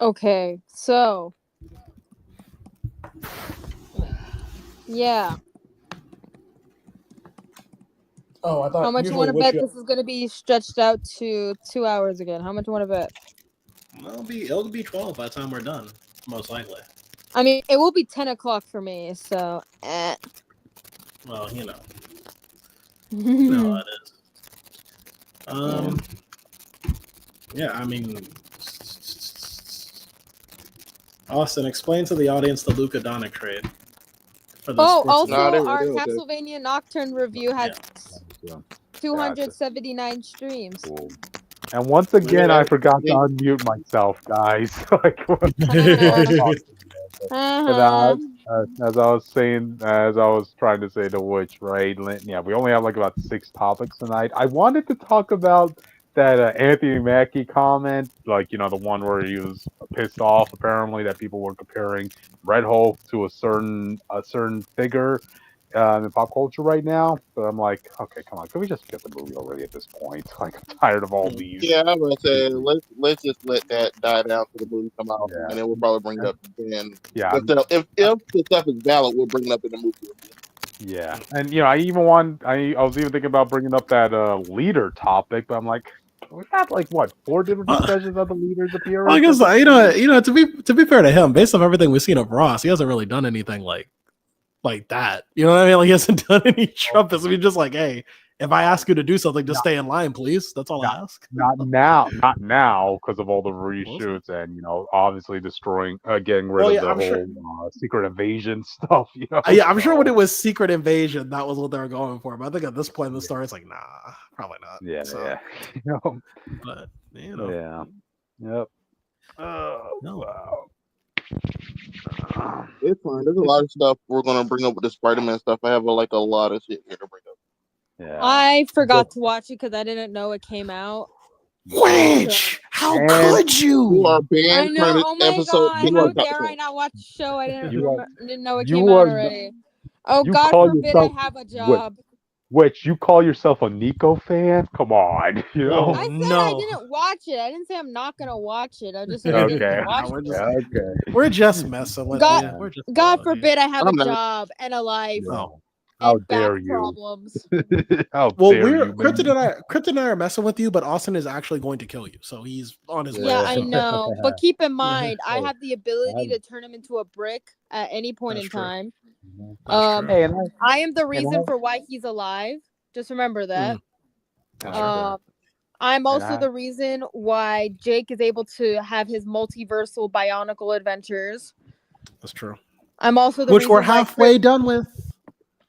Okay, so yeah. Oh, I thought How much you usually want to bet this is going to be stretched out to 2 hours again? How much you want to bet? It'll be 12 by the time we're done, most likely. I mean, it will be 10 o'clock for me, so. Well, you know how it is. Yeah, I mean, Austin, explain to the audience the Luka Doncic trade. Also, our Castlevania Nocturne review has 279 streams. Cool. And once again, I forgot to unmute myself, guys. As I was trying to say to Witch, right? Yeah, we only have like about 6 topics tonight. I wanted to talk about that Anthony Mackie comment, like, the one where he was pissed off apparently that people were comparing Red Hulk to a certain figure in pop culture right now. But I'm like, okay, come on, can we just get the movie already at this point? Like, I'm tired of all these. Yeah, I was gonna say let's just let that die down till the movie come out, and then we'll probably bring it up again. Yeah, if the stuff is valid, we'll bring it up in the movie. Yeah, and I was even thinking about bringing up that leader topic, but I'm like, we had like what 4 different discussions of the leaders appearing. Well, I guess to be fair to him, based on everything we've seen of Ross, he hasn't really done anything like that. You know what I mean? Like, he hasn't done any trumpets. I mean, just like, hey, if I ask you to do something, just stay in line, please. That's all I ask. Not now, because of all the reshoots and obviously getting rid of the whole secret invasion stuff. Yeah, I'm sure when it was secret invasion, that was what they were going for. But I think at this point in the story, it's like, nah, probably not. Yeah, so, yeah. But yeah, yep. No. Wow. It's fine. There's a lot of stuff we're gonna bring up with the Spider-Man stuff. I have a lot of shit here to bring up. Yeah. I forgot to watch it because I didn't know it came out. Which? How could you? You are banned. I know. Oh my god! How dare I not watch the show? I didn't know it came out already. Oh, God forbid I have a job. Which you call yourself a Nico fan? Come on, I said I didn't watch it. I didn't say I'm not gonna watch it. I just said I didn't watch it. Okay. We're just messing with you. God forbid I have a job and a life. No. How dare you? Problems. Krypton and I are messing with you, but Austin is actually going to kill you. So he's on his way. Yeah, I know. But keep in mind, I have the ability to turn him into a brick at any point in time. I am the reason for why he's alive. Just remember that. I'm also the reason why Jake is able to have his multiversal bionicle adventures. That's true. I'm also the which we're halfway done with.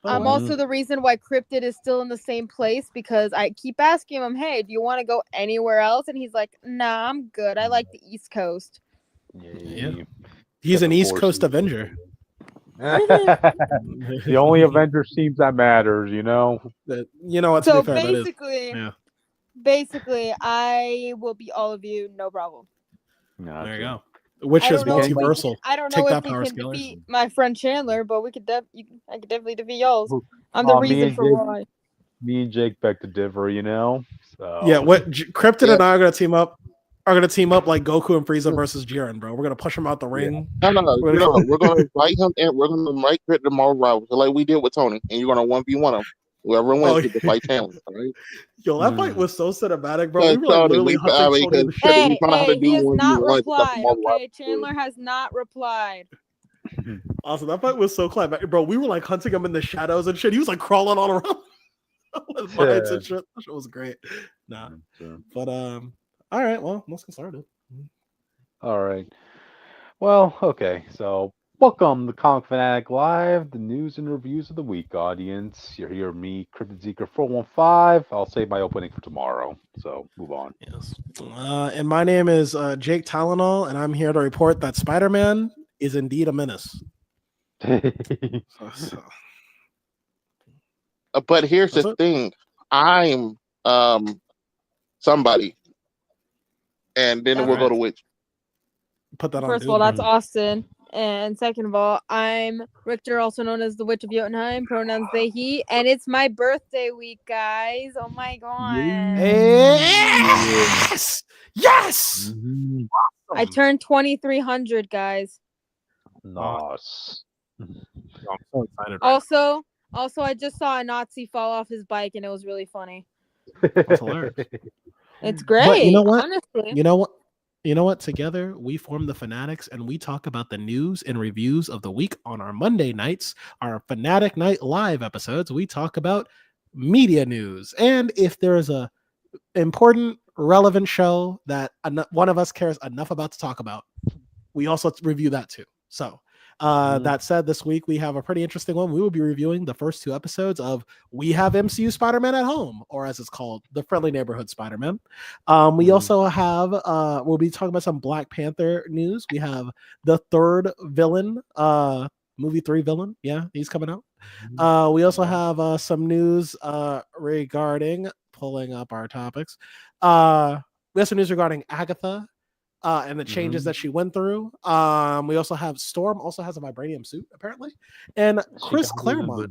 I'm also the reason why Cryptid is still in the same place, because I keep asking him, hey, do you want to go anywhere else? And he's like, nah, I'm good. I like the East Coast. Yeah. He's an East Coast Avenger. The only Avenger team that matters, what's so basically, I will be all of you, no problem. There you go. Which is multiversal. I don't know if we can defeat my friend Chandler, but I could definitely defeat y'all. I'm the reason for why. Me and Jake back to differ, So yeah, what Krypton and I are gonna team up. Like Goku and Frieza versus Jiren, bro. We're gonna push him out the ring. No. We're gonna invite him and we're gonna invite Krypton tomorrow rivals, like we did with Tony, and you're gonna 1v1 him. Whoever wins gets to fight Chandler. Right? Yo, that fight was so cinematic, bro. We were like literally hunting Tony. He has not replied. Okay, Chandler has not replied. Also, that fight was so climactic, bro. We were like hunting him in the shadows and shit. He was like crawling all around with fights and shit. That shit was great. Nah, but all right. Well, let's get started. All right. Well, okay. So, welcome to Comic Fanatic Live, the news and reviews of the week, audience. You're here with me, Cryptid Seeker 415. I'll save my opening for tomorrow. So, move on. Yes. And my name is Jake Tylenol, and I'm here to report that Spider-Man is indeed a menace. But here's the thing. I'm somebody. And then we'll go to Witch. Put that on. First of all, that's Austin. And second of all, I'm Richter, also known as the Witch of Jotunheim, pronouns they, he, and it's my birthday week, guys. Oh my god. Yes! Yes! I turned 2,300, guys. Nice. I'm so excited. Right also, I just saw a Nazi fall off his bike, and it was really funny. That's hilarious. It's great. But you know what? Honestly. You know what? Together, we form the Fanatics, and we talk about the news and reviews of the week on our Monday nights, our Phanatic Night live episodes. We talk about media news, and if there is a important, relevant show that one of us cares enough about to talk about, we also review that too. So, that said, this week we have a pretty interesting one. We will be reviewing the first 2 episodes of We Have MCU Spider-Man at Home, or as it's called, the Friendly Neighborhood Spiderman. We also have, we'll be talking about some Black Panther news. We have the 3rd villain, movie 3 villain. Yeah, he's coming out. We also have some news regarding, pulling up our topics. We have some news regarding Agetha. And the changes that she went through. We also have Storm also has a vibranium suit apparently, and Chris Claremont.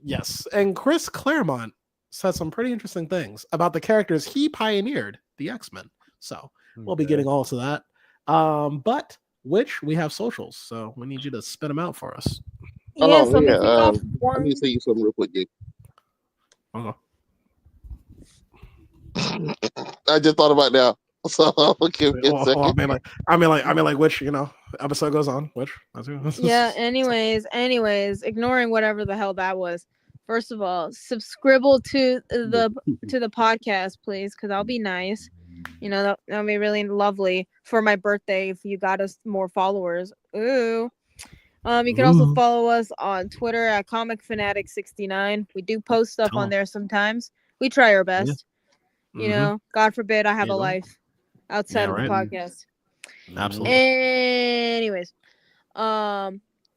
Yes, and Chris Claremont said some pretty interesting things about the characters he pioneered, the X-Men. So we'll be getting all to that. But which we have socials, so we need you to spit them out for us. Yeah, I need to say you something real quick, Jake. Okay. I just thought about that. So give me a second. I mean, like which episode goes on? Which? Yeah. Anyways, ignoring whatever the hell that was. First of all, subscribe to the podcast, please, because I'll be nice. That'll be really lovely for my birthday if you got us more followers. Ooh. You can also follow us on Twitter at ComicFanatic69. We do post stuff on there sometimes. We try our best. God forbid I have a life outside of the podcast. Absolutely. Anyways,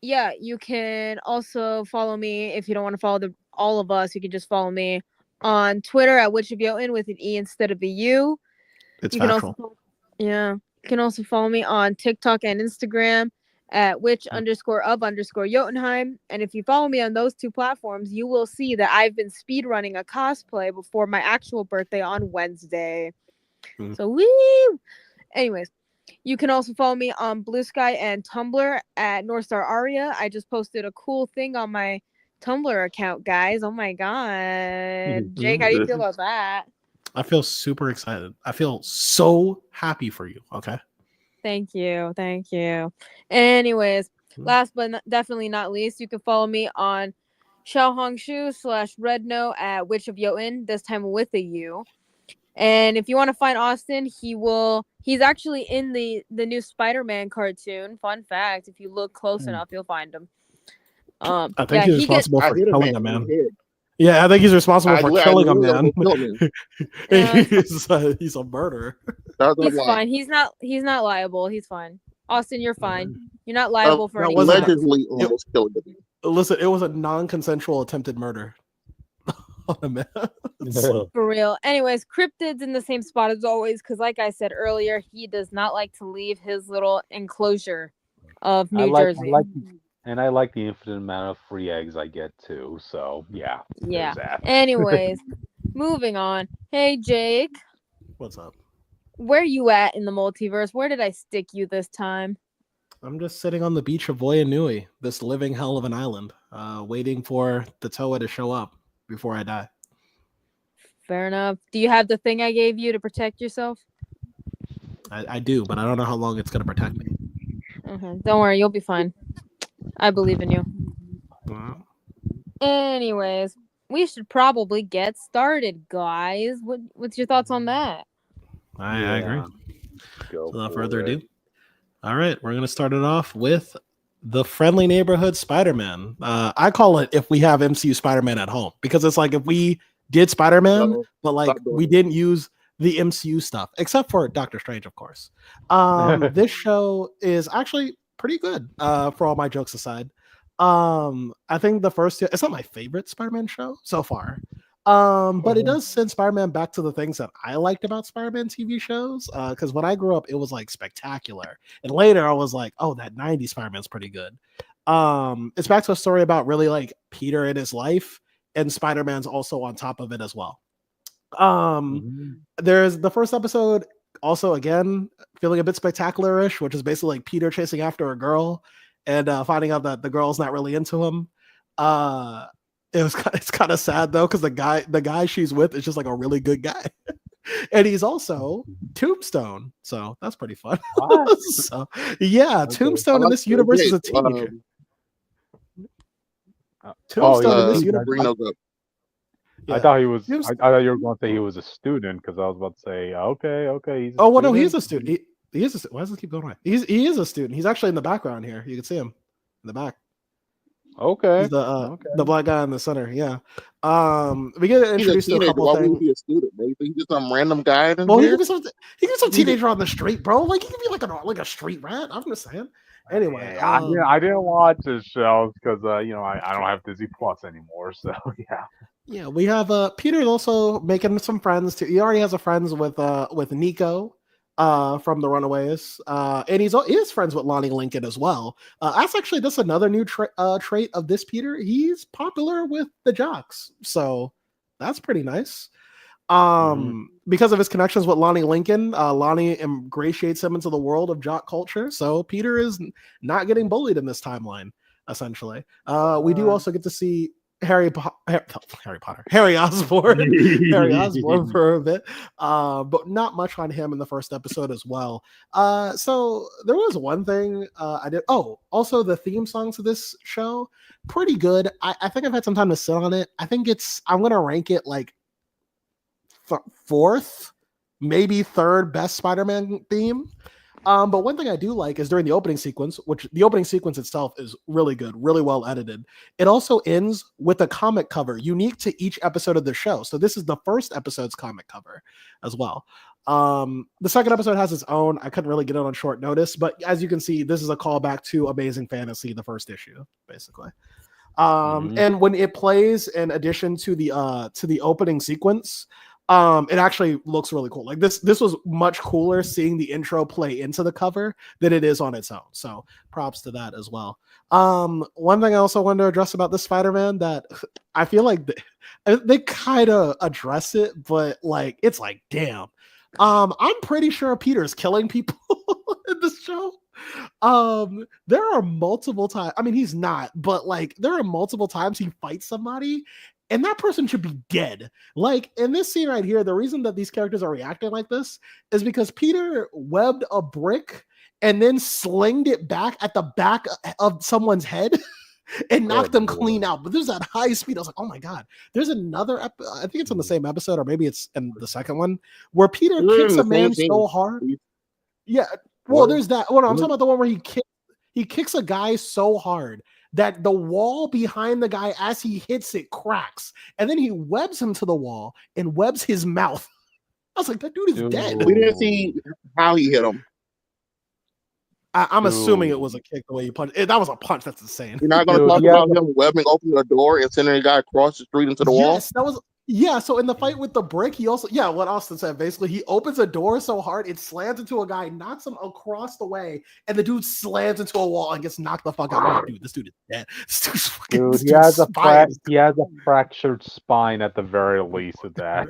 you can also follow me if you don't want to follow all of us. You can just follow me on Twitter at Witch of Jotun with an E instead of a U. It's you factual. You can also follow me on TikTok and Instagram at witch_of_Jotunheim. And if you follow me on those 2 platforms, you will see that I've been speedrunning a cosplay before my actual birthday on Wednesday. So woo! Anyways, you can also follow me on Blue Sky and Tumblr at Northstar Aria. I just posted a cool thing on my Tumblr account, guys. Oh my god. Jake, how do you feel about that? I feel super excited. I feel so happy for you. Okay. Thank you. Anyways, last but definitely not least, you can follow me on xiaohongshu/redno at Witch of Jotun, this time with a U. And if you want to find Austin, he's actually in the new Spider-Man cartoon. Fun fact, if you look close enough, you'll find him. I think he's responsible for killing a man. Yeah, I think he's responsible for killing a man. He's a murderer. He's fine. He's not liable. He's fine. Austin, you're fine. You're not liable for anything. Allegedly almost killed him. Listen, it was a non-consensual attempted murder. For real. Anyways, Cryptid's in the same spot as always because, like I said earlier, he does not like to leave his little enclosure of New Jersey. I like the infinite amount of free eggs I get too. So yeah. Anyways, moving on. Hey Jake, what's up? Where you at in the multiverse? Where did I stick you this time? I'm just sitting on the beach of Voyanui, this living hell of an island, waiting for the Toa to show up before I die. Fair enough. Do you have the thing I gave you to protect yourself? I do, but I don't know how long it's going to protect me. Okay, don't worry, you'll be fine. I believe in you. Wow. Anyways, we should probably get started, guys. What's your thoughts on that? I agree. So without further ado, all right, we're going to start it off with the Friendly Neighborhood Spiderman. I call it If We Have MCU Spider-Man at Home, because it's like if we did Spider-Man, but like we didn't use the MCU stuff, except for Doctor Strange, of course. This show is actually pretty good, for all my jokes aside. I think the first, it's not my favorite Spider-Man show so far. But it does send Spider-Man back to the things that I liked about Spider-Man TV shows. Because when I grew up, it was like spectacular. And later I was like, oh, that 90s Spider-Man's pretty good. It's back to a story about really like Peter and his life, and Spider-Man's also on top of it as well. There's the first episode also again feeling a bit spectacular-ish, which is basically like Peter chasing after a girl and finding out that the girl's not really into him. It's kind of sad though, because the guy she's with is just like a really good guy. And he's also Tombstone, so that's pretty fun. So yeah, Okay. Tombstone in this universe is a teenager. Tombstone in this universe. Bring those up. Yeah. I thought he was. Tombstone- I thought you were going to say he was a student because I was about to say, okay. He's a Oh well, no, student. he is a student. He is. Why does it keep going away? He is a student. He's actually in the background here. You can see him in the back. Okay. He's the Okay. the black guy in the center. Yeah. We get He's a introduced to a teenager. couple Why of would things. he be a student? Maybe he's just some random guy in Well, he here. could be some teenager on the street, bro. Like he could be like a street rat. I'm just saying. Anyway, I didn't watch his shows because I don't have Disney Plus anymore. So yeah. yeah, we have Peter's also making some friends too. He already has a friends with Nico from the Runaways, and he is friends with Lonnie Lincoln as well. That's another new trait of this Peter. He's popular with the jocks, so that's pretty nice. Because of his connections with Lonnie Lincoln, Lonnie ingratiates him into the world of jock culture. So Peter is not getting bullied in this timeline, essentially. We do also get to see Harry Osborn for a bit, but not much on him in the first episode as well. So there was one thing I did. Oh, also the theme songs of this show, pretty good. I think I've had some time to sit on it. I think I'm gonna rank it like fourth, maybe third best Spider-Man theme. But one thing I do like is during the opening sequence, which the opening sequence itself is really good, really well edited. It also ends with a comic cover unique to each episode of the show. So this is the first episode's comic cover as well. The second episode has its own. I couldn't really get it on short notice, but as you can see, this is a callback to Amazing Fantasy, the first issue, basically. And when it plays in addition to the opening sequence, it actually looks really cool. Like this was much cooler seeing the intro play into the cover than it is on its own. So props to that as well. One thing I also wanted to address about this Spider-Man that I feel like they kind of address it, but like it's like, damn. I'm pretty sure Peter's killing people in this show. There are multiple times. I mean, he's not, but like there are multiple times he fights somebody and that person should be dead. Like in this scene right here, the reason that these characters are reacting like this is because Peter webbed a brick and then slinged it back at the back of someone's head and knocked them clean out. But there's at high speed. I was like, oh my God. There's another, I think it's in the same episode, or maybe it's in the second one, where Peter kicks a man so hard. Yeah. Well, there's that. Well, no, I'm talking about the one where he kicks a guy so hard that the wall behind the guy as he hits it cracks, and then he webs him to the wall and webs his mouth. I was like, that dude is dead. We didn't see how he hit him. I'm assuming it was a kick the way he punched. That was a punch. That's insane. You're not going to talk about him webbing open the door and sending a guy across the street into the wall? Yes, that was. Yeah, so in the fight with the brick, he also, what Austin said, basically, he opens a door so hard, it slams into a guy, knocks him across the way, and the dude slams into a wall and gets knocked the fuck out. I'm like, dude, this dude is dead. He has a fractured spine at the very least of that.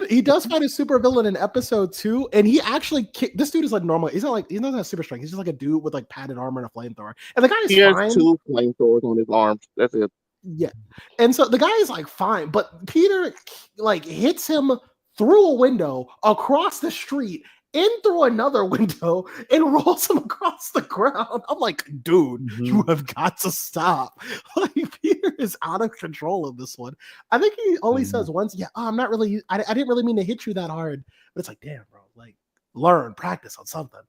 He does fight a supervillain in episode 2, and he actually this dude is like normal. He doesn't have super strength. He's just like a dude with like padded armor and a flamethrower. And the guy is fine. He has 2 flamethrowers on his arms. That's it. Yeah, and so the guy is like fine, but Peter like hits him through a window across the street, in through another window, and rolls him across the ground. I'm like, dude, you have got to stop. Like Peter is out of control in this one. I think he only says once, I'm not really. I didn't really mean to hit you that hard, but it's like, damn, bro, like practice on something.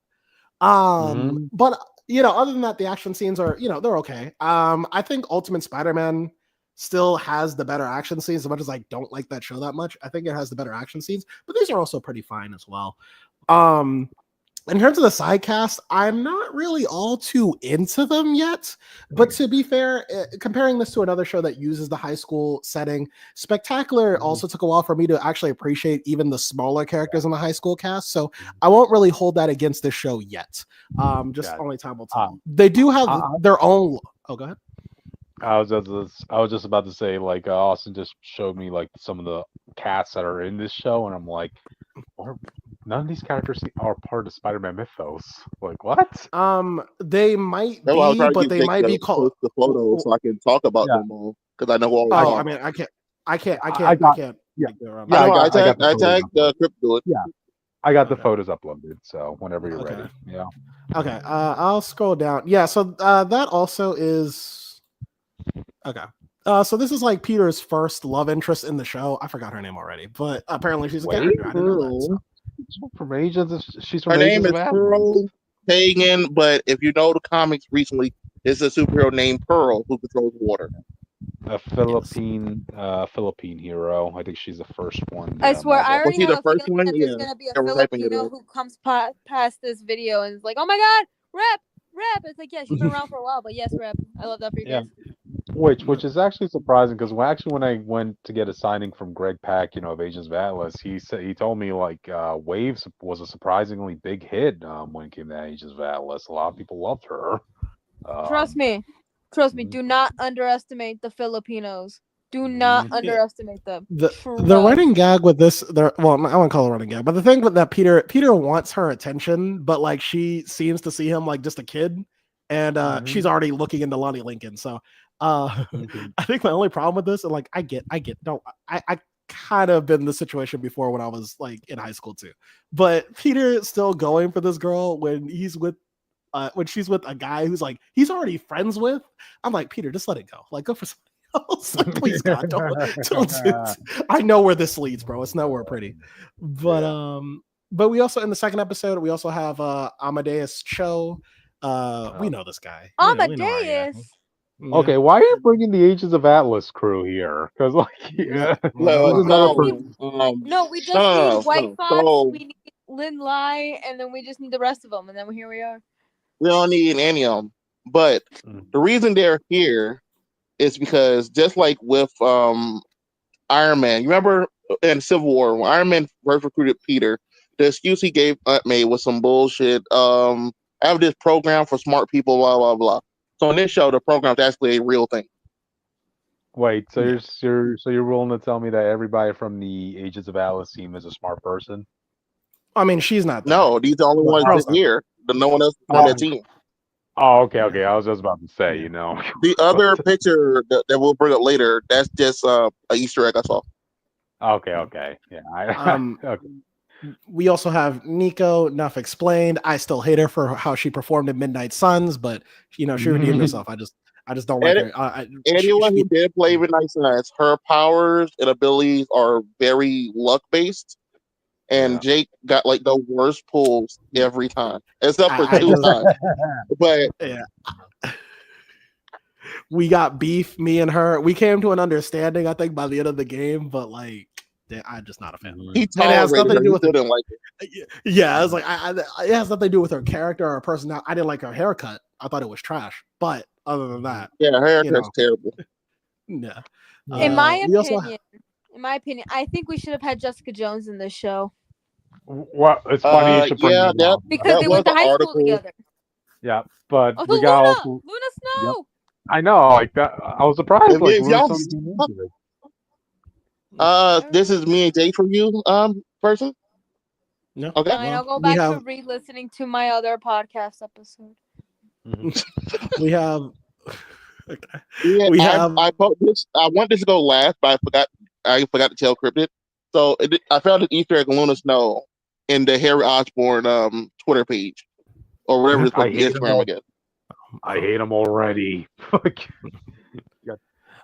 But other than that, the action scenes are, they're okay. I think Ultimate Spider-Man still has the better action scenes. As much as I don't like that show that much, I think it has the better action scenes, but these are also pretty fine as well. In terms of the side cast, I'm not really all too into them yet. But to be fair, comparing this to another show that uses the high school setting, Spectacular also took a while for me to actually appreciate even the smaller characters in the high school cast. So I won't really hold that against this show yet. Only time will tell. They do have their own. Oh, go ahead. I was just about to say, like, Austin just showed me like some of the casts that are in this show, and I'm like, none of these characters are part of Spider-Man mythos. Like what? They might That's why I was be, trying to but get they Jake might be to called. post the photos so I can talk about Yeah, them all because I know who all Oh, are. I mean, I can't. I can't. I I can't. I got can't. yeah Like, go around I yeah that. know. I I got the photos tagged uploaded. Crypt to it. Yeah, I got the Okay. photos uploaded. So whenever you're Okay. ready, yeah. Okay. I'll scroll down. Yeah. So that also is okay. So this is like Peter's first love interest in the show. I forgot her name already, but apparently she's a Wait, character. I didn't know that. So. from Agents. She's from Her name Agents is of Atlas. Pearl Pagan, but if you know the comics recently, it's a superhero named Pearl who controls water. A Philippine hero. I think she's the first one. I swear, I Marvel. Was already he have the a first feeling one? that Yeah. there's gonna be a Yeah, we're typing it Filipino in. who comes past this video and is like, "Oh my god, rep!" It's like, yeah, she's been around for a while, but yes, rep. I love that for you Yeah, guys. which is actually surprising because when I went to get a signing from Greg Pak, of Agents of Atlas, he told me like Waves was a surprisingly big hit when it came to Agents of Atlas. A lot of people loved her. Trust Um, me, mhm, do not underestimate the Filipinos. Do not mhm. Yeah. underestimate them. The running gag with this, well, I won't call it a running gag, but the thing with that Peter wants her attention, but like she seems to see him like just a kid, and she's already looking into Lonnie Lincoln. So Mhm. I think my only problem with this, and like I get, don't I kind of been in the situation before when I was like in high school too, but Peter is still going for this girl when he's with. When she's with a guy who's like he's already friends with, I'm like Peter, just let it go. Like go for something else. Like, please God, don't. I know where this leads, bro. It's nowhere pretty. But Yeah. but we also in the second episode we also have Amadeus Cho. We know this guy. We know our guy. Amadeus. Yeah. Okay, why are you bringing the Agents of Atlas crew here? Because like, yeah, No, who's another We person? need, no, no, we just need no, White no. Fox. So We need Lin Lai, and then we just need the rest of them, and then here we are. we don't need any of them. But Mm. the reason they're here is because just like with Iron Man, you remember in Civil War when Iron Man first recruited Peter, the excuse he gave Aunt May was some bullshit. I have this program for smart people, blah blah blah. So in this show, the program's actually a real thing. Wait, so Yeah. you're willing to tell me that everybody from the Agents of Atlas team is a smart person? I mean, she's not there. No, these are the only ones Girl's that not there. here. But no one else is part of that team. Oh, okay. I was just about to say, The other picture that we'll bring up later, that's just an Easter egg I saw. Okay. Yeah. Okay. We also have Nico, Enough Explained. I still hate her for how she performed in Midnight Suns, but she redeemed herself. I just don't like her. Anyone who did play Midnight Suns, her powers and abilities are very luck based. And Yeah. Jake got like the worst pulls every time, except for I two just- times. But yeah. We got beef, me and her. We came to an understanding, I think, by the end of the game, but like I'm just not a fan of her. he And it has tolerated nothing to her. do He with still her. didn't like it. Yeah, I was like, it has nothing to do with her character or her personality. I didn't like her haircut. I thought it was trash. But other than that, Yeah, her haircut's terrible. yeah. In my we also opinion, I think we should have had Jessica Jones in this show Well, it's funny you should bring yeah, that up. because That they was went to the high article. school together. Yeah, but Oh, we got also. Luna Snow. I know, like that. I was surprised. Like, If y'all- Luna came into it. This is me and Jay for you, person. no. Okay. Fine, I'll go we back have to re-listening to my other podcast episode. we have okay. Yeah, We have I want this to go last, but I forgot to tell Cryptid. So I found an Easter egg Luna Snow in the Harry Osborn Twitter page or whatever it's I called, hate him Instagram, I guess. I hate him already.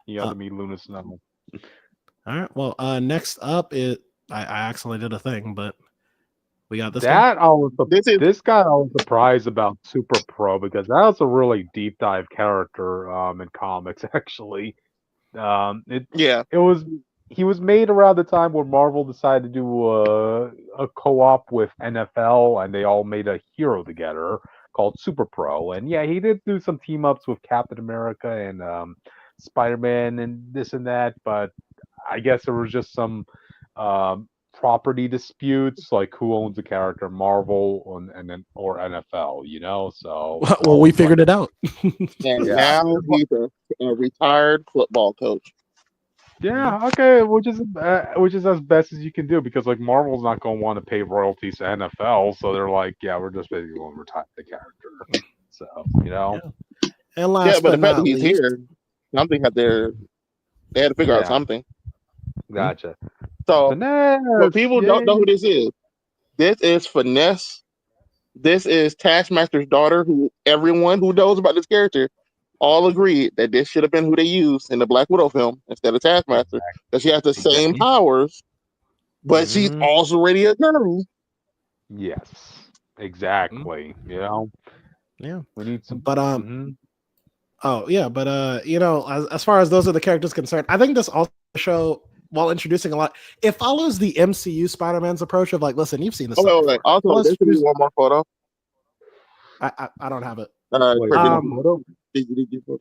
You got to meet Luna Snow. all right. Well, next up is I accidentally did a thing, but we got this guy. This guy I was surprised about Super Pro because that was a really deep dive character in comics actually. He was made around the time where Marvel decided to do a co-op with NFL and they all made a hero together called Super Pro. And yeah, he did do some team ups with Captain America and Spider-Man and this and that, but I guess there was just some property disputes, like who owns the character, Marvel or NFL, So Well, we figured it out. And now he's a retired football coach. Yeah, okay, which is as best as you can do because like Marvel's not going to want to pay royalties to NFL, so they're like, yeah, we're just basically going to retire the character. So Yeah. And Yeah, last but the but fact that not he's least, here, something had there. They had to figure out yeah, something. gotcha. So, what Finesse, people don't know yay. who this is. This is Finesse. This is Taskmaster's daughter, who everyone who knows about this character all agreed that this should have been who they used in the Black Widow film instead of Taskmaster. Because she has the same Exactly. powers, but she's Mhm. also already a girl. Yes, exactly. You know, yeah. we need some. But Mhm. oh yeah, but as far as those are the characters concerned, I think this also show while introducing a lot, it follows the MCU Spider-Man's approach of like, listen, you've seen this Oh, stuff wait. before. Also, Well, there should be one more photo. I don't have it. Wait, For Um, photo? photo.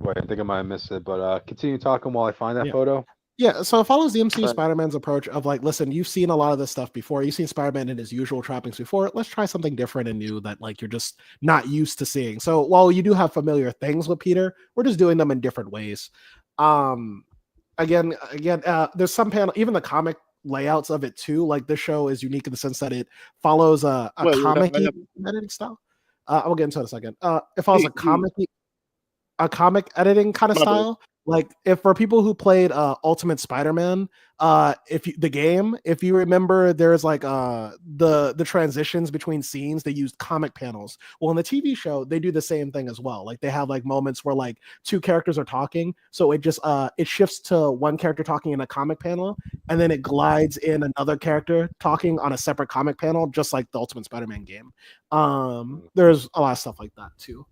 Wait, I think I might have missed it, but continue talking while I find that Yeah. photo. Yeah, so it follows the MCU Right. Spider-Man's approach of like, listen, you've seen a lot of this stuff before. You've seen Spider-Man in his usual trappings before. Let's try something different and new that like you're just not used to seeing. So while you do have familiar things with Peter, we're just doing them in different ways. Again, there's some panel, even the comic layouts of it too. Like this show is unique in the sense that it follows a Wait, comic what editing style. I'll get into it in a second. It follows happened? a comic editing kind of My bad. style. Like if for people who played Ultimate Spider-Man, if you remember, there's like the transitions between scenes, they used comic panels. Well, in the TV show, they do the same thing as well. Like they have like moments where like two characters are talking, so it just it shifts to one character talking in a comic panel, and then it glides in another character talking on a separate comic panel, just like the Ultimate Spider-Man game. There's a lot of stuff like that too.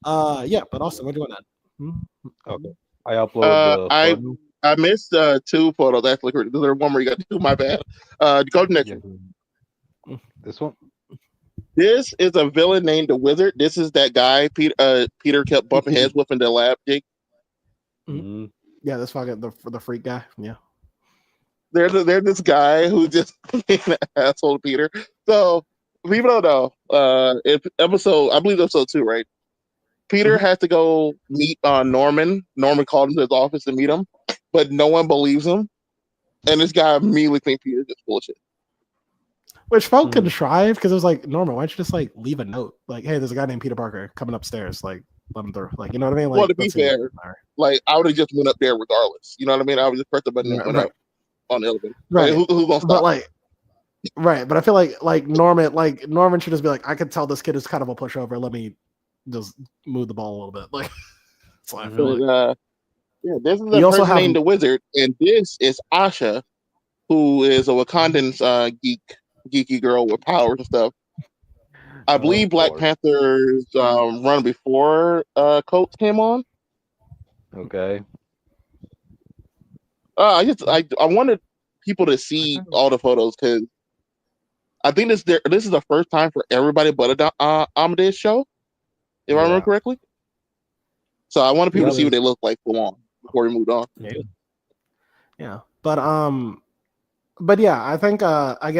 Yeah, but Austin, what do you want to add? Okay, I uploaded the photo. I missed two photos actually. There's one where you got two. My bad. Go to the next one. This one. This is a villain named the Wizard. This is that guy Peter kept bumping heads with in the lab. Jake. Mhm. Yeah, that's fucking the freak guy. Yeah. There's this guy who just being an asshole to Peter. So people don't know. I believe episode 2, right? Peter has to go meet Norman. Norman called him to his office to meet him, but no one believes him. And this guy immediately thinks Peter's just bullshit. Which felt contrived because it was like, Norman, why don't you just like leave a note? Like, hey, there's a guy named Peter Parker coming upstairs. Like, let him through. Like, you know what I mean? Like, Well, to be fair, like I would have just went up there regardless. You know what I mean? I would just press the button and went up on the elevator. Right. Like, who's gonna stop? But like, right. But I feel like Norman should just be like, I could tell this kid is kind of a pushover. Let me just move the ball a little bit. Like, that's what I feel like. Yeah, this is the person named the Wizard, and this is Asha, who is a Wakandan geeky girl with powers and stuff. I believe Black Panther's run before Coates came on. Okay. I wanted people to see all the photos because I think this is the first time for everybody but Amadeus show, if I remember correctly. So I wanted people to see what they look like full on before we moved on. Yeah. But yeah, I think I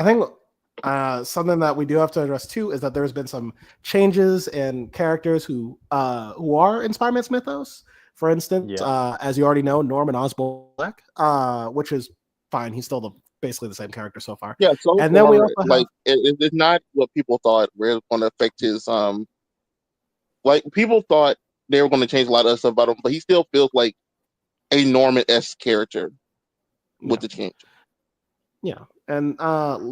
think something that we do have to address too is that there's been some changes in characters who are in Spider-Man's mythos. For instance, as you already know, Norman Osborn Black, which is fine. He's still basically the same character so far. Yeah, so and then we also like it's not what people thought where it's going to affect his like people thought they were going to change a lot of stuff about him, but he still feels like a Norman-esque character with the change. Yeah. And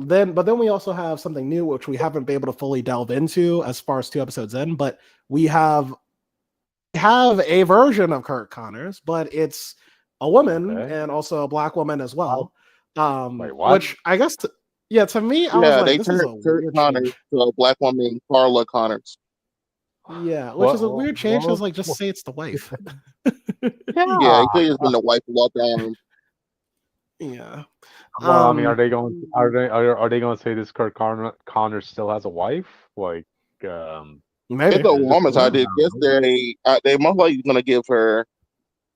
then we also have something new which we haven't been able to fully delve into as far as 2 episodes in, but we have a version of Kurt Connors, but it's a woman and also a Black woman as well. Wait, what? Which I guess to me, I was like, this is a Kurt weird Connors change. to a Black woman, Carla Connors. Yeah, which is a weird change. Is like just say it's the wife. Yeah, he has been the wife a lot of time. Yeah. Well, I mean, are they going to say this Kurt Connors still has a wife? Like, maybe it's a woman's idea. Guess they most likely going to give her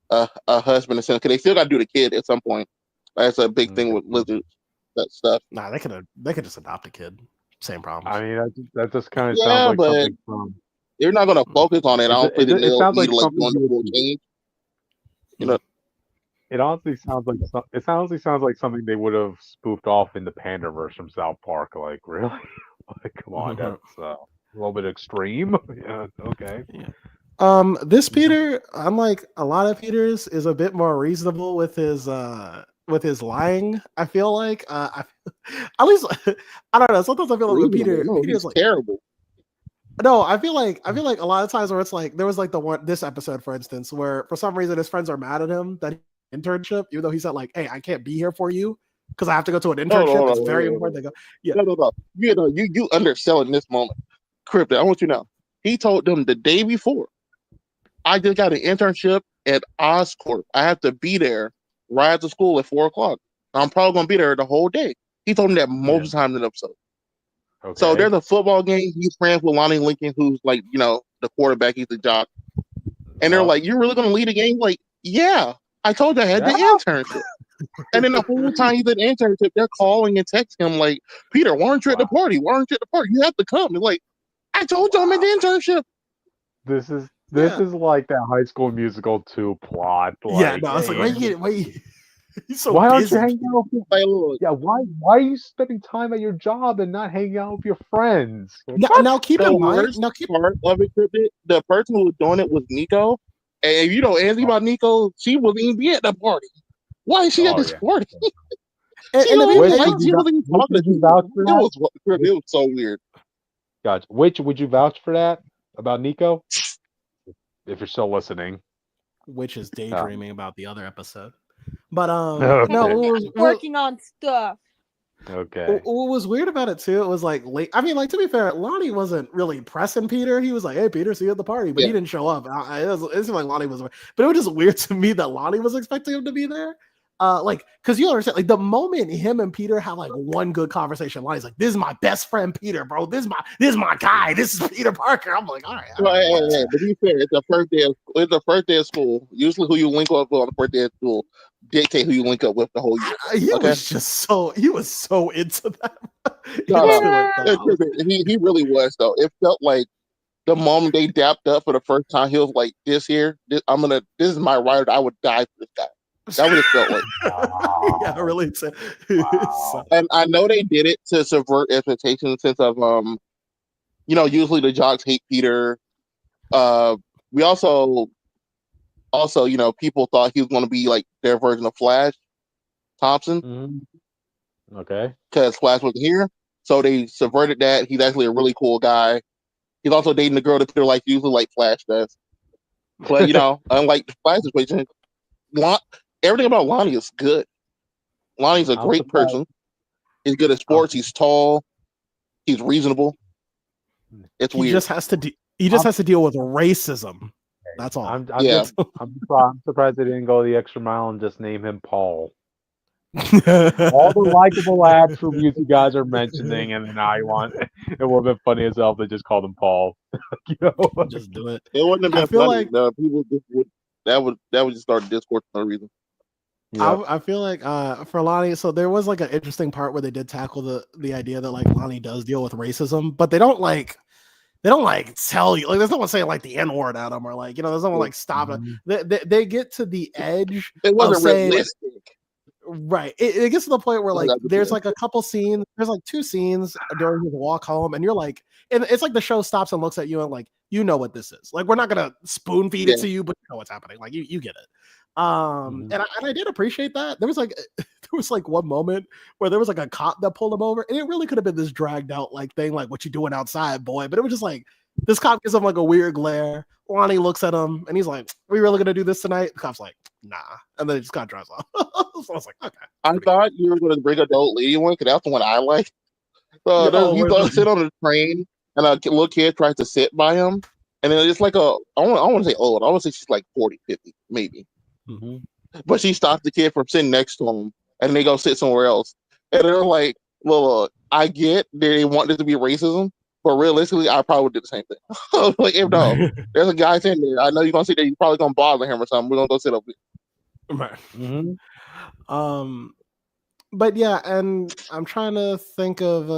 a husband and son because they still got to do the kid at some point. That's a big thing with lizards. That stuff. Nah, they could just adopt a kid. Same problem. I mean, that just kind of sounds like something from. They're not going to focus on it. I don't think it sounds like need something to change. You know. It honestly sounds like something they would have spoofed off in the Pandaverse from South Park. Like, really? Like, come on, that's a little bit extreme. Yeah, okay. Yeah. This Peter, unlike a lot of Peters, is a bit more reasonable with his lying. I feel like at least I don't know. Sometimes I feel like with Peter, No, Peter's he's like terrible. no. I feel like a lot of times where it's like there was like this episode for instance where for some reason his friends are mad at him that internship even though he said like, hey, I can't be here for you because I have to go to an internship. It's very important. They go, yeah, no. You underselling this moment, Crypto. I want you to know. He told them the day before. I just got an internship at Oscorp. I have to be there right after school at 4:00. I'm probably gonna be there the whole day. He told me that multiple times in the episode. Okay. So there's a football game. He's friends with Lonnie Lincoln, who's like, the quarterback. He's the jock. And they're like, "You're really gonna lead a game?" Like, yeah. I told you I had the internship. And then the whole time he's at the internship, they're calling and texting him like, "Peter, why aren't you at the party? Why aren't you at the party? You have to come." They're like, "I told you I'm at the internship." This is like that High School Musical 2 plot. Like, no, it's like wait. He's so why busy. aren't you hanging out with why are you spending time at your job and not hanging out with your friends? Now keep in mind. Part of it, the person who was doing it was Nico. And if you know anything about Nico, she wasn't even be at the party. Why is she at this party? Which would you vouch for that? It was so weird. Gotcha. Which would you vouch for that about Nico? If you're still listening. Which is daydreaming about the other episode. But okay. no, working on stuff. Okay. What was weird about it too, it was like late. I mean, like to be fair, Lonnie wasn't really pressing Peter. He was like, "Hey, Peter, see you at the party," but he didn't show up. It seemed like Lonnie was, but it was just weird to me that Lonnie was expecting him to be there. Like, because you understand, like the moment him and Peter have like one good conversation, Lonnie's like, "This is my best friend, Peter, bro. This is my guy. This is Peter Parker." I'm like, all right. Hey, to be fair, it's the first day of school. Usually, who you link up with on the first day of school dictate who you link up with the whole year. He was so into that. He really was though. It felt like the moment they dapped up for the first time, he was like, "This is my rider. I would die for this guy." That's what it felt like. Yeah, really. Wow. And I know they did it to subvert expectations in the sense of, usually the jocks hate Peter. We also, people thought he was going to be like their version of Flash Thompson. Mm-hmm. Okay. Because Flash wasn't here. So they subverted that. He's actually a really cool guy. He's also dating the girl that Peter likes, usually like Flash does. But, unlike the Flash situation, everything about Lonnie is good. Lonnie's a great person. He's good at sports. He's tall. He's reasonable. It's weird. He just has to deal with racism. That's all. I'm surprised they didn't go the extra mile and just name him Paul. All the likable attributes you guys are mentioning, and then it would have been funny as hell if they just called him Paul. Just do it. It wouldn't have been funny. People would just start a discourse for no reason. Yep. I feel like for Lonnie, so there was like an interesting part where they did tackle the idea that like Lonnie does deal with racism, but they don't tell you, like there's no one saying like the N-word at him or like there's no one like stop it. They get to the edge. It wasn't realistic. Right. It gets to the point where like there's like a couple scenes, there's like 2 scenes during his walk home, and you're like, and it's like the show stops and looks at you and like, you know what this is. Like we're not gonna spoon feed it to you, but you know what's happening. Like you get it. And I did appreciate that. There was like one moment where there was like a cop that pulled him over, and it really could have been this dragged out like thing, like what you doing outside, boy. But it was just like this cop gives him like a weird glare. Lonnie looks at him and he's like, "We really gonna do this tonight?" The cop's like, "Nah," and then he just kind of drives off. So I was like, "Okay." I thought you were gonna bring a old lady one because that's the one I like. He does sit on the train, and a little kid tries to sit by him, and then it's like I want to say old. I want to say she's like 40, 50, maybe. Mm-hmm. But she stops the kid from sitting next to him, and they go sit somewhere else. And they're like, "Well, I get they want this to be racism, but realistically, I probably would do the same thing." Like, if no, there's a guy sitting there. I know you're gonna sit there. You're probably gonna bother him or something. We're gonna go sit up here. Right. Mm-hmm. But yeah, and I'm trying to think of.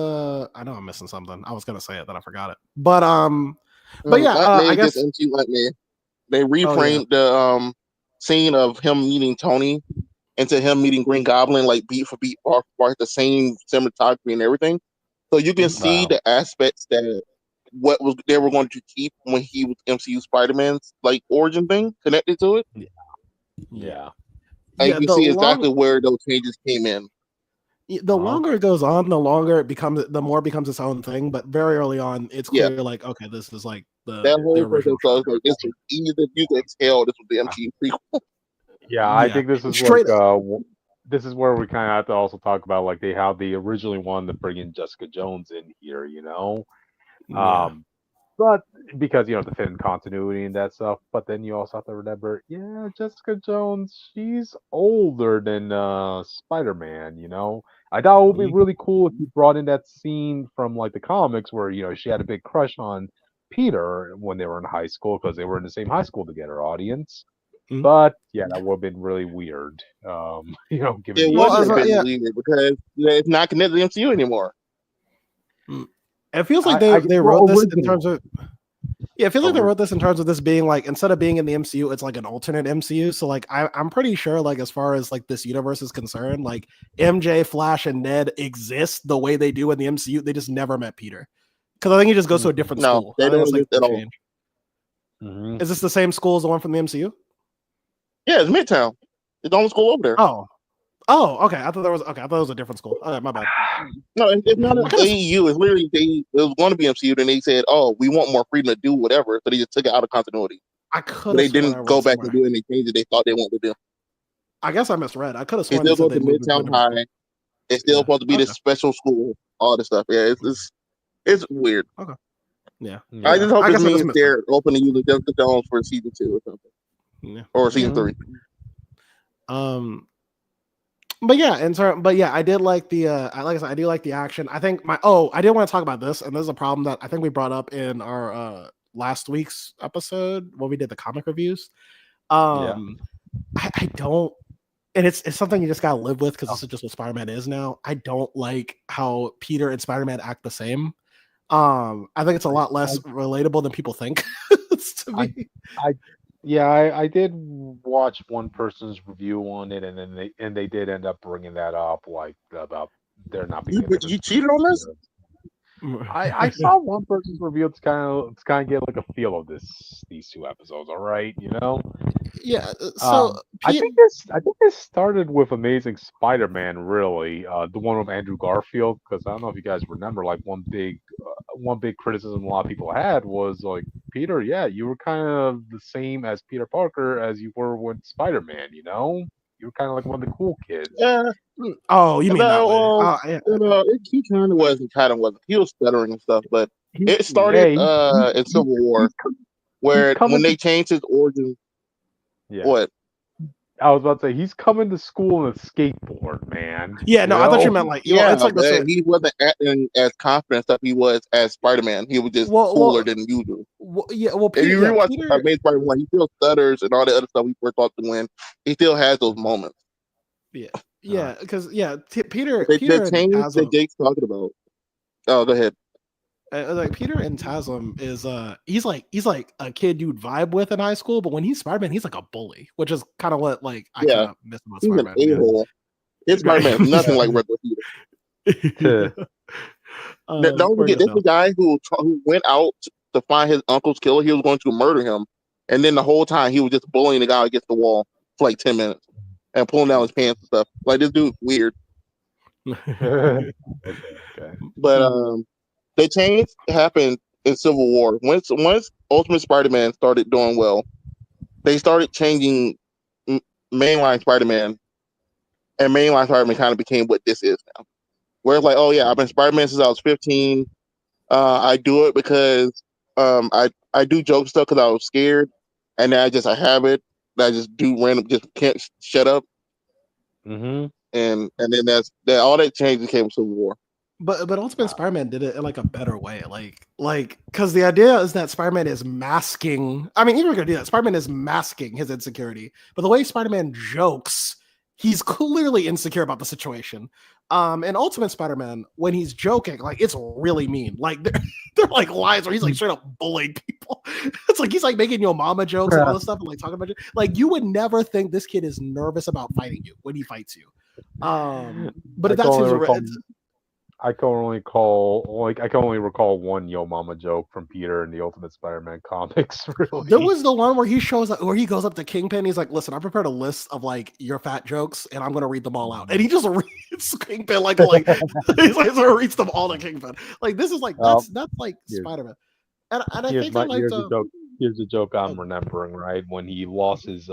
I know I'm missing something. I was gonna say it, then I forgot it. But yeah, I guess they reframed the scene of him meeting Tony into him meeting Green Goblin, like beat for beat, bar the same cinematography and everything. So you can see Wow. the aspects that they were going to keep when he was MCU Spider-Man's like origin thing connected to it. Yeah. And you Yeah, can see exactly where those changes came in. the longer it goes on, the longer it becomes, the more it becomes its own thing. But very early on, it's Yeah. clear like, okay, this is like the That whole original. process, like, this was either you could tell this was the MCU prequel. Yeah, I Yeah. think this is Straight like this is where we kind of have to also talk about like how they originally wanted to bring in Jessica Jones in here, you know. Yeah. But because the film continuity and that stuff, but then you also have to remember, yeah, Jessica Jones, she's older than Spider-Man, you know. I thought it would be really cool if you brought in that scene from like the comics where she had a big crush on Peter when they were in high school because they were in the same high school together, audience. Mhm. But yeah, that would have been really weird. Given It the wouldn't have yeah. been weird because it's not connected to the MCU anymore. It feels like I they well, wrote this in original. terms of. Yeah, it feels like they wrote this in terms of this being like, instead of being in the MCU, it's like an alternate MCU. So like I'm pretty sure, like, as far as like this universe is concerned, like MJ, Flash, and Ned exist the way they do in the MCU. They just never met Peter. Because I think he just goes to a different No, school. they I think don't that's like exist the at all. change. Is this the same school as the one from the MCU? Yeah, it's Midtown. It's the only school over there. Oh, okay. I thought it was a different school. Okay, my bad. No, it's not an I could've- AEU. It's literally it was going to be MCU. Then they said, "Oh, we want more freedom to do whatever," so they just took it out of continuity. I But could they have sworn I didn't read go back somewhere. and do any changes they thought they wanted to do. I guess I misread. I could have They sworn still they said go they to moved it to a Midtown different school. High. It's still supposed to be this Okay. special school. All this stuff. Yeah, it's weird. Okay. Yeah. I just hope I this guess I just means missed they're open to using Jessica Jones for season 2 or something, Yeah. or season 3. But yeah, I did like the like I said, I do like the action. I think I did want to talk about this, and this is a problem that I think we brought up in our last week's episode when we did the comic reviews. I don't, and it's something you just gotta live with because this is just what Spider-Man is now. I don't like how Peter and Spider-Man act the same. I think it's a lot less relatable than people think. To me. I did watch one person's review on it, and then they did end up bringing that up, like about there not being. You cheated on this? I saw one person's review to kind of get like a feel of these 2 episodes. All right, Yeah. So I think this started with Amazing Spider-Man, really, the one with Andrew Garfield, because I don't know if you guys remember, like one big criticism a lot of people had was like, Peter, yeah, you were kind of the same as Peter Parker as you were with Spider-Man, you were kind of like one of the cool kids. Yeah. Oh, you mean that way? Yeah. He kind of wasn't. He was stuttering and stuff, but it started in Civil War, where when they changed his origin. Yeah. What? I was about to say he's coming to school on a skateboard, man. Yeah, no, I thought you meant like it's like he wasn't acting as confident stuff he was as Spider-Man. He was just cooler than usual. If you rewatch Amazing Spider-Man, he still stutters and all the other stuff we first thought to win. He still has those moments. Yeah, because Peter. They changed that Jake's talking about. Oh, go ahead. Like Peter and Tasm is he's like a kid you'd vibe with in high school, but when he's Spider-Man, he's like a bully, which is kind of what I kind of miss about Spider-Man. He's an a-hole. His Spider-Man is nothing like regular Peter. Don't forget, this is the guy who went out to find his uncle's killer. He was going to murder him, and then the whole time he was just bullying the guy against the wall for like 10 minutes and pulling down his pants and stuff. Like, this dude's weird. Okay. But the change happened in Civil War. Once Ultimate Spider-Man started doing well, they started changing mainline Spider-Man, and mainline Spider-Man kind of became what this is now. Where it's like, oh yeah, I've been Spider-Man since I was 15. I do it because I do joke stuff because I was scared, and then I have it. I just do random, just can't shut up. Mm-hmm. And then that's all that change became Civil War. But Ultimate Spider-Man did it in like a better way, like because the idea is that Spider-Man is masking. I mean, even if we're gonna do that, Spider-Man is masking his insecurity. But the way Spider-Man jokes he's clearly insecure about the situation. In Ultimate Spider-Man, when he's joking, like it's really mean. Like they're like lines where he's like straight up bullying people. It's like he's like making your mama jokes and all this stuff and like talking about you. Like you would never think this kid is nervous about fighting you when he fights you. But that's his. I can only recall one Yo Mama joke from Peter in the Ultimate Spider-Man comics. Really, there was the one where he shows up, where he goes up to Kingpin. He's like, "Listen, I prepared a list of like your fat jokes, and I'm gonna read them all out." And he just reads Kingpin like he's like so reads them all to Kingpin. Like this is like that's like Spider-Man. And I think here's a joke I'm remembering, right? When he lost his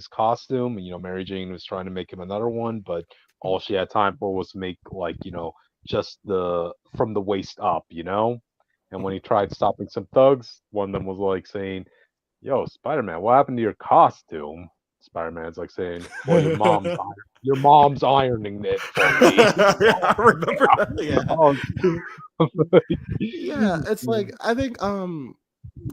costume, and Mary Jane was trying to make him another one, but all she had time for was to make just the from the waist up, And when he tried stopping some thugs, one of them was like saying, "Yo, Spider-Man, what happened to your costume?" Spider-Man's like saying, "Well, your mom's ironing it for me." Yeah, I remember that. Yeah, it's like I think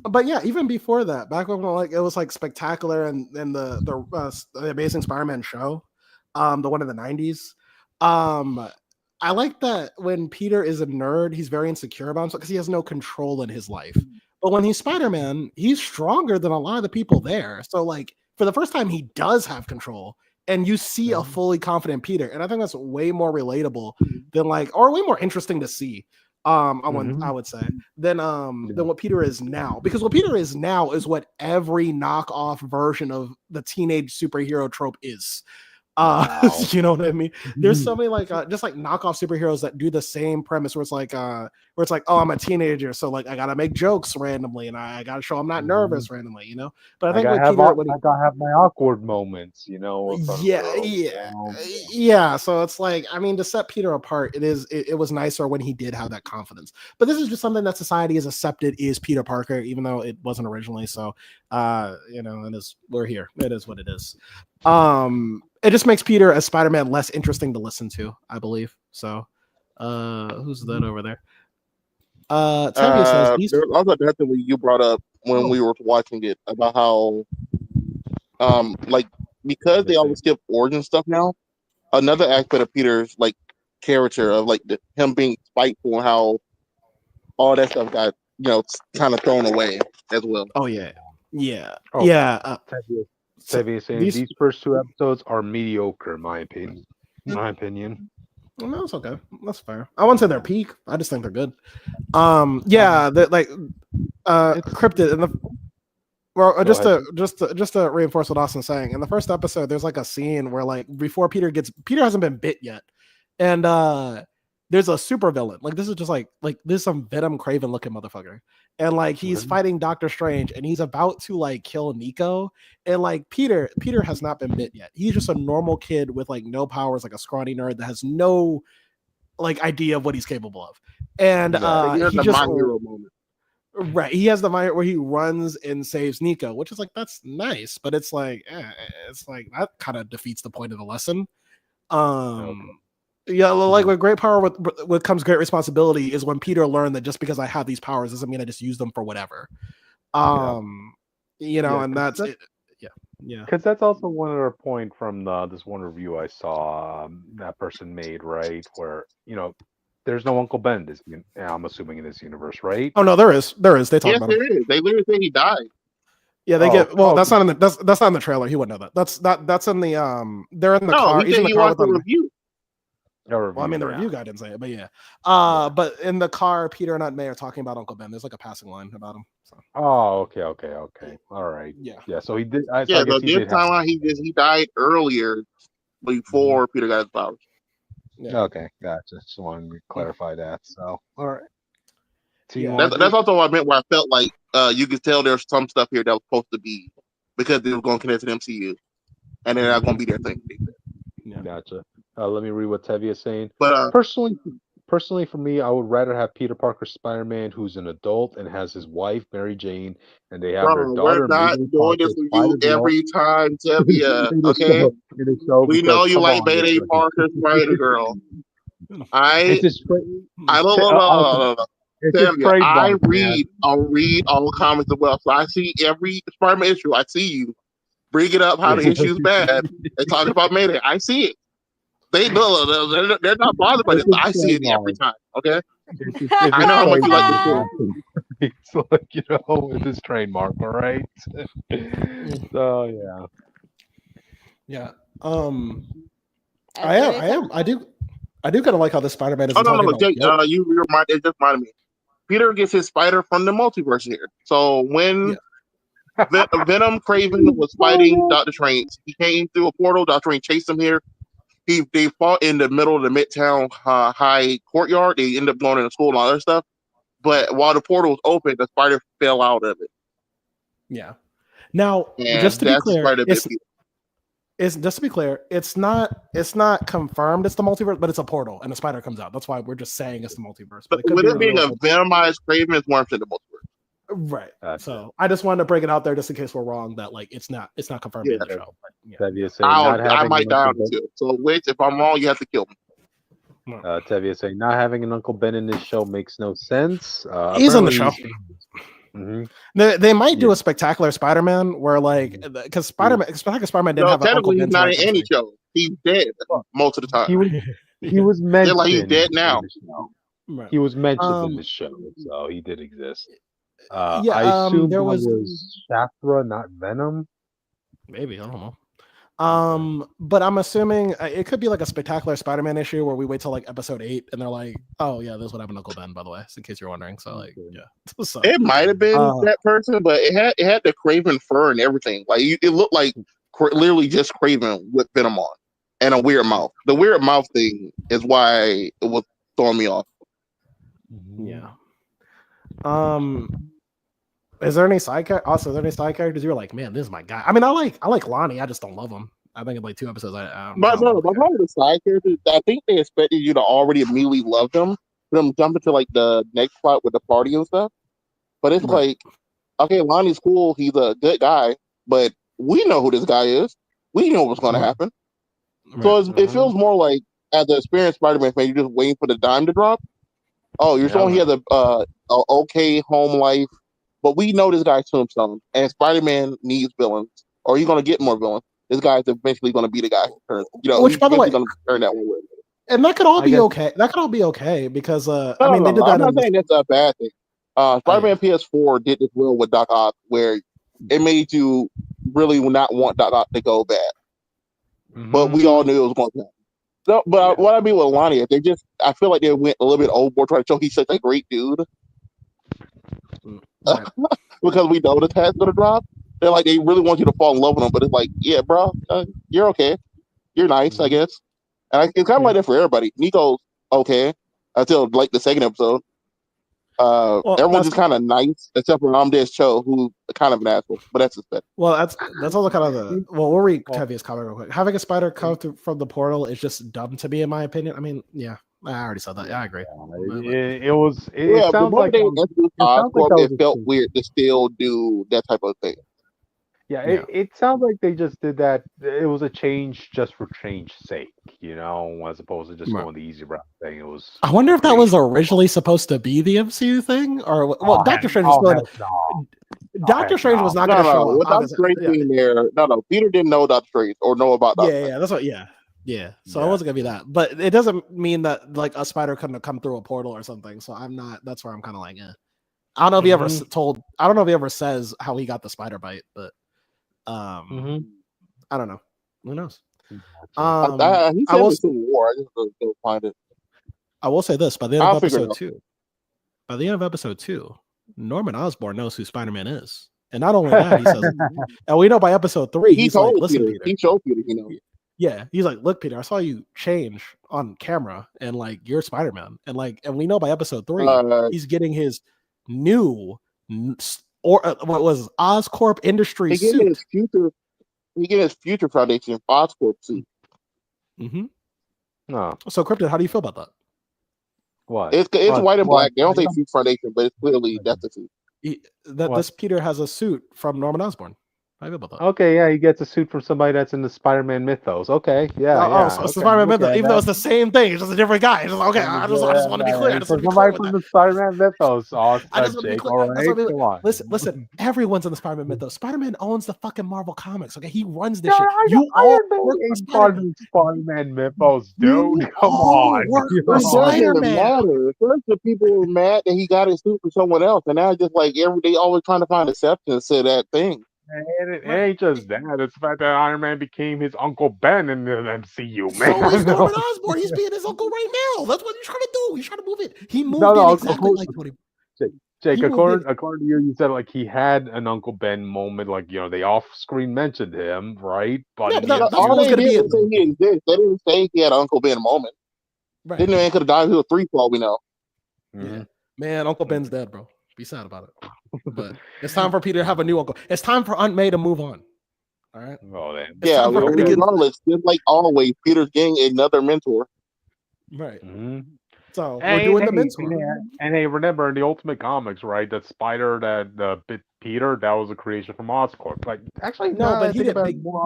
but yeah, even before that, back when like it was like Spectacular and the Amazing Spider-Man show, the one in the 90s. I like that when Peter is a nerd, he's very insecure about himself because he has no control in his life. But when he's Spider-Man, he's stronger than a lot of the people there. So like for the first time, he does have control, and you see a fully confident Peter, and I think that's way more relatable than or way more interesting to see. I would say than what Peter is now, because what Peter is now is what every knockoff version of the teenage superhero trope is. You know what I mean? There's so many just like knockoff superheroes that do the same premise where it's like oh, I'm a teenager, so like I gotta make jokes randomly and I gotta show I'm not nervous randomly, But I think I gotta have my awkward moments, Yeah. So it's like, I mean, to set Peter apart, it was nicer when he did have that confidence. But this is just something that society has accepted is Peter Parker, even though it wasn't originally. So we're here. It is what it is. It just makes Peter as Spider-Man less interesting to listen to, I believe. So, who's that over there? Tevye says there's also that thing you brought up when we were watching it about how, because they always skip origin stuff now. Another aspect of Peter's character of him being spiteful and how all that stuff got kind of thrown away as well. Oh yeah. Tevye saying these first two episodes are mediocre, in my opinion. Well, no, it's okay. That's fair. I wouldn't say they're peak. I just think they're good. Cryptid in the just to reinforce what Austin's saying. In the first episode, there's a scene where before Peter hasn't been bit yet, and there's a super villain. This is just this is some Venom Craven looking motherfucker. And he's fighting Doctor Strange and he's about to kill Nico. And Peter has not been bit yet. He's just a normal kid with no powers, a scrawny nerd that has no idea of what he's capable of. And he just My Hero moment. Right. He has the moment where he runs and saves Nico, which is that's nice, but it's that kind of defeats the point of the lesson. Yeah, with great power with comes great responsibility is when Peter learned that just because I have these powers doesn't mean I just use them for whatever. And that's it. Yeah. Because that's also one other point from this one review I saw that person made, right? Where there's no Uncle Ben. I'm assuming in this universe, right? Oh no, there is. They talk about him. There is. They literally say he died. Yeah, they get. Well, that's not in the that's not in the trailer. He wouldn't know that. That's in the. They're in the car. He's in the car with them. Review. Well, I mean, the review guy didn't say it, but yeah. But in the car, Peter and Aunt May are talking about Uncle Ben. There's a passing line about him. So. Oh, okay. All right. Yeah. So he did. This time he died earlier before Peter got his powers. Yeah. Okay, gotcha. Just wanted to clarify that. So, all right. That's also what I meant. Where I felt you could tell there's some stuff here that was supposed to be because they were going to connect to the MCU, and they're not going to be their thing. Yeah. Gotcha. Let me read what Tevye is saying. But personally, for me, I would rather have Peter Parker Spider-Man, who's an adult and has his wife Mary Jane, and they have their daughter. We're not doing this with you every time, Tevye. Okay, we know you like Betty Parker Spider Girl. I read all the comics as well, so I see every Spider-Man issue. I see you. bring it up how the issue's bad. They talk about Mayday. I see it. They're not bothered by this. But I see it every time. Okay, I know how much you like this show. It's like, with this trademark, all right. So yeah. Yeah. I do kind of like how the Spider-Man is. Oh no, talking Jake, about it just reminded me. Peter gets his spider from the multiverse here. So when Venom Craven was fighting Doctor Strange, he came through a portal. Doctor Strange chased him here. They fought in the middle of the Midtown High courtyard. They ended up going into school and all that stuff. But while the portal was open, the spider fell out of it. Yeah. Now, And just to be clear, just to be clear, it's not confirmed it's the multiverse, but it's a portal and a spider comes out. That's why we're just saying it's the multiverse. But with it being a venomized Craven, it's warmth in the multiverse. Right. So I just wanted to break it out there just in case we're wrong that like it's not confirmed in the show. Tevye saying I might die on it too. So which if I'm wrong, you have to kill me. Tevye saying not having an Uncle Ben in this show makes no sense. He's in the show. Mm-hmm. They might do a Spectacular Spider-Man where like because Spectacular Spider-Man didn't have an Uncle Ben. He's not in any show. He's dead most of the time. He was mentioned. They're like he's dead now. Right. He was mentioned in the show, so he did exist. I assume there was Shafra, not Venom. Maybe, I don't know. But I'm assuming it could be like a Spectacular Spider-Man issue where we wait till like episode 8 and they're like, oh yeah, this is what happened to Uncle Ben, by the way, in case you're wondering. So like, yeah. So, it might have been that person, but it had the Craven fur and everything. Like it looked like literally just Craven with Venom on and a weird mouth. The weird mouth thing is why it was throwing me off. Yeah. Is there any side characters? Also, are there any side characters you're like, man, this is my guy? I mean, I like Lonnie. I just don't love him. I think in like 2 episodes, But the side characters, I think they expected you to already immediately love them. Them jumping to like the next plot with the party and stuff. But it's like, okay, Lonnie's cool. He's a good guy, but we know who this guy is. We know what's going to happen. So it feels more like, as an experienced Spider-Man fan, you're just waiting for the dime to drop. Oh, you're showing he has a okay home life, but we know this guy's Tombstone, and Spider-Man needs villains, or he's going to get more villains. This guy's eventually going to be the guy. Which, by the way, going to turn that one way. And that could all be okay. That could all be okay because they did that. I'm not saying that's a bad thing. Spider-Man PS4 did this well with Doc Ock, where it made you really not want Doc Ock to go bad, but we all knew it was going to happen. No, but what I mean with Lonnie is I feel like they went a little bit overboard trying to show he's such a great dude. Because we know the tag's gonna drop. They're like, they really want you to fall in love with him, but it's like, yeah, bro, you're okay. You're nice, I guess. And it's kind of like that for everybody. Nico's okay until like the second episode. Everyone's just kind of nice, except for Ramdes Cho, who's kind of an asshole, but that's his bet. Well, that's also kind of we'll read Tevye's comment real quick. Having a spider come through from the portal is just dumb to me, in my opinion. I mean, yeah, I already said that. Yeah, I agree. It sounds like it felt weird to still do that type of thing. Yeah, it sounds like they just did that. It was a change just for change's sake, as opposed to just going the easy route thing. It was. I wonder if that was originally supposed to be the MCU thing, or Doctor Strange was Doctor Strange was not going to show up. Doctor Strange being there. No, Peter didn't know Doctor Strange or know about Doctor Strange. Yeah, that's what. Yeah. So it wasn't gonna be that, but it doesn't mean that like a spider couldn't have come through a portal or something. So I'm not. That's where I'm kind of like, I don't know if he ever told. I don't know if he ever says how he got the spider bite, but. I don't know. Who knows? He said it's in war. I just don't find it. I will say this: by the end of episode 2, Norman Osborn knows who Spider-Man is, and not only that, he says, and we know by episode 3, he's like, "Listen, Peter." He showed Peter, Yeah, he's like, "Look, Peter, I saw you change on camera, and like you're Spider-Man, and we know by episode 3, he's getting his new." Or what was Oscorp Industries suit? He get his future Foundation Oscorp suit. No. So Krypton, how do you feel about that? What? It's white and black. They don't say Future Foundation, but it's clearly that's the suit. This Peter has a suit from Norman Osborn. How you feel about that? Okay, yeah, he gets a suit from somebody that's in the Spider-Man mythos. Okay, yeah. So it's the Okay, Spider-Man mythos, okay, even though it's the same thing, it's just a different guy. It's just okay. I just want to be clear. I just for want to be clear somebody with from that. the Spider-Man mythos. Oh, I just want to be Jake, clear. all That's right, what I mean. come on. Listen. Everyone's in the Spider-Man mythos. Spider-Man owns the fucking Marvel comics. Okay, he runs this Yeah, shit. I You all work for ain't part of Spider-Man. the Spider-Man mythos, You dude. Come all on. work for It doesn't Spider-Man. matter. First, the people were mad that he got his suit from someone else, and now it's just like every day, always trying to find acceptance to that thing. And it ain't just that. It's the fact that Iron Man became his Uncle Ben in the MCU, man. So is Norman Osborn. He's being his uncle right now. That's what he's trying to do. He's trying to move it. He moved No, in of exactly course. like 20. Jake, He moved in. according to you, you said like he had an Uncle Ben moment, like they off-screen mentioned him, right? But No, in but the that's what All was they going to did be. was say he exists. They didn't say he had an Uncle Ben moment. Right. Didn't man could have died. He was 3 for all we know. Yeah. Man, Uncle Ben's dead, bro. Be sad about it. But it's time for Peter to have a new uncle. It's time for Aunt May to move on. All right. Oh, then. It's Yeah, time for her to get regardless, just like always, Peter's getting another mentor. right. Mm-hmm. So we're doing the mentor. And hey, remember in the Ultimate Comics, right? That spider that bit Peter, that was a creation from Oscorp. Like, actually, No, now but I he think didn't about it, big. more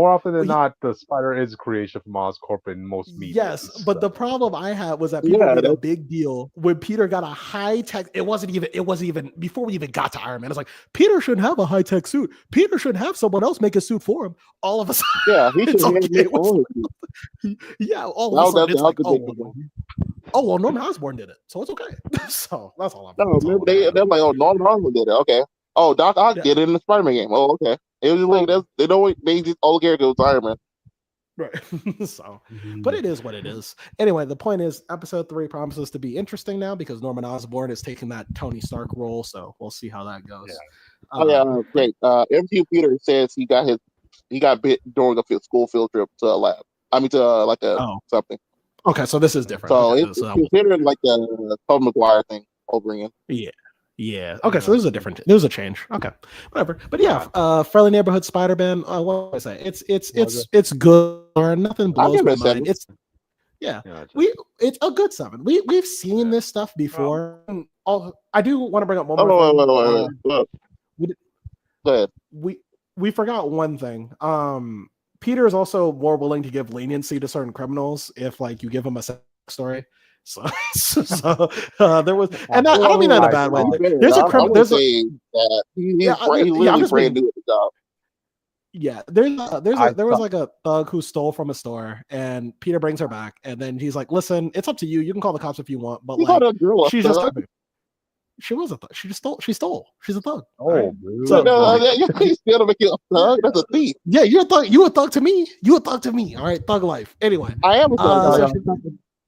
often than He- not, the spider is a creation from Oscorp in most media. Yes, but the problem I had was that people made a big deal when Peter got a high tech. It wasn't even before we even got to Iron Man. It's like Peter shouldn't have a high tech suit. Peter shouldn't have someone else make a suit for him. All of a sudden, Yeah, he it's should have okay. made all Yeah, all of a sudden that's it's like, the big well, Norman Osborn did it, so it's okay. So that's all I'm. No, remember they're like, oh, Norman Osborn did it. Okay. Oh, Doc Ock did it in the Spider-Man game. Oh, okay. It was like they know what they just all characters was Iron Man. Right. So, but it is what it is. Anyway, the point is, episode 3 promises to be interesting now because Norman Osborn is taking that Tony Stark role. So we'll see how that goes. Yeah. Great. MCU Peter says he got bit during a school field trip to a lab. I mean, to something. Okay, so this is different. So okay, it's considered like the Tobey Maguire thing over again. Yeah. Okay, so there's a change. Okay, whatever. But yeah, Friendly Neighborhood Spiderman. What do I say? It's good or nothing blows my mind. It's it's a good 7. We've seen this stuff before. I do want to bring up one more thing. Go ahead. We forgot one thing. Peter is also more willing to give leniency to certain criminals if like you give them a sex story. So there was, and I don't mean that in a bad way. There's a criminal. There's say that he's literally brand new at the job. Yeah, there was like a thug who stole from a store, and Peter brings her back, and then he's like, "Listen, it's up to you. You can call the cops if you want, but like, she's just she was a thug. She stole. She's a thug. Oh, right? So, you still make you a thug. That's a thief. Yeah, you're a thug. You a thug to me. You a thug to me. All right, thug life. Anyway, I am a thug.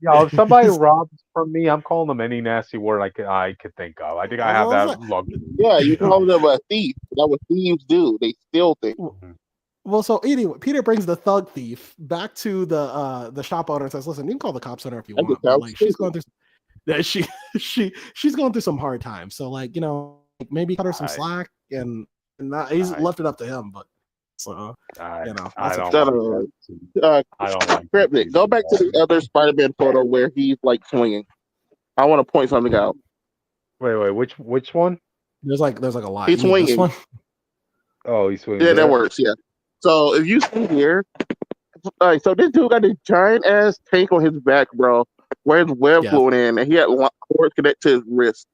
If somebody robs from me, I'm calling them any nasty word I could think of. I think I have that luxury. Yeah, you call them a thief. That's what thieves do. They steal things. Well, so anyway, Peter brings the thug thief back to the shop owner and says, "Listen, you can call the cops on her if you want." But, like, she's going through. She's going through some hard times. So like, maybe cut her some slack, and he's left it up to him. But so I don't like. Go back to the other Spider-Man photo where he's like swinging. I want to point something out. Wait, which one? There's like a lot. He's swinging. Oh, he's swinging. Yeah, that works. Yeah. So if you see here, so this dude got this giant ass tank on his back, bro, where his web flew in, and he had cords connected to his wrist.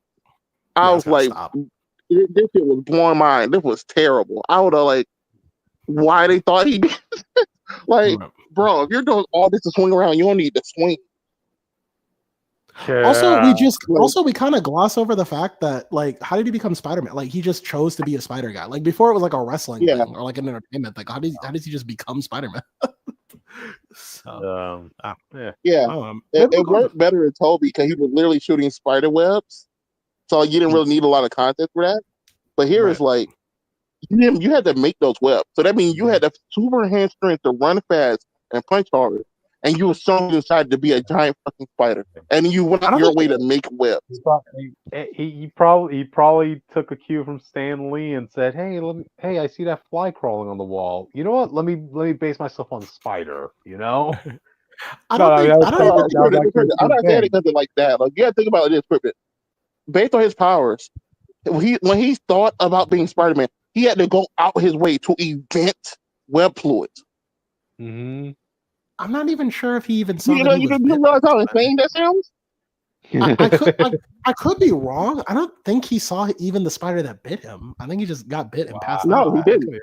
I was like, this shit was blowing my mind. This was terrible. I would have like, why they thought he did. Like, bro, if you're doing all this to swing around, you don't need to swing. Yeah. Also we kind of gloss over the fact that like, how did he become Spider-Man? Like, he just chose to be a spider guy. Like before, it was like a wrestling thing or like an entertainment thing. How does he just become Spider-Man? It worked better in Toby because he was literally shooting spider webs, so you didn't really need a lot of content for that. But here it's like you had to make those webs, so that means you had the super hand strength to run fast and punch hard. And you were so decided to be a giant fucking spider, and you went out your way to make webs. He probably took a cue from Stan Lee and said, "Hey, I see that fly crawling on the wall. You know what? Let me base myself on spider. You know." I'm not saying it because of like that. Like you got to think about this, based on his powers. When he thought about being Spider-Man, he had to go out his way to invent web fluids. Mm-hmm. I'm not even sure if he even saw You that know, he you was didn't bitten. realize how insane that sounds. I could be wrong. I don't think he saw even the spider that bit him. I think he just got bit and passed No, out. he didn't.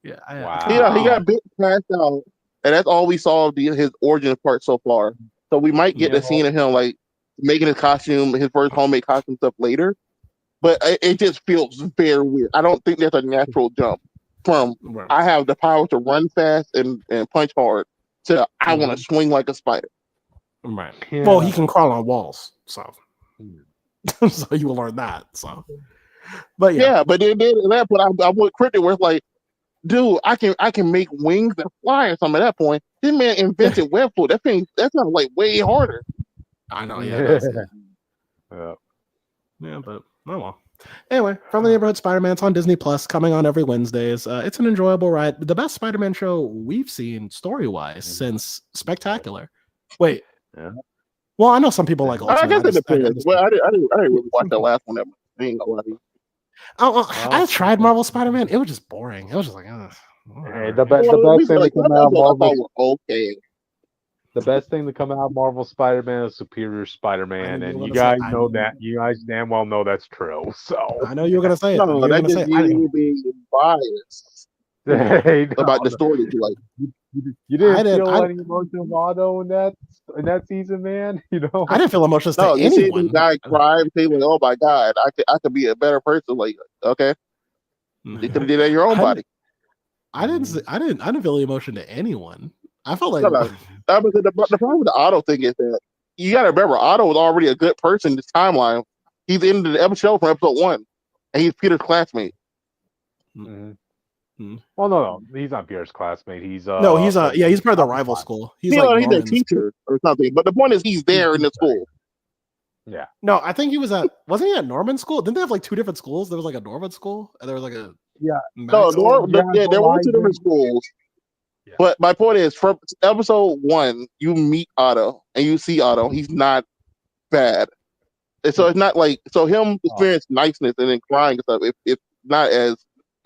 Yeah, Yeah, he got bit, passed out, and that's all we saw of his origin part so far. So we might get the scene of him like making his costume, his first homemade costume stuff later. But it just feels very weird. I don't think that's a natural jump from I have the power to run fast and punch hard to I want to swing like a spider. Right. Yeah. Well, he can crawl on walls, so so you will learn that. So, but yeah, but then that, but I would credit where it's like, dude, I can make wings that fly or something. At that point, this man invented web fluid. That's not like way harder. I know. Yeah. Yeah, but oh well. Anyway, Friendly Neighborhood Spider-Man. It's on Disney Plus, coming on every Wednesdays. It's an enjoyable ride. The best Spider-Man show we've seen story-wise since Spectacular. Wait. Yeah. Well, I know some people like Ultimate. I guess it depends. Well, I didn't really watch that last one. I tried Marvel Spider-Man. It was just boring. It was just like, hey, the best thing to come out of Marvel. Okay. The best thing to come out of Marvel Spider-Man is Superior Spider-Man, and you guys know that. You guys damn well know that's true. So I know you were gonna say it. No, that's just you being biased about the story that you like. You didn't feel any emotion of Otto in that season, man. You know, I didn't feel emotions to anyone. You see this guy cry and say, like, "Oh my god, I could be a better person." Like, okay, you could have did that in your own body. I didn't feel emotion to anyone. I felt like because the problem with the Otto thing is that you got to remember Otto was already a good person in this timeline. He's in the episode from episode 1, and he's Peter's classmate. Well, no, he's not Peter's classmate. He's he's part of the rival school. He's he's a teacher or something. But the point is, he's there in the school. Yeah. No, I think wasn't he at Norman school? Didn't they have like 2 different schools? There was like a Norman school, and there was like a there were 2 different schools. Yeah. But my point is, from episode 1, you meet Otto and you see Otto. He's not bad, and so it's not like him experience niceness and then crying and stuff. It's not as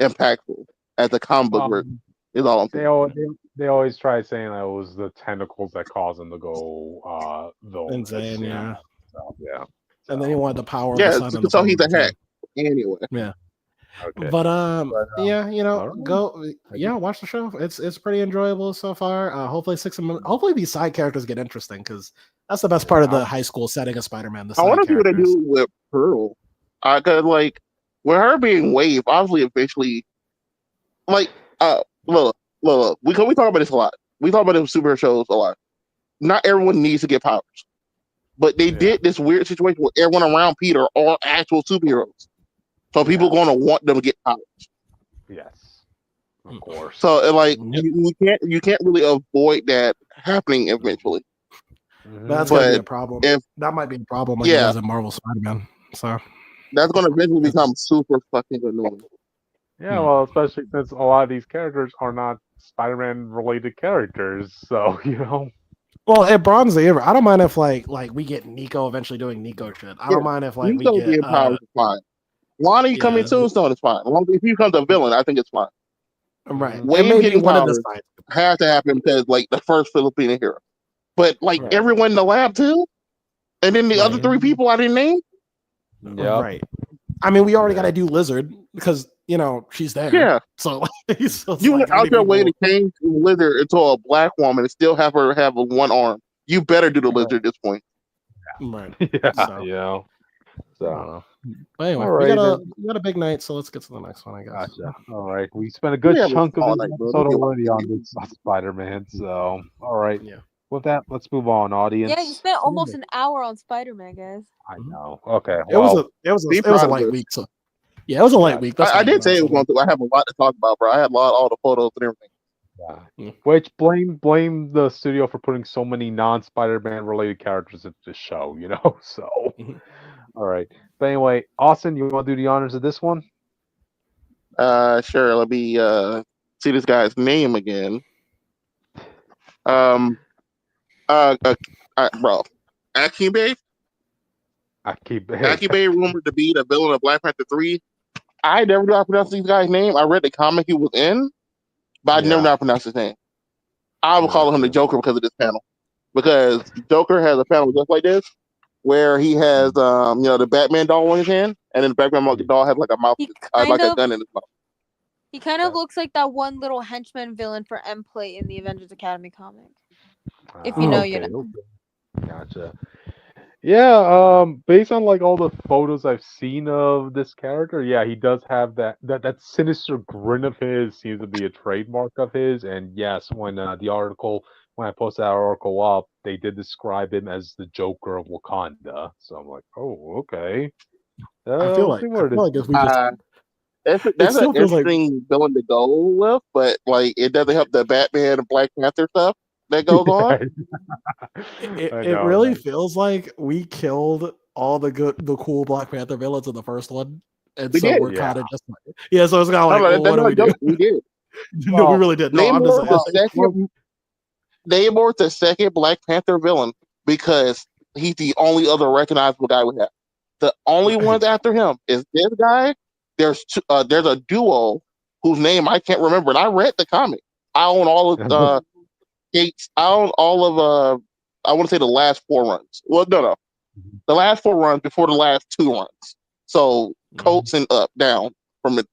impactful as the comic book version. Is all I'm saying. They always try saying that it was the tentacles that caused him to go insane. Yeah. So, yeah. And then he wanted the power. Yeah. Of the sun so he's a hack. Anyway. Yeah. Okay. But watch the show. It's pretty enjoyable so far. Hopefully these side characters get interesting, because that's the best part of the high school setting of Spider-Man. I want to see what they do with Pearl. Cause like with her being Wave, obviously eventually, like look, we talk about this a lot. We talk about those superhero shows a lot. Not everyone needs to get powers, but they did this weird situation where everyone around Peter are actual superheroes. So people are going to want them to get powers. Yes, of course. So like you can't really avoid that happening eventually. That's going to be a problem. That might be a problem when as a Marvel Spider-Man. So that's going to eventually become super fucking annoying. Yeah, well, especially since a lot of these characters are not Spider-Man related characters, so Well, at Bronze Ever, I don't mind if like we get Nico eventually doing Nico shit. I don't mind if like Nico we get powers is fine. Lonnie coming Tombstone is fine. If he becomes a villain, I think it's fine. Right. Wayne getting powers has to happen because like the first Filipino hero. But like everyone in the lab too? And then the other 3 people I didn't name? Yeah. Right. I mean, we already got to do Lizard because, she's there. Yeah. So, you went out your way to change Lizard into a black woman and still have her have one arm. You better do the Lizard at this point. Right. Yeah. So. But anyway, we got a big night, so let's get to the next one, I guess. Gotcha. All right. We spent a good chunk of the episode already on this Spider-Man, so all right. Yeah. With that, let's move on, audience. Yeah, you spent almost an hour on Spider-Man, guys. I know. Okay. It was a light week, so it was a light week. I did say it was going to. I have a lot to talk about, bro. I had all the photos and everything. Yeah. Which blame the studio for putting so many non-Spider-Man related characters into the show, So all right. But anyway, Austin, you want to do the honors of this one? Sure. Let me see this guy's name again. Bro, Achebe. Achebe. Achebe rumored to be the villain of Black Panther 3. I never knew how to pronounce this guy's name. I read the comic he was in, but I never knew how to pronounce his name. I would call him the Joker because of this panel. Because Joker has a panel just like this, where he has the Batman doll in his hand, and then the Batman doll has like a mouth, like a gun in his mouth. He kind of looks like that one little henchman villain for M-Plate in the Avengers Academy comic. If you know, you know. Okay. Gotcha. Yeah, based on like all the photos I've seen of this character, yeah, he does have that sinister grin of his seems to be a trademark of his. And yes, when I posted that article up, they did describe him as the Joker of Wakanda. So I'm like, oh, okay. I feel like if we just that's an interesting villain to go with, but like it doesn't help the Batman and Black Panther stuff that goes on. It really feels like we killed all the cool Black Panther villains in the first one, and so we're kind of just like, so it's kind of like, what do we do? We did. No, we really did. No, I'm just saying. Namor's the second Black Panther villain because he's the only other recognizable guy we have. The only ones after him is this guy. There's a duo whose name I can't remember, and I read the comic. I own all of Gates. I own all of I want to say the last 4 runs. Well, no, the last 4 runs before the last 2 runs. So Colts and up, down from it.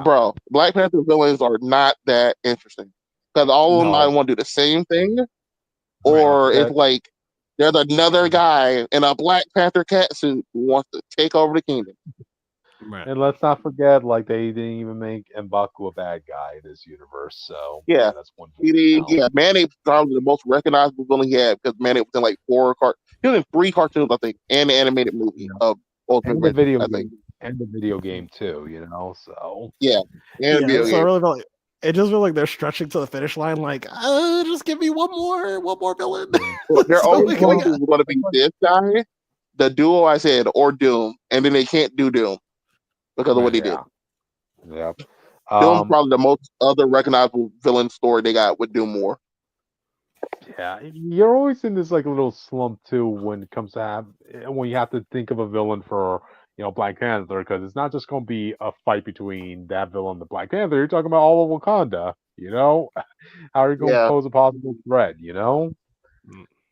Bro, Black Panther villains are not that interesting because all of them I want to do the same thing, or it's like there's another guy in a Black Panther catsuit who wants to take over the kingdom. Right. And let's not forget, like they didn't even make M'Baku a bad guy in this universe. So that's one. Mayonnaise is probably the most recognizable villain he had because Mayonnaise was in like 4 he was in 3 cartoons, I think, and the animated movie of Ultimate and the video game, and the video game too. So so I really felt like it just feels like they're stretching to the finish line. Like, just give me one more villain. They're always going to be this guy, the duo I said, or Doom, and then they can't do Doom. Because of what he did. Yep. Doom's probably the most other recognizable villain story they got with Doom War. Yeah, you're always in this like little slump too when it comes to when you have to think of a villain for Black Panther, because it's not just going to be a fight between that villain and the Black Panther. You're talking about all of Wakanda. How are you going to pose a possible threat?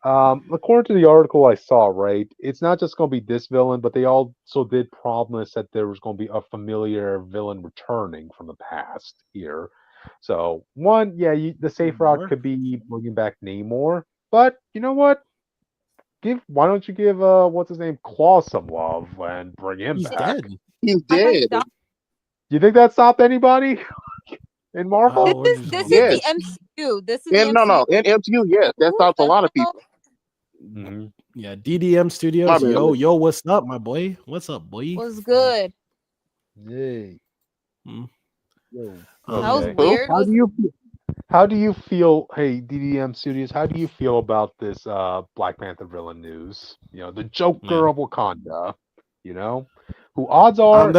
According to the article I saw, right, it's not just going to be this villain, but they also did promise that there was going to be a familiar villain returning from the past here. So, one, the safe route could be bringing back Namor, but you know what? Why don't you give what's his name, Claw, some love and bring him back? He's dead. You think that stopped anybody in Marvel? This is the MCU. This is the MCU. No, in MCU, yes, that stops a lot of people. Mm-hmm. Yeah, DDM Studios. Yo, what's up, my boy? What's up, boy? What's good? Yay. That was weird. How do you feel? Hey, DDM Studios, how do you feel about this Black Panther villain news? The Joker of Wakanda. Who odds are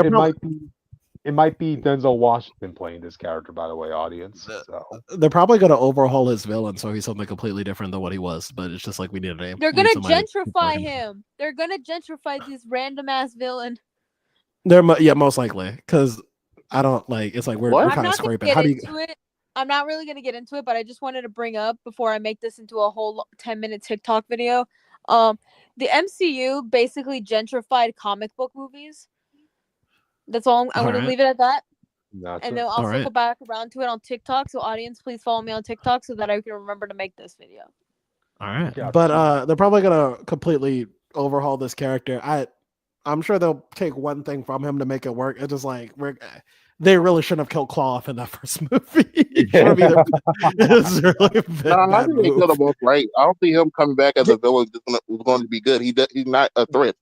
it might be Denzel Washington playing this character, by the way, audience. They're probably going to overhaul his villain so he's something completely different than what he was, but it's just like we need a name. They're going to gentrify him. They're going to gentrify this random-ass villain. Most likely, because I don't like, it's like we're kind of scraping. How do you... I'm not really going to get into it, but I just wanted to bring up, before I make this into a whole 10-minute TikTok video, the MCU basically gentrified comic book movies. That's all. I'm going to leave it at that. Gotcha. And then I'll circle back around to it on TikTok. So audience, please follow me on TikTok so that I can remember to make this video. All right. Gotcha. But they're probably going to completely overhaul this character. I'm sure they'll take one thing from him to make it work. It's just like they really shouldn't have killed Claw off in that first movie. I think they killed him off right. I don't see him coming back as a villain was going to be good. He's not a threat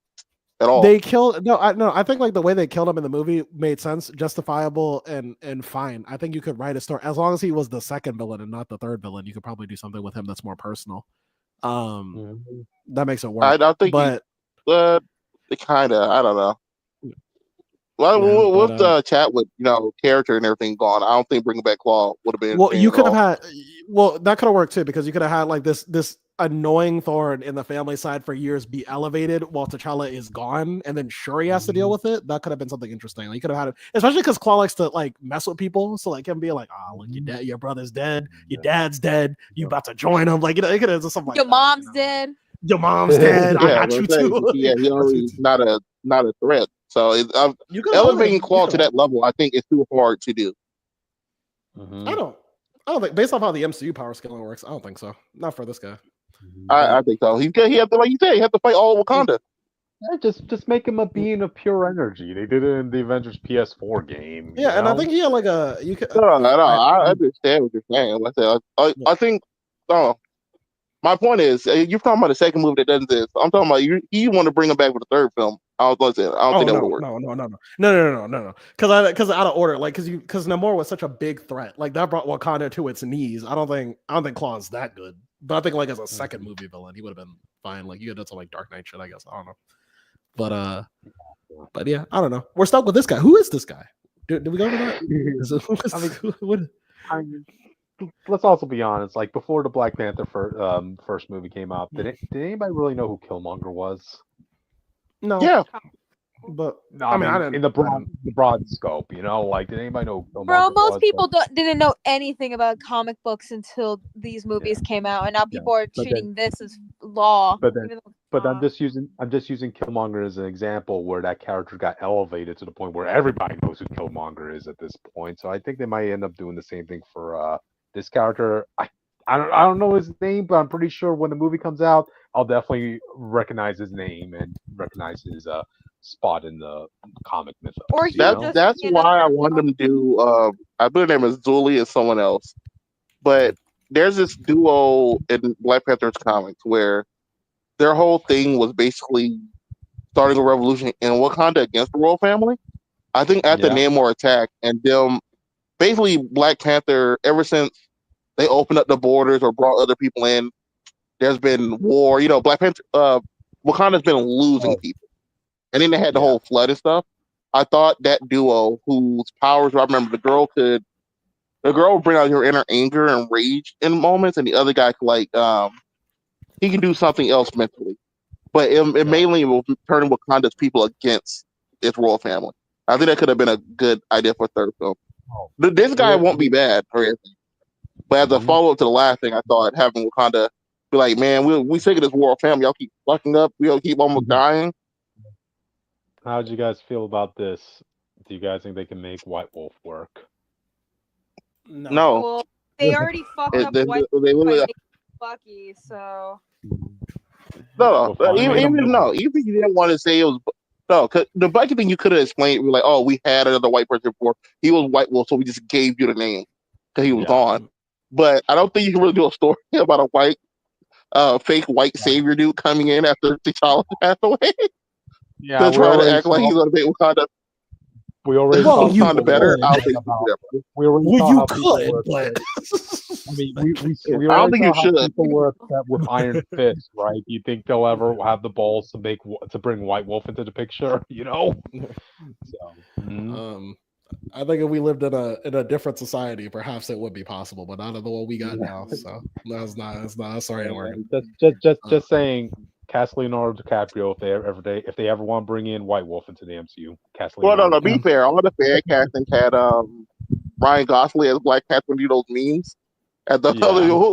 at all. They killed I think like the way they killed him in the movie made sense, justifiable, and fine. I think you could write a story as long as he was the second villain and not the third villain. You could probably do something with him that's more personal. That makes it work. I don't think, but they kind of, I don't know. Well, with the chat with character and everything gone, I don't think bringing back Claw would have been. Well, you could have had. Well, that could have worked too, because you could have had like this. annoying thorn in the family side for years be elevated while T'Challa is gone, and then Shuri has to deal with it. That could have been something interesting. Like, you could have had it, especially because Claw likes to like mess with people. So like him being like, "Oh, look, your brother's dead, your dad's dead, you about to join him." Like, it could have something like Your that, mom's you know? dead. Your mom's dead. I Yeah, got you but I'm saying, too. yeah, he already not a threat. So You could elevating you Claw could to that level, I think, is too hard to do. I don't think, based off how the MCU power scaling works, I don't think so. Not for this guy. I think so. He have to, like you said, he have to fight all of Wakanda. Yeah, just make him a being of pure energy. They did it in the Avengers PS4 game. Yeah, you and I know? think he had like a you could. No, I understand what you're saying. Like I said, I think. My point is, you're talking about the second movie that doesn't exist. I'm talking about you want to bring him back for the third film. I was going to say, I don't think that would work. No. Because out of order, like because Namor was such a big threat, like that brought Wakanda to its knees. I don't think Claw is that good, but I think like as a second movie villain, he would have been fine. Like you could do some like Dark Knight shit, I guess. I don't know, but yeah, I don't know. We're stuck with this guy. Who is this guy? Did we go over that? I mean, let's also be honest. Like before the Black Panther first movie came out, did anybody really know who Killmonger was? No. Yeah. But No, I mean, I didn't in the broad scope, you know, like did anybody know who Killmonger Bro, most was? people didn't know anything about comic books until these movies came out, and now people are treating this as law. But I'm just using Killmonger as an example where that character got elevated to the point where everybody knows who Killmonger is at this point. So I think they might end up doing the same thing for this character. I don't know his name, but I'm pretty sure when the movie comes out, I'll definitely recognize his name and recognize his spot in the comic mythos. Or that's why I wanted them to do. I believe their name is Zuli and someone else, but there's this duo in Black Panther's comics where their whole thing was basically starting a revolution in Wakanda against the royal family. I think at the Namor attack and them, basically Black Panther, ever since they opened up the borders or brought other people in, there's been war. You know, Black Panther, Wakanda's been losing people. And then they had the whole flood and stuff. I thought that duo, whose powers, I remember the girl would bring out her inner anger and rage in moments, and the other guy could he can do something else mentally. But it mainly will turn Wakanda's people against its royal family. I think that could have been a good idea for a third film. This guy won't be bad or anything. But as a follow up to the last thing, I thought having Wakanda be like, man, we sick of this royal family. Y'all keep fucking up. We all keep almost dying. How'd you guys feel about this? Do you guys think they can make White Wolf work? No. Well, they already fucked up White Wolf Bucky, so. No. Even if you didn't want to say it was. No, cause the Bucky thing you could have explained. We're like, oh, we had another white person before. He was White Wolf, so we just gave you the name because he was gone. But I don't think you can really do a story about a white, fake white savior dude coming in after T'Challa passed away. Yeah, to try to act like he's gonna make Wakanda. We already saw Wakanda better. I don't think you could, but I mean, we already saw how people were upset with Iron Fist, right? Do you think they'll ever have the balls to bring White Wolf into the picture? You know. So, I think if we lived in a different society, perhaps it would be possible, but not the one we got now. So that's not. Sorry, to work. Just saying. Cast Leonardo DiCaprio if they ever want to bring in White Wolf into the MCU. Cast Leonardo. Well, no, be fair. All the fan castings had Ryan Gosling as Black Panther. Do those memes? At the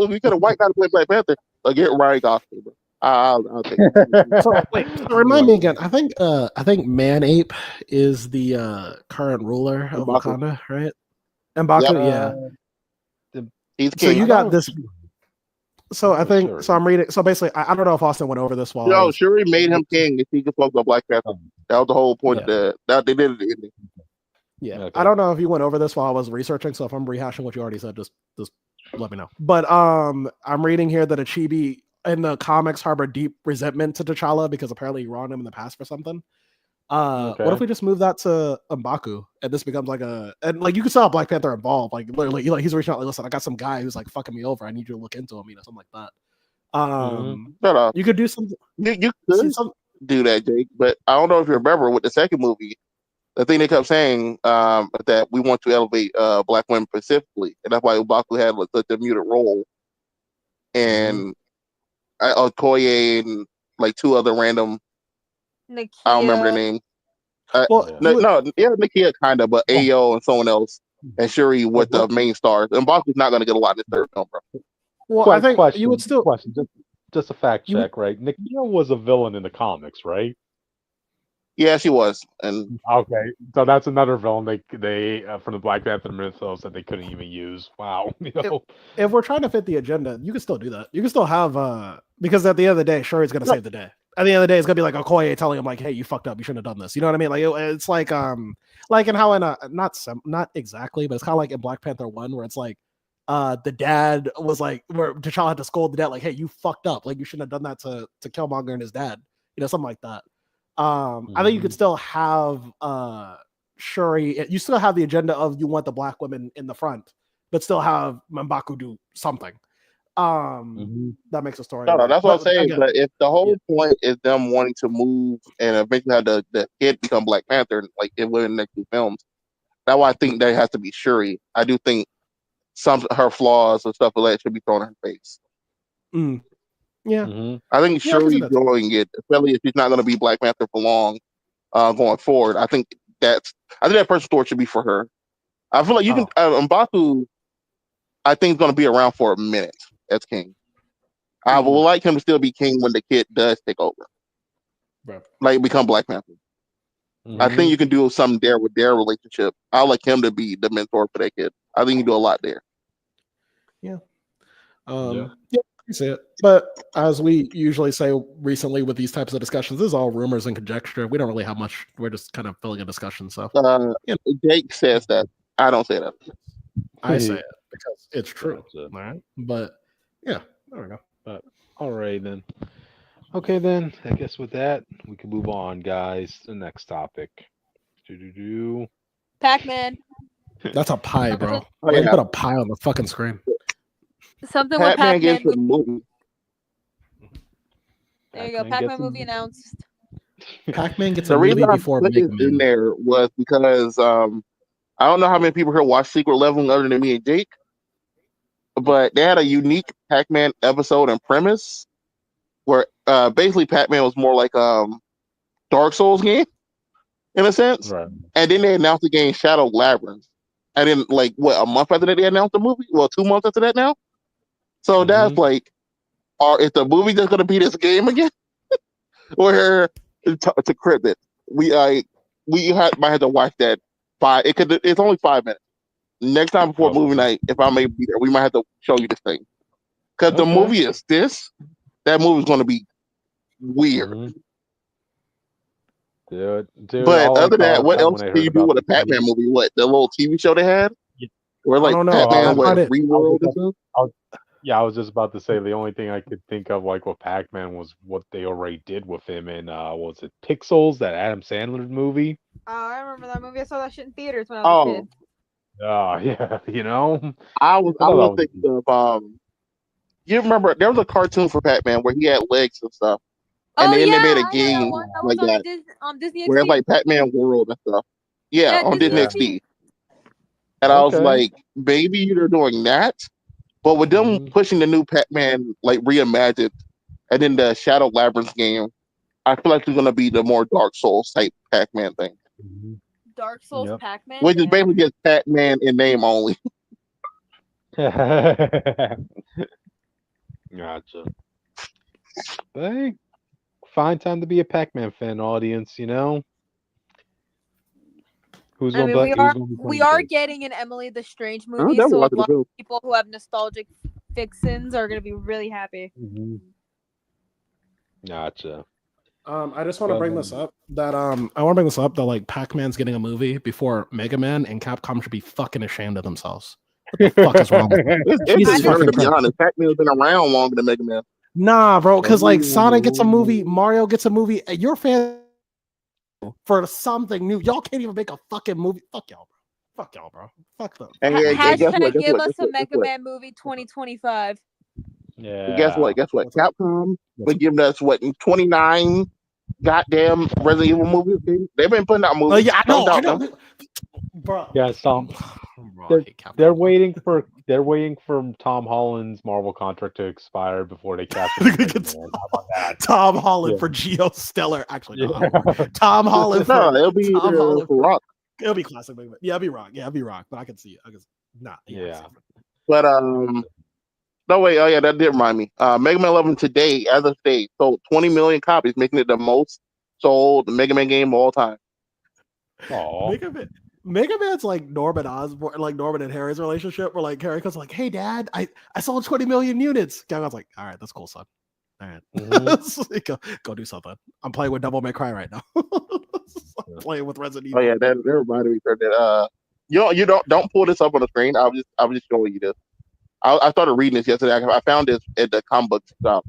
we could have white guy to play Black Panther. Get Ryan Gosling. Bro. I'll take it. So, wait, remind me again. I think Man-Ape is the current ruler of Wakanda, right? M'Baku, He's king. So you got this. So I think so. I'm reading. So basically, I don't know if Austin went over this while. No, Shuri made him king if he could fuck with Black Panther. That was the whole point of that. They did it. Yeah, okay. I don't know if you went over this while I was researching. So if I'm rehashing what you already said, just let me know. But I'm reading here that Achebe in the comics harbor deep resentment to T'Challa because apparently he wronged him in the past for something. What if we just move that to M'Baku and this becomes and you can saw Black Panther involved, like literally he's reaching out like, listen, I got some guy who's like fucking me over. I need you to look into him, something like that. You could do something. You could do that, Jake. But I don't know if you remember with the second movie, the thing they kept saying that we want to elevate Black women specifically, and that's why M'Baku had such a muted role. And Okoye and like two other random. Nakia. I don't remember their name. Well, Nakia kind of, but Ayo and someone else, and Shuri with the main stars. And Baku's not going to get a lot in this third film, bro. well, I think you would still. Question, just a fact check, right? Nakia was a villain in the comics, right? Yeah, she was. And okay, so that's another villain they from the Black Panther mythos that they couldn't even use. Wow, If we're trying to fit the agenda, you can still do that. You can still have because at the end of the day, Shuri's gonna save the day. At the end of the day, it's gonna be like Okoye telling him like, "Hey, you fucked up. You shouldn't have done this." You know what I mean? Like it's like in how in not exactly, but it's kind of like in Black Panther 1 where it's like the dad was like where T'Challa had to scold the dad like, "Hey, you fucked up. Like you shouldn't have done that to Killmonger and his dad." You know, something like that. I think you could still have Shuri. You still have the agenda of you want the black women in the front, but still have M'Baku do something. That makes a story. No, that's what I'm saying. But if the whole point is them wanting to move and eventually have the kid become Black Panther, like it will in the next two films, that's why I think there has to be Shuri. I do think some of her flaws and stuff like that should be thrown in her face. Yeah. I think Shuri doing it, especially if she's not going to be Black Panther for long, going forward. I think that person story should be for her. I feel like you can M'Baku. I think is going to be around for a minute as king. I would like him to still be king when the kid does take over, like become Black Panther. I think you can do something there with their relationship. I like him to be the mentor for that kid. I think you can do a lot there. Yeah. I see it. But as we usually say recently with these types of discussions, this is all rumors and conjecture. We don't really have much. We're just kind of filling a discussion. So Jake says that. I don't say that. I say it because it's true. All right. But yeah, there we go. But all right then. Okay then. I guess with that we can move on, guys, to the next topic. Pacman. That's a pie, bro. Why you put a pie on the fucking screen? Something with Pacman gets Pacman. the movie. There you go. Pacman movie announced. Pacman gets The a movie reason I before put this in there was because I don't know how many people here watch Secret Leveling other than me and Jake, but they had a unique Pac-Man episode and premise where basically Pac-Man was more like Dark Souls game in a sense, right. And then they announced the game Shadow Labyrinth, and then like a month after that they announced the movie. Well, 2 months after that now. So that's like, is the movie just gonna be this game again, or to crib it? We might have to watch that. It's only 5 minutes. Next time before movie night, if I may be there, we might have to show you this thing because the movie is this. That movie's going to be weird. Dude, but other than that, what else can you do with a Pacman movie? What, the little TV show they had? Where like Pacman went Reworld and stuff? Yeah, I was just about to say the only thing I could think of like with Pac-Man was what they already did with him in was it Pixels, that Adam Sandler movie? Oh, I remember that movie. I saw that shit in theaters when I was a kid. Oh yeah, you know. I was thinking of you remember there was a cartoon for Pac-Man where he had legs and stuff. And then they made a game like that. On Disney XD. Where it's like Pac-Man World and stuff. Yeah, on Disney XD. And I was like, maybe they're doing that. But with them pushing the new Pac-Man, like reimagined, and then the Shadow Labyrinth game, I feel like it's going to be the more Dark Souls type Pac-Man thing. Dark Souls Pac-Man? Which is basically just Pac-Man in name only. Gotcha. Hey, fine time to be a Pac-Man fan, audience, you know? We are getting an Emily the Strange movie, so a lot of people who have nostalgic fixins are going to be really happy. Gotcha. I just want to bring this up that like Pac-Man's getting a movie before Mega Man, and Capcom should be fucking ashamed of themselves. What the fuck is wrong with them? It's to be honest. Pac-Man's been around longer than Mega Man. Nah, bro, because like Sonic gets a movie, Mario gets a movie, and you're fan for something new. Y'all can't even make a fucking movie. Fuck y'all, bro. Fuck them. Hashtag give us a Mega Man movie 2025. Yeah. Guess what? Capcom been giving us 29 goddamn Resident Evil movies. They've been putting out movies. Yeah, I know. Bro. Yeah, they're waiting for they're waiting for Tom Holland's Marvel contract to expire before they cast him as Mega Man. How about that? Tom Holland Yeah. for Geostellar. Actually, no. Yeah. Tom Holland for No, it'll be Tom Holland for Rock. It'll be classic Mega Man. Yeah, it'll be Rock. Yeah, it'll be Rock. But I can see it. Nah. Yeah. But no wait, oh yeah, that did remind me. Mega Man 11 today, as of today, sold 20 million copies, making it the most sold Mega Man game of all time. Aw. Mega Man's like Norman Osborn, like Norman and Harry's relationship, where like Harry comes like, "Hey, Dad, I sold 20 million units." Gagon's like, "All right, that's cool, son. All right, go do something. I'm playing with Devil May Cry right now. I'm playing with Resident Evil." Oh yeah, that reminded me that you don't pull this up on the screen. I was just showing you this. I started reading this yesterday. I found this at the comic book shop.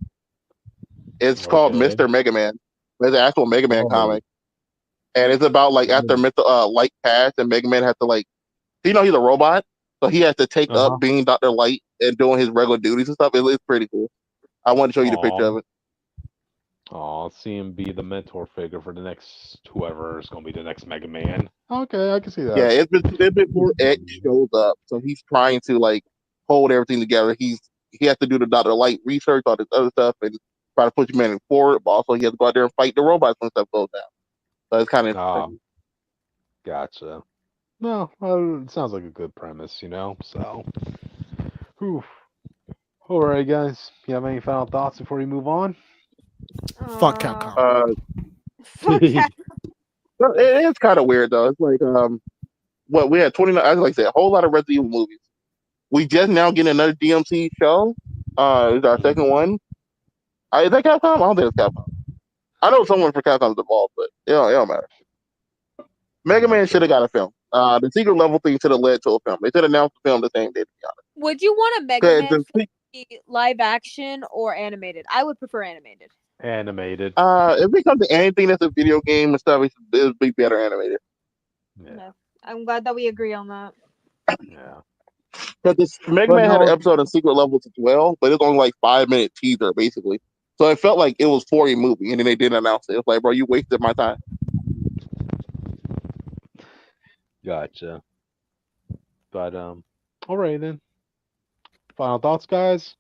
It's called Okay. Mr. Mega Man. It's an actual Mega Man Oh. comic. And it's about like after Mr. Light passed and Mega Man has to like, he's a robot, so he has to take up being Dr. Light and doing his regular duties and stuff. It's pretty cool. I want to show you the picture of it. I'll see him be the mentor figure for the next whoever is gonna be the next Mega Man. Okay, I can see that. Yeah, it's before X shows up, so he's trying to like hold everything together. He has to do the Dr. Light research, all this other stuff, and try to push humanity forward. But also he has to go out there and fight the robots when stuff goes down. So it's kind of interesting. Gotcha. No, it sounds like a good premise, So, whew. All right, guys. You have any final thoughts before we move on? Fuck Capcom. Fuck Capcom. It is kind of weird though. It's like what we had 29. Like I said, a whole lot of Resident Evil movies. We just now getting another DMC show. It's our second one. Is that Capcom? I don't think it's Capcom. I know someone for Capcom's involved, but it don't matter. Mega Man should have got a film. The secret level thing should have led to a film. They should have announced the film the same day, to be honest. Would you want a Mega Man film to be live action or animated? I would prefer animated. Animated. If it comes to anything that's a video game and stuff, it'd be better animated. Yeah. No. I'm glad that we agree on that. Yeah. But this Mega Man had an episode of Secret Levels as well, but it's only like 5-minute teaser basically. So it felt like it was for a movie, and then they didn't announce it. It was like, bro, you wasted my time. Gotcha. But all right then. Final thoughts, guys?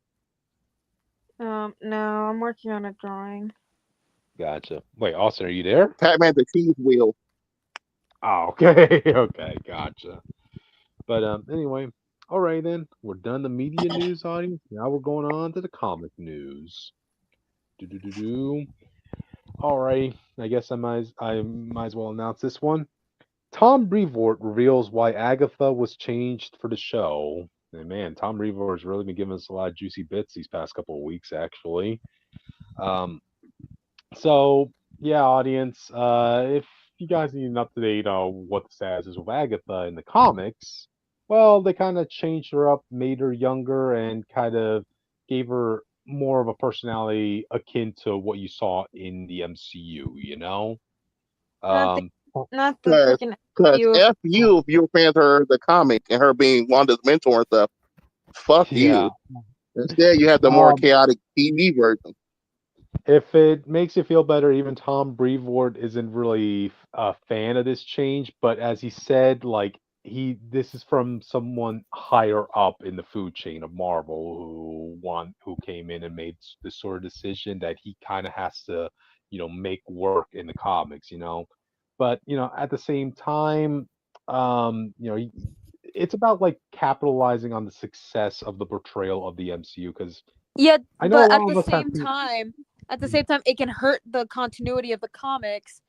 No, I'm working on a drawing. Gotcha. Wait, Austin, are you there? Pacman the cheese wheel. Oh, okay. Okay, gotcha. But anyway, all right then. We're done the media news, audience. Now we're going on to the comic news. All right. I guess I might as well announce this one. Tom Brevort reveals why Agetha was changed for the show. And man, Tom Brevort has really been giving us a lot of juicy bits these past couple of weeks, actually. So yeah, audience, if you guys need an update on what the status is with Agetha in the comics, well, they kind of changed her up, made her younger, and kind of gave her more of a personality akin to what you saw in the MCU, Not the freaking F you if you're a fan of her, the comic, and her being Wanda's mentor and stuff. Fuck you. Instead, you have the more chaotic TV version. If it makes you feel better, even Tom Brevoort isn't really a fan of this change, but as he said, like this is from someone higher up in the food chain of Marvel who came in and made this sort of decision that he kind of has to, make work in the comics, But at the same time, it's about like capitalizing on the success of the portrayal of the MCU because I know but at the same time, it can hurt the continuity of the comics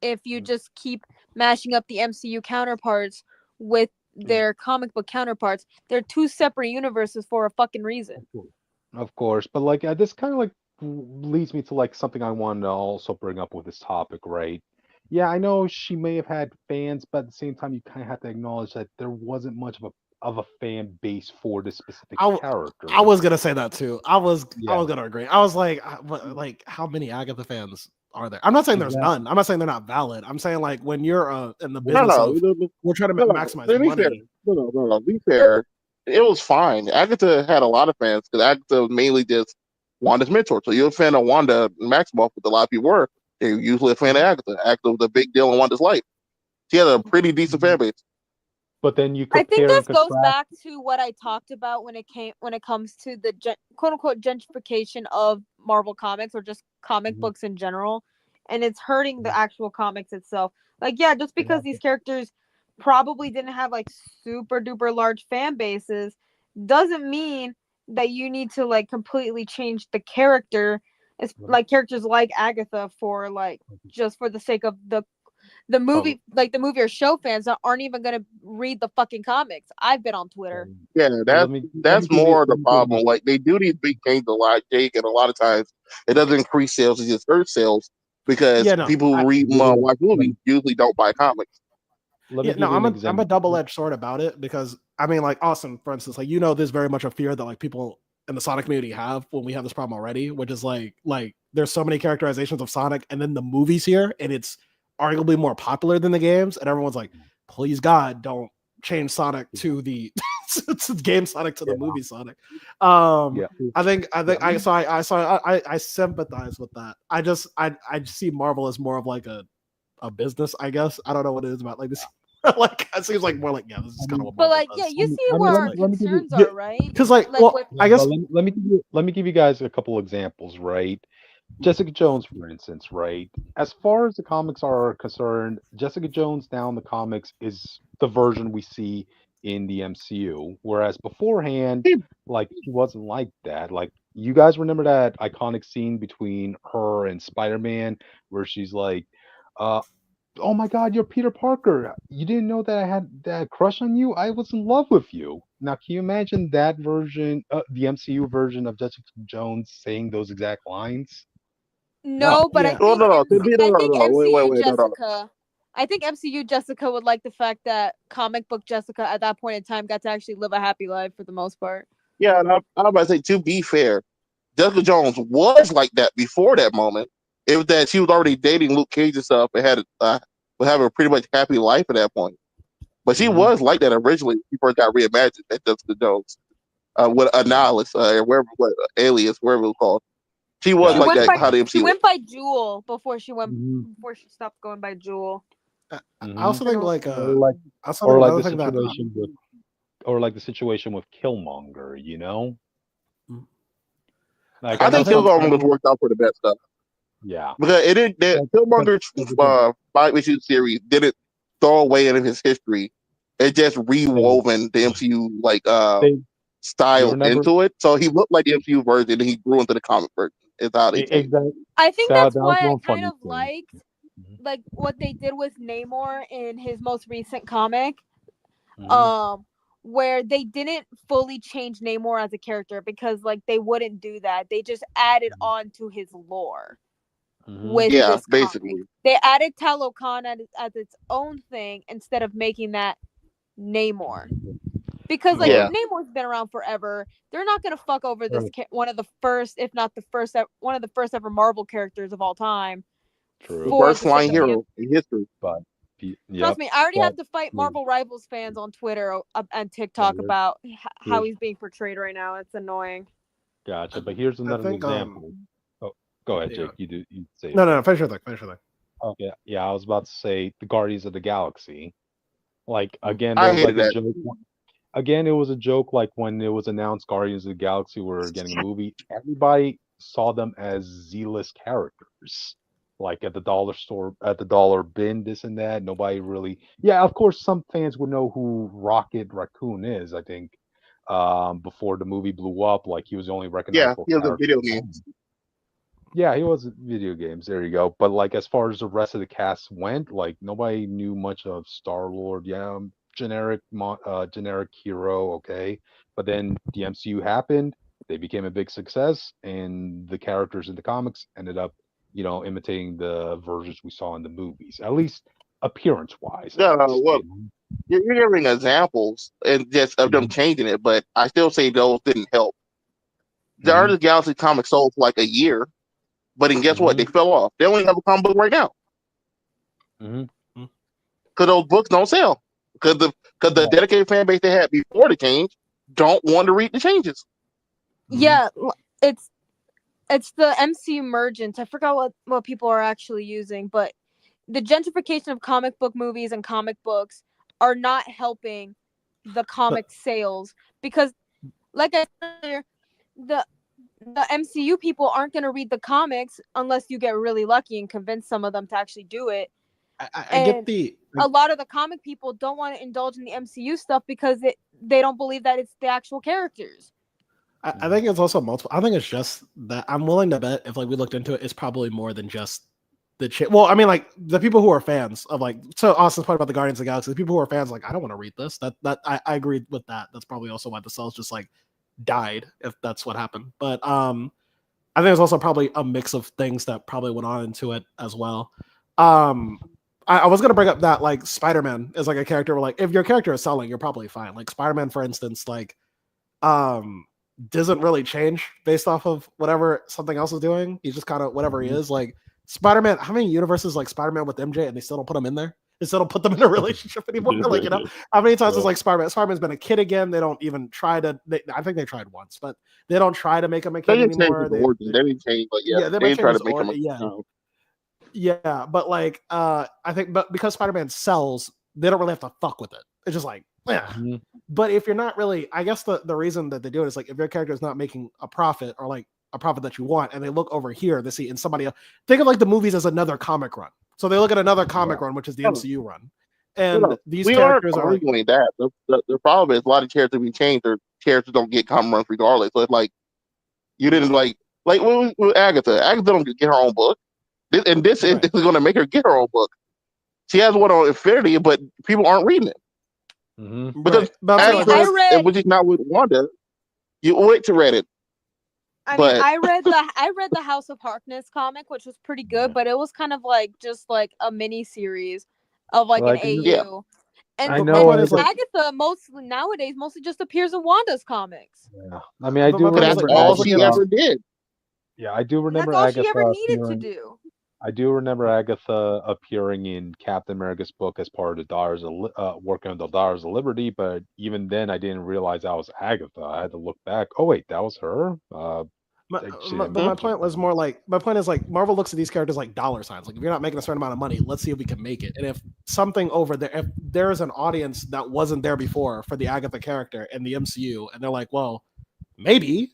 if you just keep mashing up the MCU counterparts with their comic book counterparts. They're two separate universes for a fucking reason. Of course, but like this kind of like leads me to like something I wanted to also bring up with this topic, right? Yeah, I know she may have had fans, but at the same time, you kind of have to acknowledge that there wasn't much of a fan base for this specific character. I was gonna say that too. I was gonna agree. I was like how many Agatha fans are there? I'm not saying there's none. I'm not saying they're not valid. I'm saying like when you're in the business we're trying to maximize money. No. Be fair. It was fine. Agatha had a lot of fans because Agatha was mainly just Wanda's mentor. So you're a fan of Wanda Maximoff, with a lot of people were. They're usually a fan of Agatha. Agatha was a big deal in Wanda's life. She had a pretty decent fan base. But then you I think compare and this goes contrast. back to what I talked about when it comes to the quote unquote gentrification of Marvel comics or just comic Mhm. books in general, and it's hurting the actual comics itself. Like, yeah, just because these characters probably didn't have like super duper large fan bases doesn't mean that you need to like completely change the character. It's like characters like Agatha for like just for the sake of the movie, like the movie or show fans that aren't even gonna read the fucking comics. I've been on Twitter. Yeah, Let me that's give you more the let me give problem. you Like they do these big changes a lot, Jake, and a lot of times it doesn't increase sales; it just hurts sales because Yeah, no, people who read watch movies usually don't buy comics. let me yeah, give no, you an I'm a example. double-edged sword about it because I mean, like Austin, for instance, like there's very much a fear that like people in the Sonic community have when we have this problem already, which is like there's so many characterizations of Sonic, and then the movies here, and it's arguably more popular than the games, and everyone's like, please God, don't change Sonic to the to game Sonic to the movie Sonic. Yeah. I sympathize with that. I see Marvel as more of like a business, I guess. I don't know what it is about like this. Like it seems like more like this is kind of what But Marvel like, yeah, does. you see I mean, where let our me- let me give you- concerns yeah, are, right? Because like, Like well, with I guess let me give you guys a couple examples, right? Jessica Jones, for instance, right? As far as the comics are concerned, Jessica Jones now in the comics is the version we see in the MCU, whereas beforehand, like she wasn't like that. Like you guys remember that iconic scene between her and Spider-Man, where she's like, uh, "Oh my God, you're Peter Parker. You didn't know that I had that crush on you? I was in love with you." Now, can you imagine that version, the MCU version of Jessica Jones saying those exact lines? No. no, but yeah, Oh no, no, I think no, MCU wait, no, no. Jessica. I think MCU Jessica would like the fact that comic book Jessica at that point in time got to actually live a happy life for the most part. Yeah, and I'm about to say to be fair, Jessica Jones was like that before that moment. It was that she was already dating Luke Cage and stuff and had was having a pretty much happy life at that point. But she Mhm. was like that originally. She first got reimagined as Jessica Jones with Annihilus, wherever what Alias, wherever it was called. She was She like went that. by How the she MCU. went by Jewel before Mhm. she stopped going by Jewel. I also think like Or like, I also or think like another the thing that situation with, or like the situation with Killmonger. You know, like I I know think I think Killmonger sometimes, worked out for the best stuff yeah, because it did. The because, Killmonger again, 5-issue series didn't throw away any of his history. It just they, rewoven the MCU they, you style remember into it. So he looked like the MCU version, and he grew into the comic version. Is how they changed. exactly I think that. that's That was why I one kind funny of thing. liked like what they did with Namor in his most recent comic. Mhm. Um where they didn't fully change Namor as a character because like they wouldn't do that. They just added on to his lore Mhm. with Yeah, this comic. basically. They added Talokan as its own thing instead of making that Namor. Because like Yeah. Or Namor's been around forever. They're not gonna fuck over this or one of the first, if not the first, one of the first ever Marvel characters of all time The true, for first the sake flying of him. hero in history. but Trust yep, me, I already but have to fight yeah, Marvel Rivals fans on Twitter and TikTok here's about how here's he's being portrayed right now. It's annoying. gotcha. But here's I another think example. Oh, go ahead, yeah. Jake. You say it No, first. finish your thing, finish your thing. Okay, yeah, I was about to say the Guardians of the Galaxy. Like Mm. again, there I was hated like a that. joke. Again, it was a joke. Like when it was announced Guardians of the Galaxy were getting a movie, everybody saw them as Z-list characters. Like at the dollar store, at the dollar bin, this and that. Nobody really. Yeah, of course, some fans would know who Rocket Raccoon is. I think before the movie blew up, like he was the only Yeah, recognizable he was a character. video game. Yeah, he was in video games. There you go. But like as far as the rest of the cast went, like nobody knew much of Star Lord. Yeah, generic hero. Okay, but then the MCU happened. They became a big success, and the characters in the comics ended up, imitating the versions we saw in the movies. At least appearance-wise, at Yeah, least. well, you're giving examples and just of them Mhm, changing it, but I still say those didn't help. The mhm, Artist Galaxy comic sold for like a year, but then guess what? They mhm, fell off. They only have a comic book right now mhm. because those books don't sell because the Yeah. dedicated fan base they had before the change don't want to read the changes. Mhm. Yeah, it's it's the MC emergence. I forgot what people are actually using, but the gentrification of comic book movies and comic books are not helping the comic sales because, like I said earlier, the MCU people aren't going to read the comics unless you get really lucky and convince some of them to actually do it. I get the a lot of the comic people don't want to indulge in the MCU stuff because they don't believe that it's the actual characters. I think it's also multiple. I think it's just that I'm willing to bet if like we looked into it, it's probably more than just the well, I mean, like the people who are fans of like so Austin's point about the Guardians of the Galaxy, the people who are fans like I don't want to read this. That I agree with that. That's probably also why the sales just like died if that's what happened. But I think there's also probably a mix of things that probably went on into it as well. I was gonna bring up that like Spider-Man is like a character where like if your character is selling, you're probably fine. Like Spider-Man, for instance, like doesn't really change based off of whatever something else is doing. He's just kind of whatever he is. Like Spider-Man, how many universes like Spider-Man with MJ and they still don't put him in there? They still don't put them in a relationship anymore. Like, you know, how many times is like Spider-Man? Spider-Man's been a kid again. They don't even try to. I think they tried once, but they don't try to make him a kid anymore. They didn't change, but yeah, they try to make him. Yeah, but like I think, but because Spider-Man sells, they don't really have to fuck with it. It's just like, yeah. Mm-hmm. But if you're not really, I guess the reason that they do it is like if your character is not making a profit or like a profit that you want, and they look over here, they see in somebody else. Think of like the movies as another comic run. So they look at another comic run, which is the MCU run, and these characters are arguing that the problem is a lot of characters we change, their characters don't get comic runs regardless. So it's like you didn't like with Agetha. Agetha don't get her own book. And this is going to make her get her own book. She has one on Infinity, but people aren't reading it. Mm-hmm. Because which is not with Wanda. You wait to read it. I read the House of Harkness comic, which was pretty good, but it was kind of like just like a mini series of like an AU. Yeah. And Agetha nowadays mostly just appears in Wanda's comics. Yeah. I mean, I do remember all she ever did. Yeah, I do remember that's all Agetha she ever needed to do. I do remember Agetha appearing in Captain America's book as part of the Daughters of working on the Daughters of Liberty, but even then I didn't realize that was Agetha. I had to look back. Oh wait, that was her. My point was more like is like Marvel looks at these characters like dollar signs. Like if you're not making a certain amount of money, let's see if we can make it. And if something over there, if there's an audience that wasn't there before for the Agetha character in the MCU, and they're like, well, maybe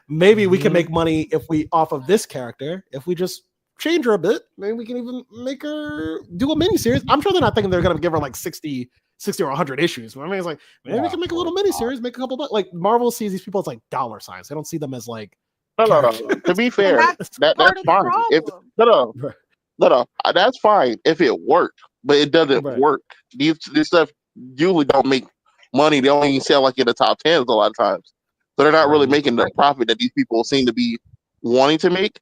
we can make money if we off of this character if we just change her a bit. Maybe we can even make her do a mini series. I'm sure they're not thinking they're going to give her like 60 or 100 issues. I mean, it's like maybe we can make a little mini series, make a couple of like Marvel sees these people as like dollar signs. They don't see them as like no. To be fair, that's fine. No, that's fine if it worked, but it doesn't work. This stuff usually don't make money. They only sell like in the top 10s a lot of times, so they're not really making the profit that these people seem to be wanting to make.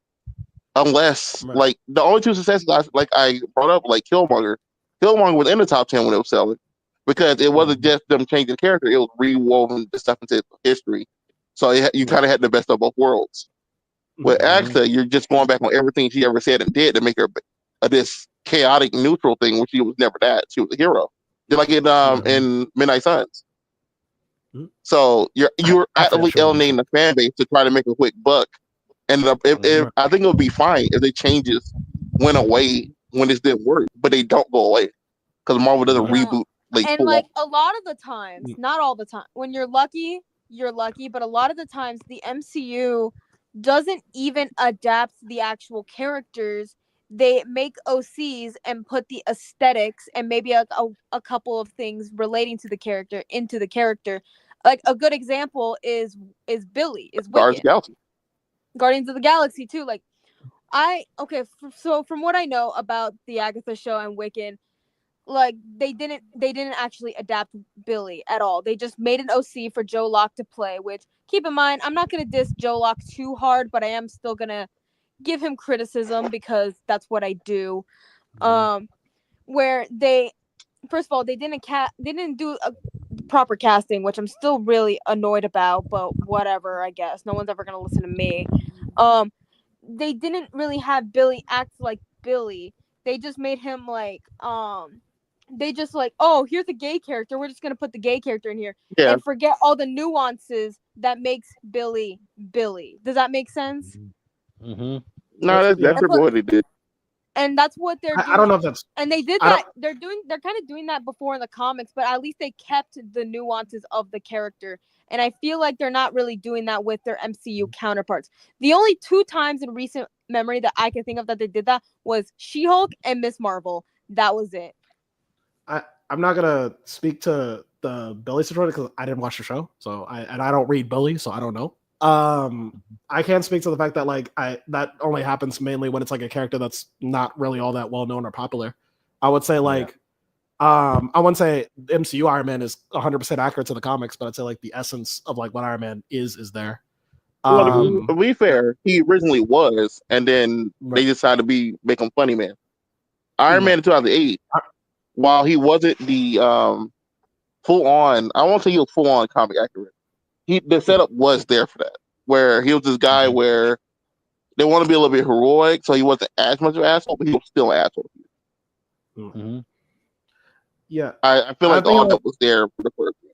Unless like the only two successes I brought up, like Killmonger was in the top 10 when it was selling, because it wasn't just them changing the character; it was rewoven the stuff into history. So you kind of had the best of both worlds. With Agetha, you're just going back on everything she ever said and did to make her this chaotic neutral thing, which she was never that. She was a hero, just like in Midnight Suns. So you're actively alienating the fan base to try to make a quick buck. And if I think it would be fine if the changes went away when this didn't work, but they don't go away because Marvel doesn't reboot. And like a lot of the times, not all the time, when you're lucky, but a lot of the times the MCU doesn't even adapt the actual characters. They make OCs and put the aesthetics and maybe a couple of things relating to the character into the character. Like a good example is Billy, is Wicked. Guardians of the Galaxy too. Like so from what I know about the Agetha show and Wiccan, like they didn't actually adapt Billy at all. They just made an OC for Joe Locke to play, which keep in mind, I'm not gonna diss Joe Locke too hard, but I am still gonna give him criticism because that's what I do. Where they first of all they didn't do a proper casting, which I'm still really annoyed about, but whatever, I guess. No one's ever gonna listen to me. They didn't really have Billy act like Billy. They just made him like they just like, oh, here's a gay character, we're just gonna put the gay character in here and forget all the nuances that makes Billy Billy. Does that make sense? No, that's what he did. and that's what they're doing. I don't know if that's. And they did I that. They're kind of doing that before in the comics, but at least they kept the nuances of the character. And I feel like they're not really doing that with their MCU counterparts. The only 2 times in recent memory that I can think of that they did that was She-Hulk and Miss Marvel. That was it. I'm not gonna speak to the Billy situation because I didn't watch the show, so I don't read Billy, so I don't know. I can't speak to the fact that like that only happens mainly when it's like a character that's not really all that well known or popular. I would say like I wouldn't say MCU Iron Man is 100% accurate to the comics, but I'd say like the essence of like what Iron Man is there. Well, to be fair, he originally was, and then they decided to be make him funny man. Iron Man in 2008, while he wasn't the full on, I won't say he was full on comic accurate. The setup was there for that, where he was this guy where they want to be a little bit heroic, so he wasn't as much of an asshole, but he was still an asshole. Yeah, I feel like all that was there for the first one.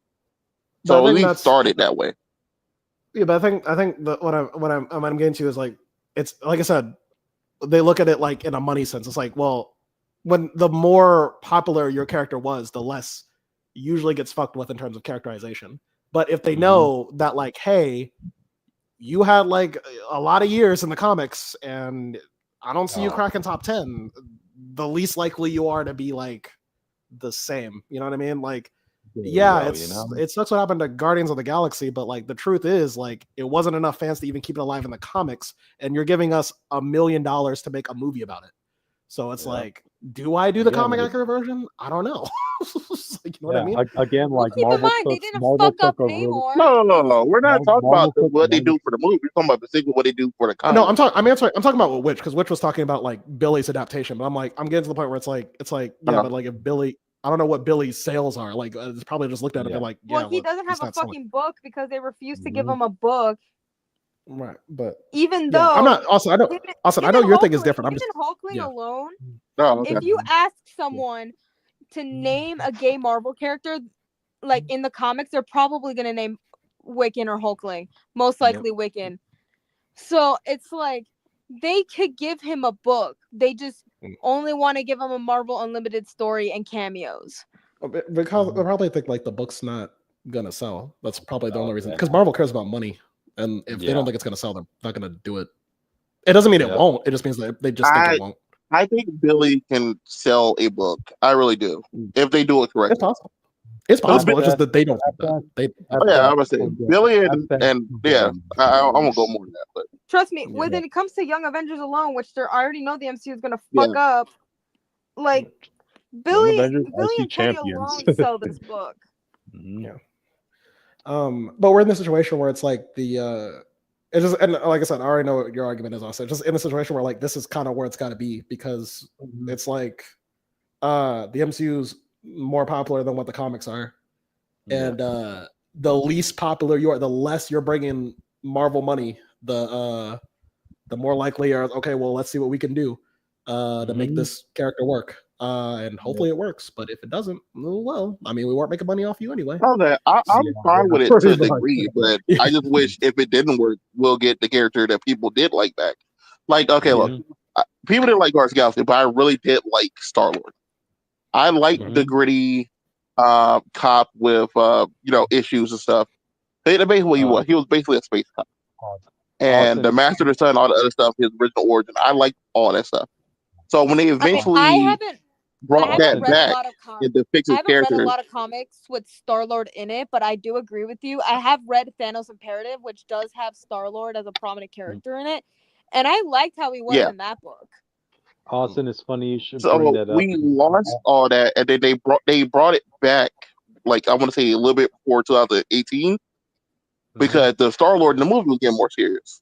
So at least started that way. Yeah, but I think what I'm getting to is like it's like I said, they look at it like in a money sense. It's like, well, when the more popular your character was, the less usually gets fucked with in terms of characterization. But if they know that like, hey, you had like a lot of years in the comics and I don't see you cracking top 10, the least likely you are to be like the same. You know what I mean? Like, it sucks what happened to Guardians of the Galaxy, but like the truth is like it wasn't enough fans to even keep it alive in the comics, and you're giving us $1 million to make a movie about it. So it's like, do I do the comic accurate version? I don't know. Like, you know what I mean? Again, like keep in mind, they didn't fuck up Namor. No. We're not talking about what they do for the movie. We're talking about specifically what they do for the comic. No, I'm talking about Witch, because Witch was talking about like Billy's adaptation. But I'm getting to the point where it's like, but like if Billy, I don't know what Billy's sales are. Like, it's probably just looked at it and like, well, he doesn't have a fucking book because they refused to give him a book. Right, but even though I'm not. Also, I don't. Also, I know your thing is different. I'm just Hulkling alone. Okay. If you ask someone to name a gay Marvel character, like in the comics, they're probably gonna name Wiccan or Hulkling. Most likely Wiccan. So it's like they could give him a book. They just only want to give him a Marvel Unlimited story and cameos. Because I probably think like the book's not gonna sell. That's probably the only reason. Because Marvel cares about money. And if they don't think it's going to sell, they're not going to do it. It doesn't mean it won't. It just means that they just think it won't. I think Billy can sell a book. I really do. If they do it correctly. It's possible. It's possible. It's just that they don't think that. I would say Billy and I won't go more than that. But trust me, when it comes to Young Avengers alone, which I already know the MCU is going to fuck up, like Billy and Teddy alone sell this book. Yeah. But we're in the situation where it's like it's just, and like I said, I already know what your argument is also. Just in a situation where like this is kind of where it's got to be, because it's like the MCU's more popular than what the comics are, and the least popular you are, the less you're bringing Marvel money, the more likely you're okay. Well, let's see what we can do to make this character work. And hopefully it works, but if it doesn't, well, I mean, we weren't making money off you anyway. Okay, I'm fine with it to a degree, but I just wish if it didn't work, we'll get the character that people did like back. Like, okay, look, people didn't like Guardians of the Galaxy, but I really did like Star-Lord. I liked the gritty cop with issues and stuff. Basically, what he was basically a space cop, and the Master of the Sun, all the other stuff, his original origin. I liked all that stuff. So when they eventually brought that back into fix his character. I haven't read a lot of comics with Star-Lord in it, but I do agree with you. I have read Thanos Imperative, which does have Star-Lord as a prominent character in it, and I liked how he was in that book. Austin, it's funny you should bring that up. We lost all that, and then they brought it back, like I want to say a little bit before 2018, because the Star-Lord in the movie was getting more serious.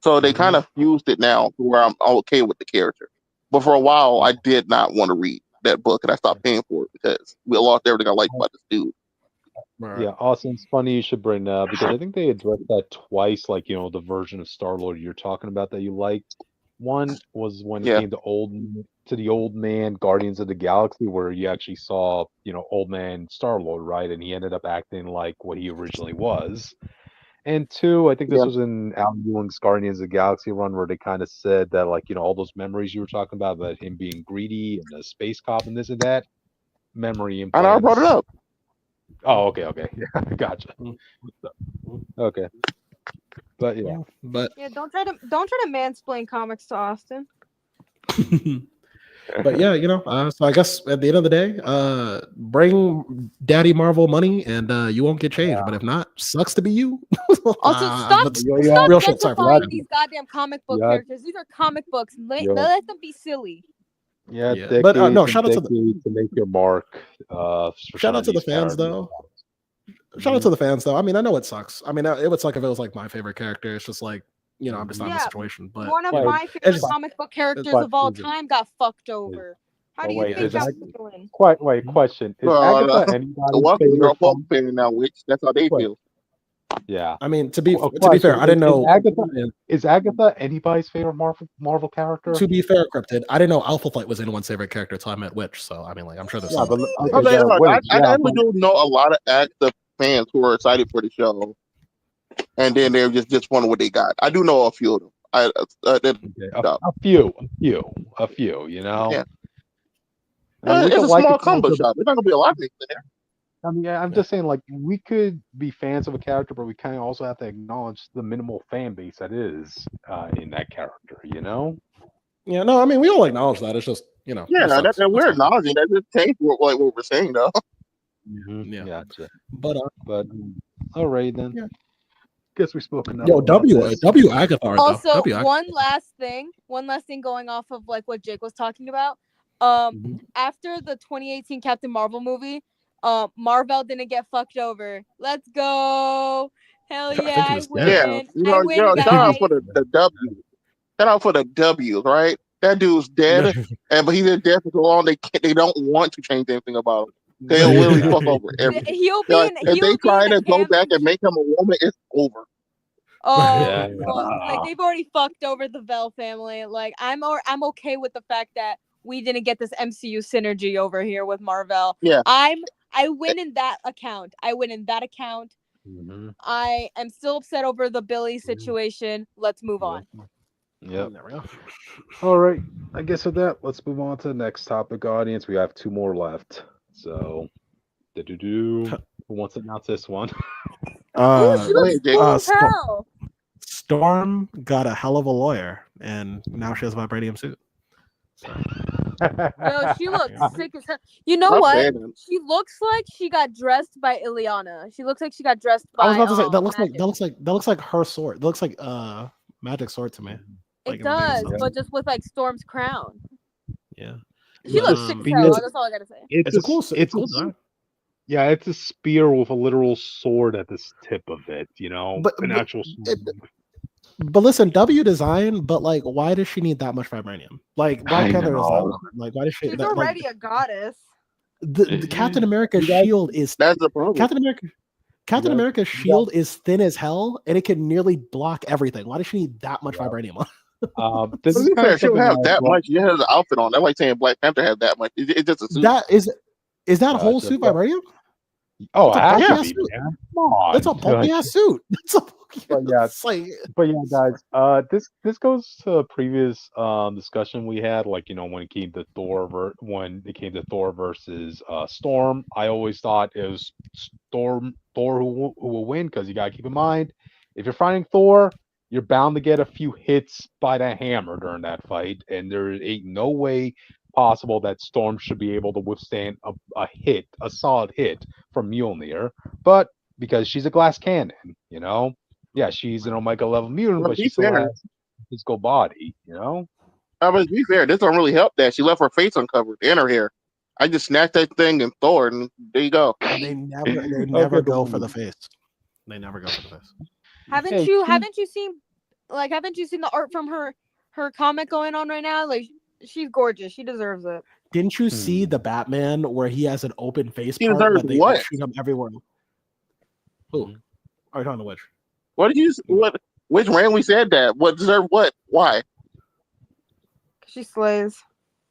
So they kind of fused it now to where I'm okay with the character. But for a while, I did not want to read that book, and I stopped paying for it because we lost everything I liked about this dude. Yeah, Austin, it's funny you should bring that up, because I think they addressed that twice, like, the version of Star-Lord you're talking about that you liked. One was when it came to the old man Guardians of the Galaxy, where you actually saw, old man Star-Lord, right? And he ended up acting like what he originally was. And two, I think this Yeah. was in Alan Ewing's Guardians of the Galaxy run where they kind of said that, like, all those memories you were talking about him being greedy and a space cop and this and that, memory And I brought it implants. up. Oh, okay. Yeah, gotcha. Okay. But yeah. But Yeah, don't try to mansplain comics to Austin. but yeah, so I guess at the end of the day, bring Daddy Marvel money and you won't get changed. But if not, sucks to be you. Also, stop Yeah. real shit. Sorry for gentrifying that. these goddamn comic book Yeah. characters. These are comic books. Yeah. Let them be silly. Yeah, Yeah. But, no, shout out to the- decades to make your mark. Shout out to the fans, though. Shout out to the fans, though. I mean, I know it sucks. I mean, it would suck if it was like my favorite character. It's just like, I'm just not in the Yeah, situation. But one of Like, my favorite just- comic book characters but- of all time got fucked over. How do you wait, think is I'm that- feeling? Wait, question. Is Well, Agatha the anybody's one favorite girl from- opinion now, which that's how they Wait. feel. Yeah. I mean, to be Question, fair, I didn't know. Is Agatha anybody's favorite Marvel character? To be fair, Cryptid, I didn't know Alpha Flight was anyone's favorite character until I met Witch. So I mean, like, I'm sure there's Yeah, some. but I definitely do know a lot of active fans who are excited for the show, and then they're just wondering what they got. I do know a few of them. A few. Yeah. I mean, we It's could a like small it combo because of- shop. There's not gonna be a lot of things in there. I mean, I'm just saying, like, we could be fans of a character, but we kind of also have to acknowledge the minimal fan base that is in that character, Yeah, no, I mean, we all acknowledge that. It's just, it Yeah, sucks. and we're That's all. acknowledging that. It changed what we're saying though. Yeah. Gotcha. But All right then. Yeah. Guess we spoke enough. yo, about W this. Agatha. though. Also, W Agatha. one last thing going off of like what Jake was talking about. After the 2018 Captain Marvel movie, Marvel didn't get fucked over. Let's go. Hell I think yeah, he I was win. dead. Yeah, I win, shout out guys. for the W. Shout out for the W's, right? That dude's dead, but he's been dead for so long they don't want to change anything about him. They'll literally fuck over everything. He'll be Like, in, if he'll they be try in a to go camp- back and make him a woman, it's over. Oh, Yeah. fuck. Like they've already fucked over the Bell family. Like I'm okay with the fact that we didn't get this MCU synergy over here with Marvel. Yeah. I win in that account. Mhm. I am still upset over the Billy situation. Let's move on. Yep. There we go. All right. I guess with that, let's move on to the next topic, audience. We have two more left. So, who wants to announce this one? Ooh, she go looks ahead, Jake. cool as hell. Storm got a hell of a lawyer, and now she has a vibranium suit. So, Yo, she looks sick as hell. You know Not what? bad. She looks like she got dressed by Ileana. She looks like she got dressed by. I was about to say that Magic. looks like her sword. That looks like magic sword to me. Like It in the name does, itself. but just with like Storm's crown. Yeah. She But, looks sick as spear- hell. That's all I gotta say. It's a cool. It's cool design. Yeah, it's a spear with a literal sword at the tip of it. But- an but actual sword. But listen, W design. But like, why does she need that much vibranium? Like Black I Panther is that. know. Like, why does she? She's that, like, already a goddess. the Captain America's shield is That's the problem. Captain guys- America's shield is thin as hell, and it can nearly block everything. Why does she need that much vibranium? This To is be kind fair, of she don't something have I that brought- much. She has an outfit on. That's like saying Black Panther has that much. It's just a suit. That is that whole Gotcha. suit vibranium? Oh, It's a it has bulky-ass to be, suit. man. Come on. That's a bulky ass suit. That's a bulky. But yeah. It's like But yeah, guys, this goes to a previous discussion we had, like when it came to Thor versus Storm. I always thought it was Thor who will win, because you gotta keep in mind, if you're fighting Thor, you're bound to get a few hits by the hammer during that fight, and there ain't no way possible that Storm should be able to withstand a solid hit from Mjolnir. But because she's a glass cannon, yeah, she's an Omega level mutant, Well, but she be still fair. has a physical body, But to be fair, this don't really help that she left her face uncovered and her hair. I just snatched that thing and throw it, and there you go. they never go for the face. They never go for the face. Haven't Hey, you she- haven't you seen the art from her comic going on right now? Like she's gorgeous. She deserves it. Didn't you see the Batman where he has an open face He part, deserves but they what? shoot him everywhere? Who? Are you talking to which? What did you? Which randomly said that? What deserved what? Why? She slays.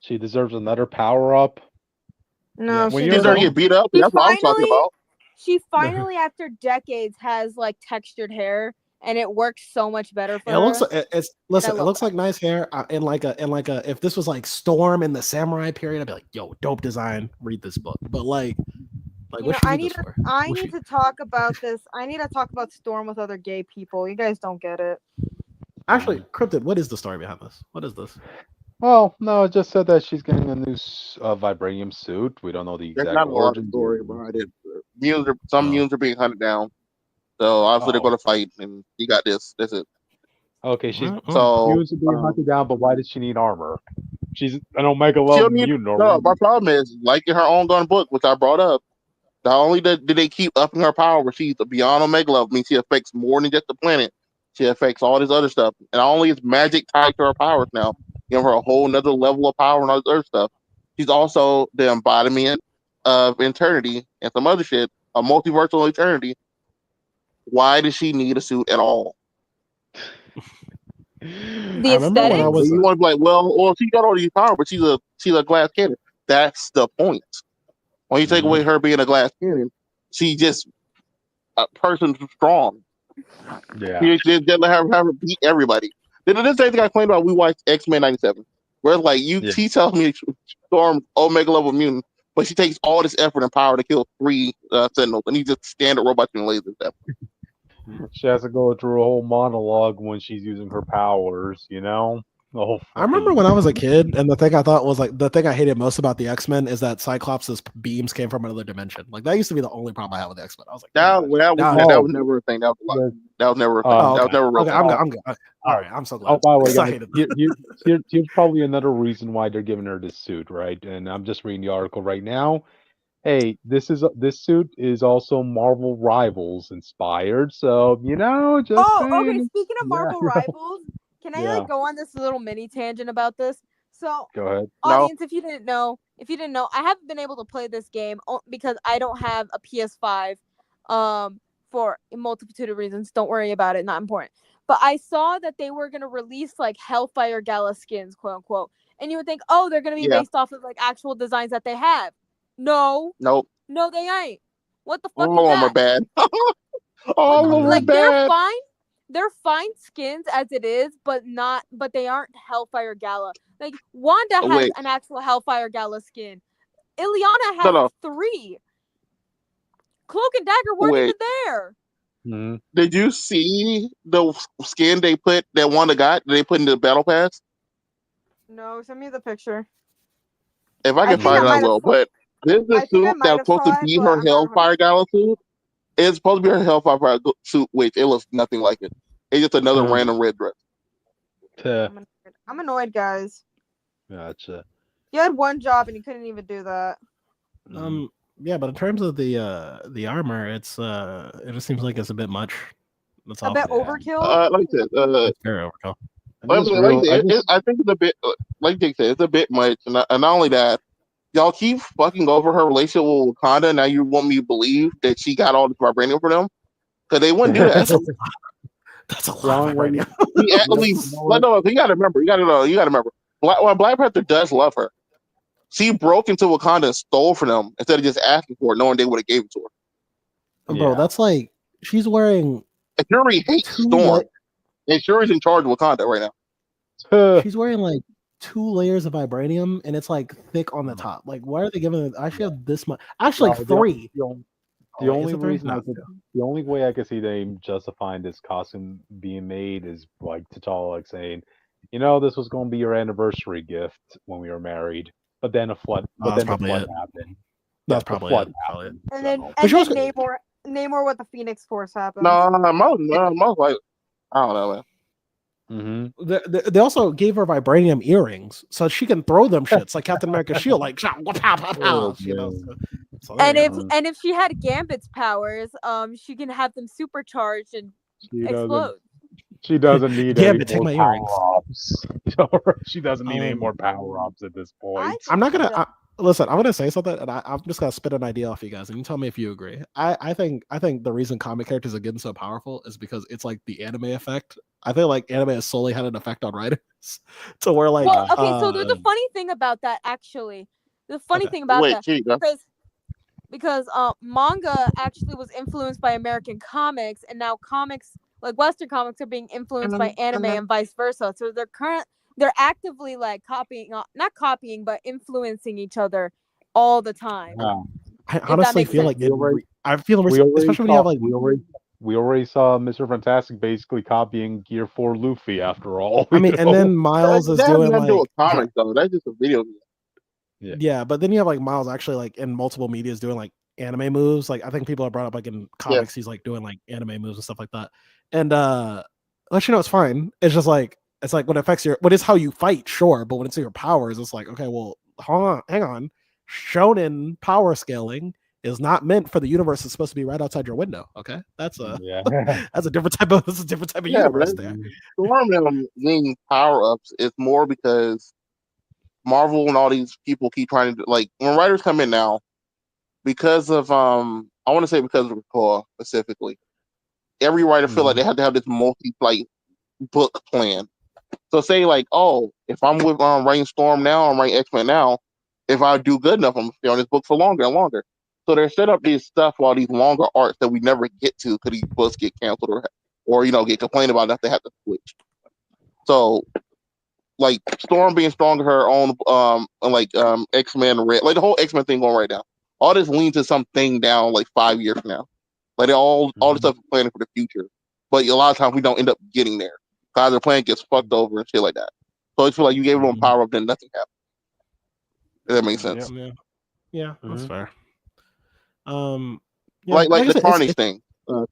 She deserves another power up. No, When she you're She deserved to doesn't. get beat up. He That's what I'm talking finally- about. she finally, after decades, has like textured hair, and it works so much better for It looks her. like it love looks that. like nice hair in like a if this was like Storm in the Samurai period, I'd be like, yo, dope design. Read this book. But like You what know, she need this for? I What need she- to talk about this. I need to talk about Storm with other gay people. You guys don't get it. Actually, Cryptid, what is the story behind this? What is this? Well, no, it just said that she's getting a new vibranium suit. We don't know the There's exact not a lot of origin. story behind it. Some Oh. mutants are being hunted down, so obviously they're Oh. going to fight, and you got this. That's it. Okay, she's So used to being hunted down, but why does she need armor? She's an Omega she'll level need. mutant No, already. my problem is, like in her own gun book, which I brought up. Not only did they keep upping her power, where she's beyond Omega level, means she affects more than just the planet. She affects all this other stuff, and not only is magic tied to her powers now, give her a whole nother level of power and all this other stuff. She's also the embodiment of eternity and some other shit, a multiversal eternity. Why does she need a suit at all? The I remember when I aesthetic. was You want to be like, well, she got all these powers, but she's a glass cannon. That's the point. When you take away her being a glass cannon, she's just a person strong. Yeah. You just let her beat everybody. This is the same thing I claimed about we watched X-Men 97. Where it's like she tells me Storm Omega level mutant, but she takes all this effort and power to kill 3 Sentinels, and he's just standard robot shooting lasers. She has to go through a whole monologue when she's using her powers, you know? The whole I remember fucking- when I was a kid, and the thing I thought was like the thing I hated most about the X-Men is that Cyclops' beams came from another dimension. Like that used to be the only problem I had with the X-Men. I was like, that was never a thing. That was never a thing. Oh, That was never a real okay, thing. I'm good. All right, I'm so glad. Oh, by the way, Because I guys, hated that. here's probably another reason why they're giving her this suit, right? And I'm just reading the article right now. Hey, this suit is also Marvel Rivals inspired, so just Oh, okay. saying. Speaking of Marvel Rivals, can I Yeah. like go on this little mini tangent about this? So, Go ahead. audience, if you didn't know, I haven't been able to play this game because I don't have a PS5, for a multitude of reasons. Don't worry about it, not important. But I saw that they were gonna release like Hellfire Gala skins, quote unquote, and you would think, oh, they're gonna be based off of like actual designs that they have. No, Nope. no, they ain't. What the fuck All is of them that? are bad. All of them are Like they're bad. fine. They're fine skins as it is, but they aren't Hellfire Gala. Like Wanda has Wait. an actual Hellfire Gala skin. Ileana has No. 3. Cloak and Dagger weren't even there. Mhm. Did you see the skin that Wanda got? They put in the battle pass. No, send me the picture. If I can find it, I will. But this is the suit that's supposed to be her Hellfire Gala suit. It's supposed to be her Hellfire suit, which it looks nothing like it. It's just another random red dress. I'm annoyed, guys. Gotcha. You had one job and you couldn't even do that. Yeah, but in terms of the armor, it just seems like it's a bit much. That's a bit overkill. Like this, it's very overkill. I think it's a bit like Jake said, it's a bit much, and not only that, y'all keep fucking over her relationship with Wakanda. Now you want me to believe that she got all this vibranium for them? Because they wouldn't do that. That's a lot of vibranium. You gotta remember. You gotta remember. Black Panther does love her. She broke into Wakanda and stole from them instead of just asking for it, knowing they would have gave it to her. Bro, that's like she's wearing. Shuri hates Storm, and Shuri's in charge of Wakanda right now. She's wearing like 2 layers of vibranium, and it's like thick on the top. Like, why are they giving it? I should have this much. Actually, like 3. The only reason, the only way I could see them justifying this costume being made is like T'Challa like saying, this was going to be your anniversary gift when we were married, but then a flood. But then the flood happened. That's probably it. And then Namor with the Phoenix Force happened. No, most like I don't know, man. Mm-hmm. They also gave her vibranium earrings so she can throw them shits like Captain America's shield, like and if she had Gambit's powers, she can have them supercharged and explode. She doesn't need Gambit, any take more my earrings. power-ups. She doesn't need any more power-ups at this point. I'm not gonna listen. I'm gonna say something, and I'm just gonna spit an idea off you guys, and you tell me if you agree. I think the reason comic characters are getting so powerful is because it's like the anime effect. I feel like anime has solely had an effect on writers to where like. So there's a funny thing about that. Actually, the funny thing about that because because manga actually was influenced by American comics, and now comics like Western comics are being influenced by anime and vice versa. So they're actively like copying, not copying, but influencing each other all the time. I honestly feel like especially when you have like we already saw Mr. Fantastic basically copying Gear 4 Luffy after all. I mean, and then Miles is that doing has nothing to do like with comics though. That's just a video game. yeah, but then you have like Miles actually like in multiple media is doing like anime moves. Like I think people have brought up like in comics he's like doing like anime moves and stuff like that. And let you know it's fine. It's just like when it affects what is how you fight, sure, but when it's your powers, it's like okay, well, hang on. Shonen power scaling is not meant for the universe. It's supposed to be right outside your window. Okay, that's a that's a different type of universe there. Storm them getting power ups is more because Marvel and all these people keep trying to like when writers come in now because of I want to say because of Recall specifically. Every writer feel like they have to have this multi-flight book plan. So say like, oh, if I'm with writing Storm now, I'm writing X-Men now. If I do good enough, I'm gonna stay on this book for longer and longer. So they're set up these stuff while these longer arcs that we never get to because these books get canceled or get complained about enough they have to switch. So like Storm being stronger her own X-Men Red, like the whole X-Men thing going right now. All this leans to something down like 5 years from now. Like all this stuff is planning for the future. But a lot of times we don't end up getting there. Because the plan gets fucked over and shit like that. So it's feel like you gave them power up, then nothing happened. If that makes sense. Yeah, that's fair. Like the Carnage thing.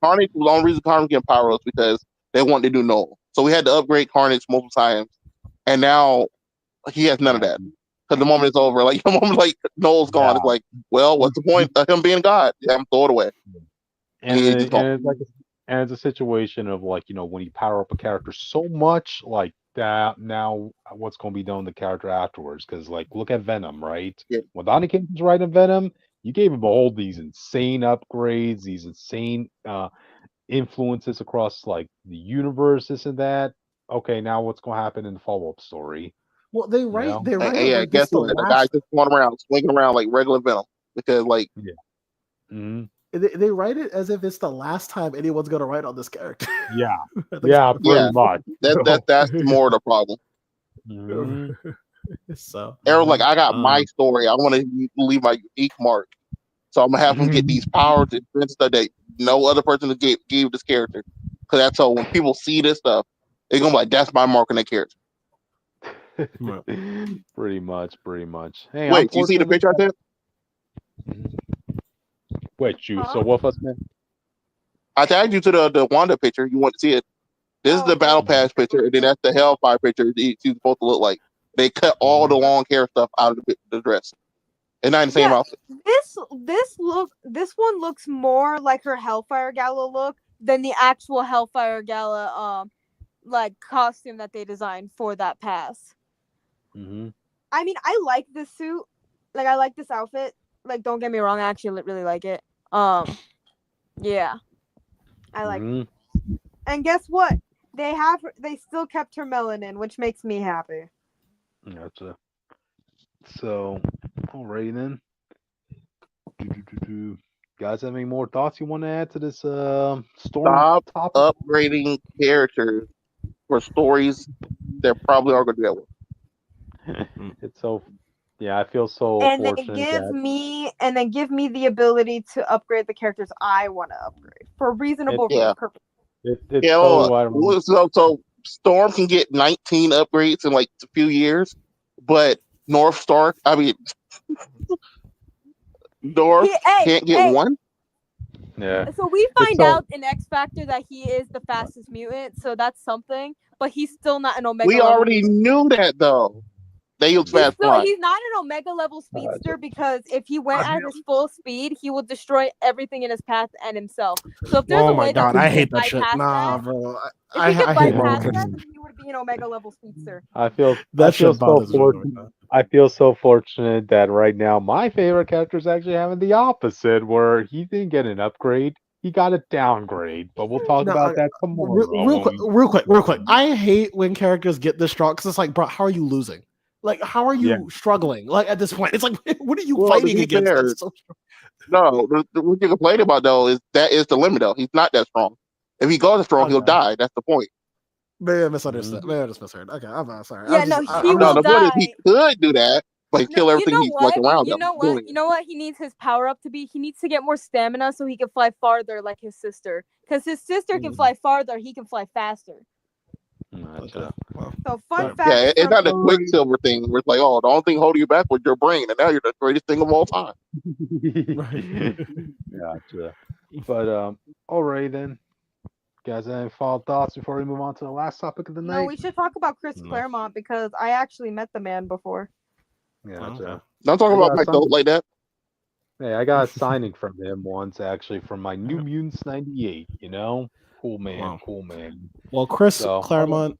Carnage, the only reason Carnage getting power ups because they wanted to do Noel. So we had to upgrade Carnage multiple times, and now he has none of that. Because the moment it's over, like the moment like Noel's gone, it's like, well, what's the point of him being God? Yeah, I'm throw it away. And it's a situation of like when you power up a character so much like that, now what's going to be done with the character afterwards? Because like look at Venom, right? Yeah. When Donny Cates was writing Venom, you gave him all these insane upgrades, these insane influences across like the universe, this and that. Okay, now what's going to happen in the follow-up story? Well, they write it like guess what? The guy just going around swinging around like regular Venom because like they write it as if it's the last time anyone's going to write on this character. Pretty much. That's more the problem. So Errol's like, I got my story. I want to leave my unique mark. So I'm gonna have him get these powers and stuff that no other person gave this character. Because that's so when people see this stuff, they're gonna be like, that's my mark on that character. Pretty much. Hey, wait, do you see the picture I sent? Wait, so what was man? I tagged you to the Wanda picture. You want to see it? This is the Battle Pass picture, and then that's the Hellfire picture. She's supposed to look like. They cut all the long hair stuff out of the dress. And not in the same outfit. This one looks more like her Hellfire Gala look than the actual Hellfire Gala like costume that they designed for that pass. I mean, I like this suit. Like I like this outfit. Like don't get me wrong, I actually really like it. Yeah. I like it. And guess what? They still kept her melanin, which makes me happy. Gotcha. So, alrighty then. Guys, have any more thoughts you want to add to this Storm Stop topic? Upgrading characters for stories they're probably are going to do that with. It's so, I feel so fortunate. And then give me the ability to upgrade the characters I want to upgrade for reasonable purpose. So Storm can get 19 upgrades in like a few years, but North Star, can't get one. Yeah. So we find out in X Factor that he is the fastest mutant, so that's something. But he's still not an Omega. We already knew that though. He's not an Omega level speedster because if he went at his full speed, he will destroy everything in his path and himself. So if there's a way that I hate that shit. Nah, bro. If he could bypass that, then he would be an Omega level speedster. I feel so fortunate that right now my favorite character is actually having the opposite, where he didn't get an upgrade. He got a downgrade, but we'll talk about that tomorrow. Real quick. I hate when characters get this strong because it's like, bro, how are you losing? Like, how are you struggling? Like at this point, it's like, what are you Well, to fighting be against? fair, That's so strong? no, what you complain about though is that is the limit though. He's not that strong. If he goes strong, he'll Okay. die. That's the point. Maybe I misunderstood. Maybe I just misheard. Okay, I'm sorry. Yeah, I'm no, just, he I'm No, will just, the point is he die. could do that, but No, kill you everything know he's like what? around You him. know what? doing You it. know what? He needs his power up to be. He needs to get more stamina so he can fly farther like his sister. Because his sister can fly farther, he can fly faster. okay. Well, So fun but- fact Yeah, it's from not the Quicksilver thing where it's like, oh, the only thing holding you back was your brain, and now you're the greatest thing of all time. Right. Gotcha. But alright then. Guys, any final thoughts before we move on to the last topic of the No, night? we should talk about Chris No. Claremont because I actually met the man before. Gotcha. Okay. Don't talk I about got myself some- like that. Hey, I got a signing from him once, actually, from my New Mutants '98. You know, cool man, Wow. cool man. Well, Chris So, Claremont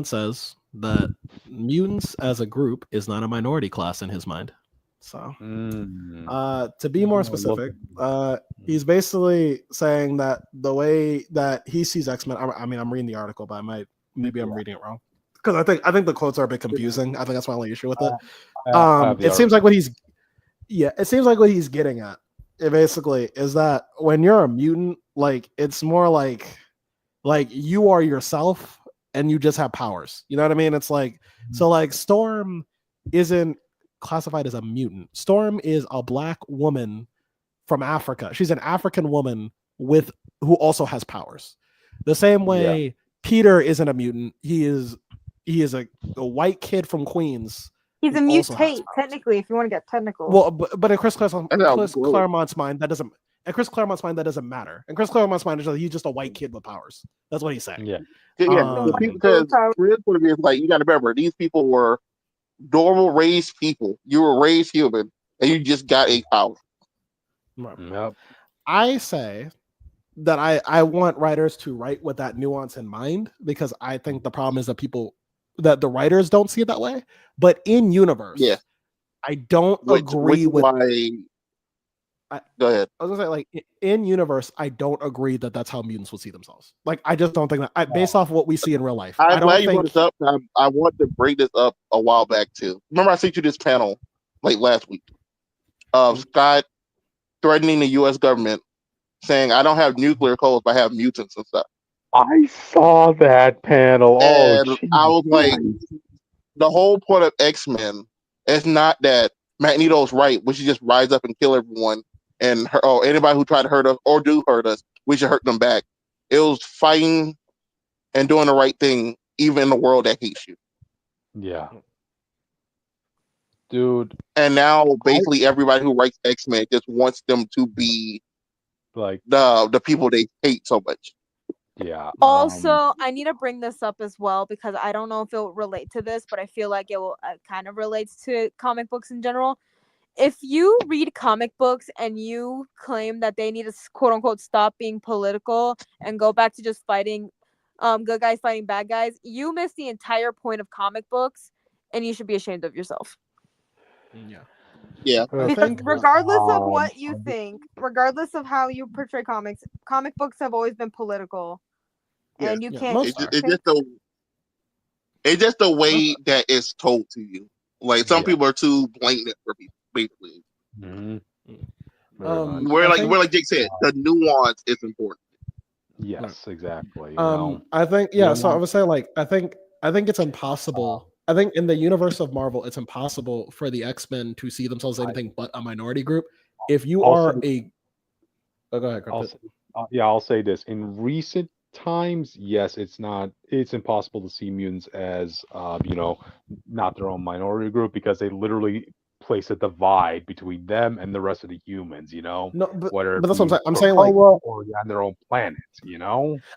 says that mutants as a group is not a minority class in his mind. So, to be more specific, he's basically saying that the way that he sees X-Men. I mean, I'm reading the article, but maybe I'm reading it wrong because I think the quotes are a bit confusing. I think that's my only issue with it. It seems like what he's getting at. It basically is that when you're a mutant, like it's more like you are yourself and you just have powers. You know what I mean? It's like so like Storm isn't classified as a mutant. Storm is a black woman from Africa. She's an African woman who also has powers. The same way Peter isn't a mutant. He is a white kid from Queens. He's a mutate, technically, if you want to get technical. Well, but in Chris Claremont's mind, that doesn't. In Chris Claremont's mind, that doesn't matter. In Chris Claremont's mind, he's just a white kid with powers. That's what he's saying. Yeah. Because Chris would be like, you got to remember, these people were normal raised people. You were raised human, and you just got a power. Yep. I say that I want writers to write with that nuance in mind because I think the problem is that the writers don't see it that way. But in universe, I don't agree with. Go ahead. I was gonna say, like in universe, I don't agree that that's how mutants would see themselves. Like, I just don't think that based off what we see in real life. I'm glad you brought this up. I want to bring this up a while back too. Remember, I sent you this panel like last week of Scott threatening the U.S. government, saying, "I don't have nuclear codes, but I have mutants and stuff." I saw that panel. And Oh, I was like, the whole point of X-Men is not that Magneto's right, we should just rise up and kill everyone, and anybody who tried to hurt us or do hurt us, we should hurt them back. It was fighting and doing the right thing, even in the world that hates you. Yeah. Dude. And now basically everybody who writes X-Men just wants them to be like the people they hate so much. Yeah. Also, I need to bring this up as well because I don't know if it'll relate to this, but I feel like it will kind of relates to comic books in general. If you read comic books and you claim that they need to quote unquote stop being political and go back to just fighting good guys fighting bad guys, you miss the entire point of comic books and you should be ashamed of yourself. Yeah. Because regardless of what you think, regardless of how you portray comics, comic books have always been political. And you can't. It's just the way that it's told to you. Like some people are too blatant for people, basically. We're like Jake said, the nuance is important. Yes, exactly. I think so I would say I think it's impossible. I think in the universe of Marvel, it's impossible for the X-Men to see themselves as anything but a minority group. If you are go ahead, I'll say this. In recent times, yes, it's impossible to see mutants as not their own minority group because they literally place a divide between them and the rest of the humans, No, but that's what I'm saying like or on their own planet,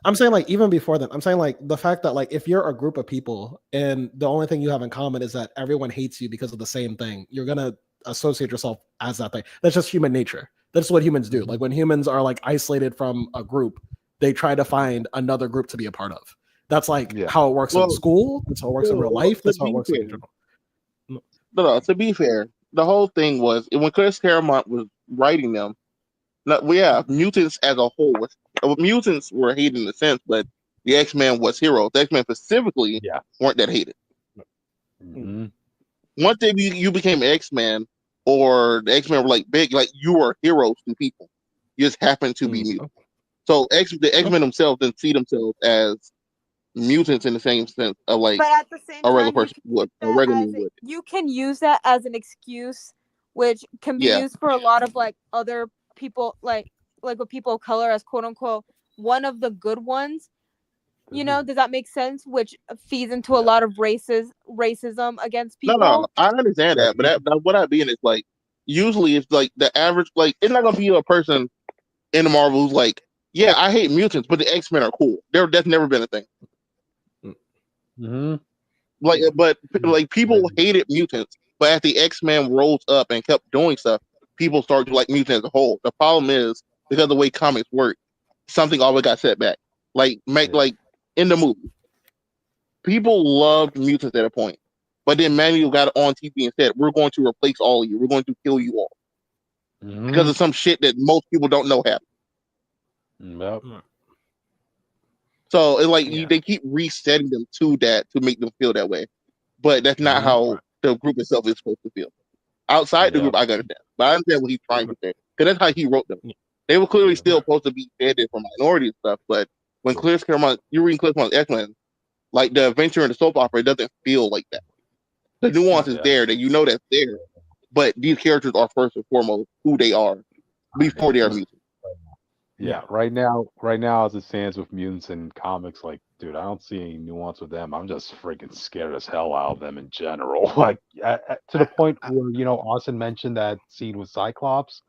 I'm saying like even before then, I'm saying like the fact that like if you're a group of people and the only thing you have in common is that everyone hates you because of the same thing, you're gonna associate yourself as that thing. That's just human nature. That's what humans do. Like when humans are like isolated from a group, they try to find another group to be a part of. That's like how it works in school. That's how it works in real life. That's how it works in general. No, to be fair, the whole thing was when Chris Claremont was writing them. Mutants as a whole, mutants were hated in a sense, but the X-Men was heroes. The X-Men specifically weren't that hated. Mhm. Once you became X-Men, or the X-Men were like big, like you were heroes to people. You just happened to be mutants. So the X-Men themselves didn't see themselves as mutants in the same sense of like But at the same a regular time, person would, a regular man would. you can use that as an excuse, which can be Yeah. used for a lot of like other people, like with people of color as quote unquote one of the good ones. You know, does that make sense? Which feeds into a lot of racism against people. No, I understand that, but what I mean is like usually it's like the average, like it's not gonna be a person in the Marvel who's like, yeah, I hate mutants, but the X-Men are cool. That's never been a thing. Mhm. Like, but like people hated mutants, but as the X-Men rose up and kept doing stuff, people started to like mutants as a whole. The problem is because of the way comics work, something always got set back. Like like in the movie, people loved mutants at a point, but then Manuel got on TV and said, "We're going to replace all of you. We're going to kill you all because of some shit that most people don't know happened." Yep. So it's like they keep resetting them to that to make them feel that way, but that's not how the group itself is supposed to feel. Outside the group, I understand, but I understand what he's trying to say because that's how he wrote them. They were clearly still supposed to be standing for minority and stuff, but when Claremont, you're reading Claremont's X-Men, like the adventure in the soap opera, it doesn't feel like that. The nuance is there that you know that's there, but these characters are first and foremost who they are before they are mutants. Yeah, right now, as it stands with mutants in comics, like, dude, I don't see any nuance with them. I'm just freaking scared as hell out of them in general. Like, to the point where, Austin mentioned that scene with Cyclops,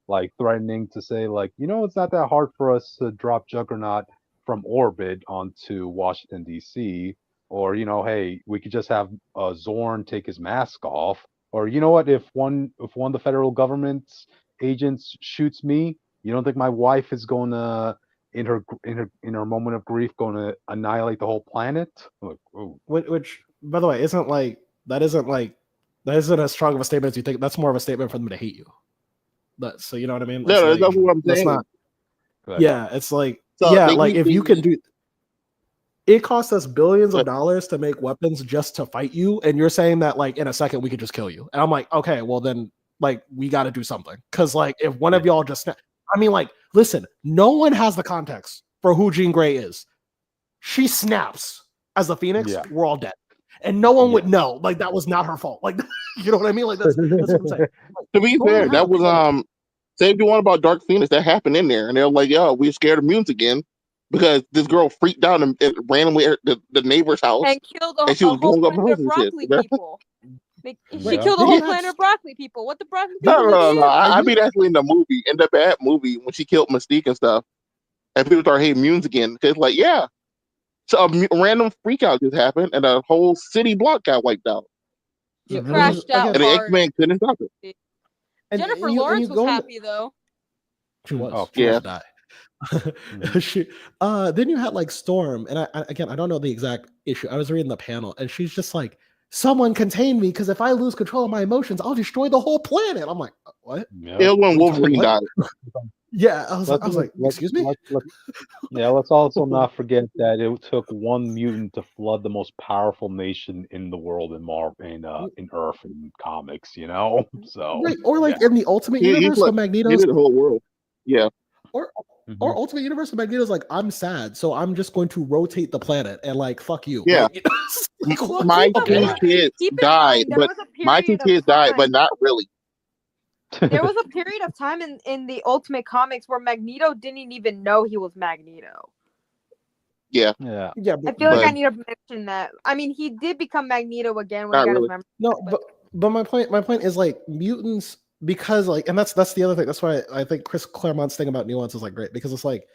like, threatening to say, like, it's not that hard for us to drop Juggernaut from orbit onto Washington, D.C., or, hey, we could just have Zorn take his mask off, or, you know what, if one of the federal government's agents shoots me, you don't think my wife is going to, in her moment of grief, going to annihilate the whole planet? Like, which, by the way, isn't as strong of a statement as you think. That's more of a statement for them to hate you. So you know what I mean? No, that's what I'm saying. Not, yeah, it's like if you can do. It costs us billions of dollars to make weapons just to fight you, and you're saying that like in a second we could just kill you. And I'm like, okay, well then like we got to do something because like if one of y'all just, I mean, like, listen, no one has the context for who Jean Grey is. She snaps as the Phoenix. Yeah. We're all dead, and no one would know. Like that was not her fault. Like you know what I mean? Like that's what I'm saying. Like, to be fair, that was say if you want about Dark Phoenix, that happened in there, and they're like, "Yo, we're scared of mutants again." Because this girl freaked out and randomly at the neighbor's house and killed and she was blowing up houses and shit. People. She killed the whole planet of broccoli people. What the broccoli people? No. I mean, actually, in the movie, in the bad movie, when she killed Mystique and stuff, and people start hating mutants again, it's like, yeah, so a random freak out just happened, and a whole city block got wiped out. She crashed out, and the X-Men couldn't stop it. Jennifer Lawrence was happy though. She was. She was die. Then you had like Storm, and I don't know the exact issue. I was reading the panel, and she's just like, "Someone contain me, because if I lose control of my emotions, I'll destroy the whole planet." I'm like, "What?" Yeah, when Wolverine died. Yeah, I was like, "Excuse me." Let's also not forget that it took one mutant to flood the most powerful nation in the world in Earth in comics. So right, or like in the Ultimate Universe with Magneto's the whole world. Yeah. Or Ultimate Universe of Magneto's like, I'm sad, so I'm just going to rotate the planet and like fuck you. Yeah. Like, my two kids died, but my two kids died, but not really. There was a period of time in the Ultimate Comics where Magneto didn't even know he was Magneto. Yeah. I feel like I need to mention that. I mean, he did become Magneto again when he got his memory. No, but my point is like mutants. Because like, and that's the other thing. That's why I think Chris Claremont's thing about nuance is like great, because it's like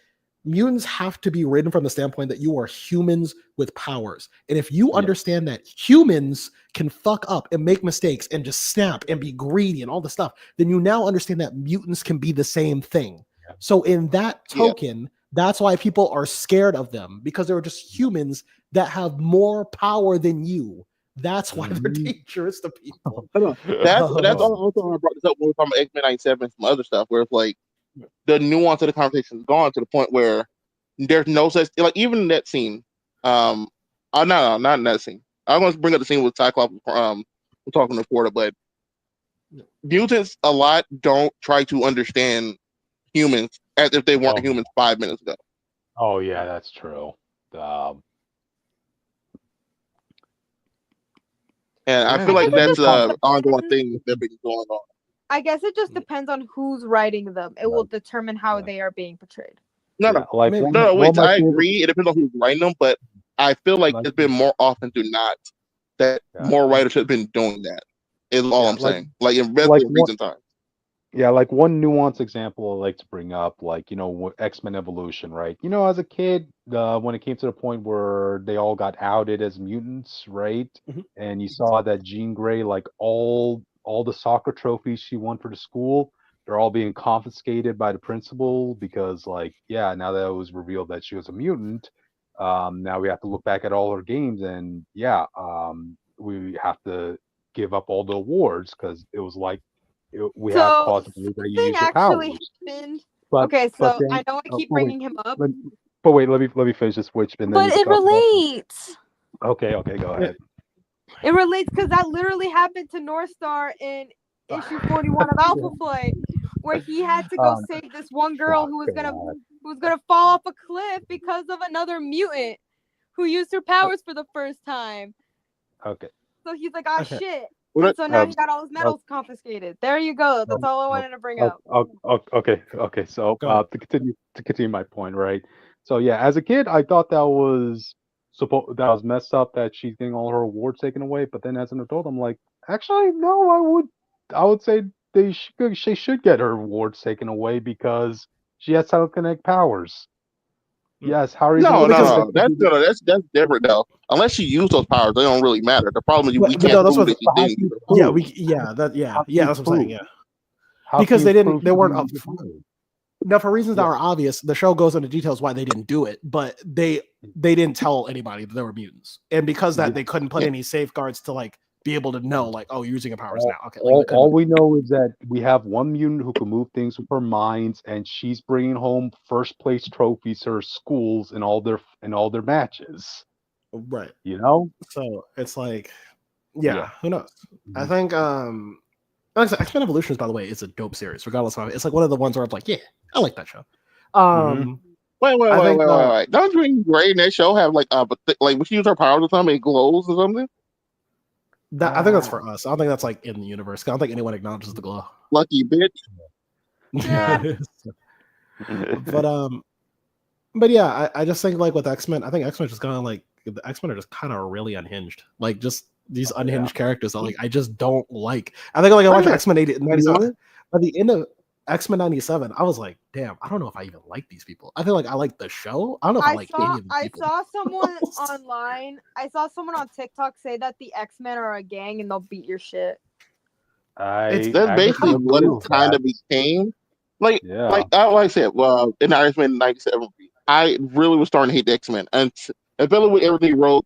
mutants have to be written from the standpoint that you are humans with powers, and if you understand that humans can fuck up and make mistakes and just snap and be greedy and all the stuff, then you now understand that mutants can be the same thing. So in that token, that's why people are scared of them, because they're just humans that have more power than you. That's why they're dangerous to people. That's also why I brought this up when we were talking about X-Men 97 and some other stuff, where it's like the nuance of the conversation is gone to the point where there's no such, like, even in that scene. Not in that scene. I want to bring up the scene with Cyclops. We're talking to Florida, but mutants a lot don't try to understand humans as if they weren't humans 5 minutes ago. Oh yeah, that's true. And I feel like that's an ongoing thing that's been going on. I guess it just depends on who's writing them. It will determine how they are being portrayed. No, wait. I agree. It depends on who's writing them, but I feel like it's been more often than not that more writers have been doing that. Is all I'm saying. Like in recent times. Yeah, like one nuanced example I like to bring up, like, X-Men Evolution, right? As a kid, when it came to the point where they all got outed as mutants, right? Mm-hmm. And you saw that Jean Grey, like all the soccer trophies she won for the school, they're all being confiscated by the principal because, like, now that it was revealed that she was a mutant, now we have to look back at all her games and we have to give up all the awards because it was like we have cause to believe that you use your powers. I know I keep bringing him up. But wait, let me finish this switch. And but it relates. Okay, go ahead. It relates because that literally happened to North Star in issue 41 of Alpha Flight, where he had to go save this one girl who was gonna fall off a cliff because of another mutant who used her powers for the first time. Okay. So he's like, shit. And so now he got all his medals confiscated. There you go. That's all I wanted to bring up. Okay. So to continue my point, right? So as a kid, I thought that was messed up that she's getting all her awards taken away. But then as an adult, I'm like, actually, no. I would say she should get her awards taken away because she has telekinetic powers. Yes, Harry. No. That's different though. Unless you use those powers, they don't really matter. The problem is we can't prove that you didn't. That's what I'm saying. Yeah, because they weren't up. Now, for reasons that are obvious, the show goes into details why they didn't do it, but they didn't tell anybody that there were mutants, and because that they couldn't put any safeguards to like be able to know, like, oh, you're using your powers now. Okay. All we know is that we have one mutant who can move things with her minds, and she's bringing home first place trophies to her schools in all their matches. Right. So it's like, who knows? I think X-Men Evolutions, by the way, is a dope series. Regardless of it's like one of the ones where I'm like, I like that show. Wait. Don't Jean Grey in that show have like when she uses her powers or something, it glows or something? I think that's for us. I don't think that's like in the universe. I don't think anyone acknowledges the glow. Lucky bitch. But yeah, I just think like with X-Men, I think X-Men just kind of like the X-Men are just kind of really unhinged. Like just these unhinged characters that like I just don't like. I think like I watched X-Men 97. By the end of X-Men 97, I was like, damn, I don't know if I even like these people. I feel like I like the show. I don't know if I like any of these people. I saw someone online. I saw someone on TikTok say that the X-Men are a gang and they'll beat your shit. That's basically what it kind of became. Like I said, well, in X-Men 97, I really was starting to hate the X-Men. And Bella with everything Rose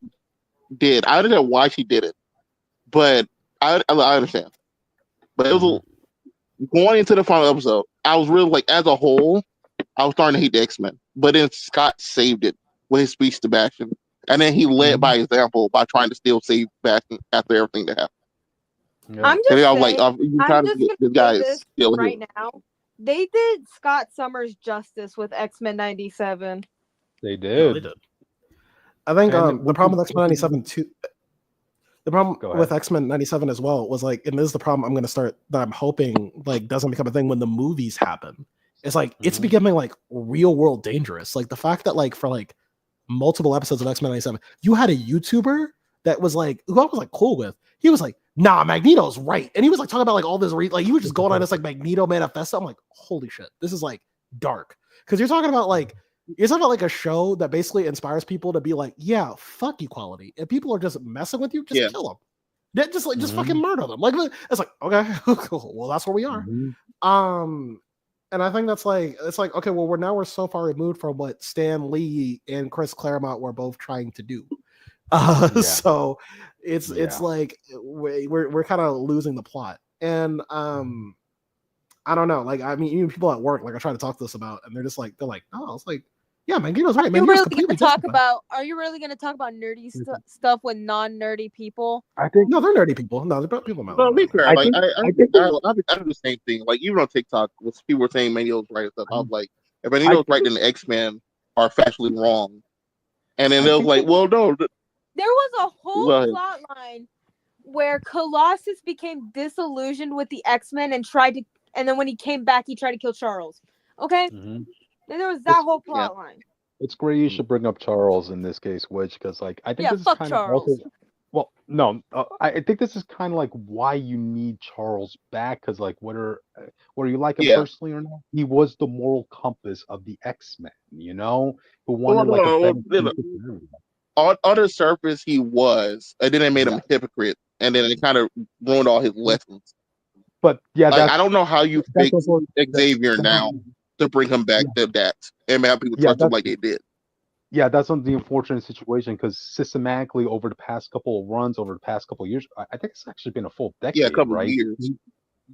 did, I don't know why she did it. But I understand. But it was going into the final episode, I was really like, as a whole, I was starting to hate the X-Men. But then Scott saved it with his speech to Bastion. And then he led by example by trying to still save Bastion after everything that happened. I'm just saying, right now, they did Scott Summers justice with X-Men 97. They did. No, they did. I think the problem with X-Men 97 too. The problem with X-Men 97 as well was like, and this is the problem I'm going to start that I'm hoping like doesn't become a thing when the movies happen. It's like it's becoming like real world dangerous. Like the fact that like for like multiple episodes of X-Men 97, you had a YouTuber that was like who I was like cool with. He was like, nah, Magneto's right, and he was like talking about like all this like he was just going on this like Magneto manifesto. I'm like, holy shit, this is like dark because you're talking about like a show that basically inspires people to be like, yeah, fuck equality. If people are just messing with you, just kill them. Just fucking murder them. Like it's like, okay, cool. Well, that's where we are. And I think that's like it's like, okay, well, we're so far removed from what Stan Lee and Chris Claremont were both trying to do. So it's like we're kind of losing the plot. And I don't know. Like, I mean, even people at work, like I try to talk to this about, and they're like, no, it's like Yeah, Magneto's right. Are you Magneto's really completely gonna talk different. about? Are you really gonna talk about nerdy stuff with non-nerdy people? I think No, they're nerdy people. No, they're people. No, be fair. I Like think- I do the same thing. Like even on TikTok, when people were saying Magneto's right and stuff, I was like, if Magneto's right, then the X-Men are factually wrong. And then they was like, well, no. There was a whole Go ahead. plot line where Colossus became disillusioned with the X-Men and then when he came back, he tried to kill Charles. Okay, Mhm. then there was that whole plot line. It's great you should bring up Charles in this case, Witch, because like I think Yeah, this is fuck kind Charles. of also. Well, no, I think this is kind of like why you need Charles back, because like whether you like him Yeah. personally or not, he was the moral compass of the X-Men. You know, who Well, wanted like a better no, future for everyone. on the surface he was, and then they made him a hypocrite, and then it kind of ruined all his lessons. But yeah, Like, that's I don't know how you that's fix also- Xavier that- now to bring him back to that and have people Yeah, trust him that's- like they did. yeah, that's the unfortunate situation because systematically over the past couple of runs, over the past couple of years, I think it's actually been a full decade. Yeah, a couple right? of years.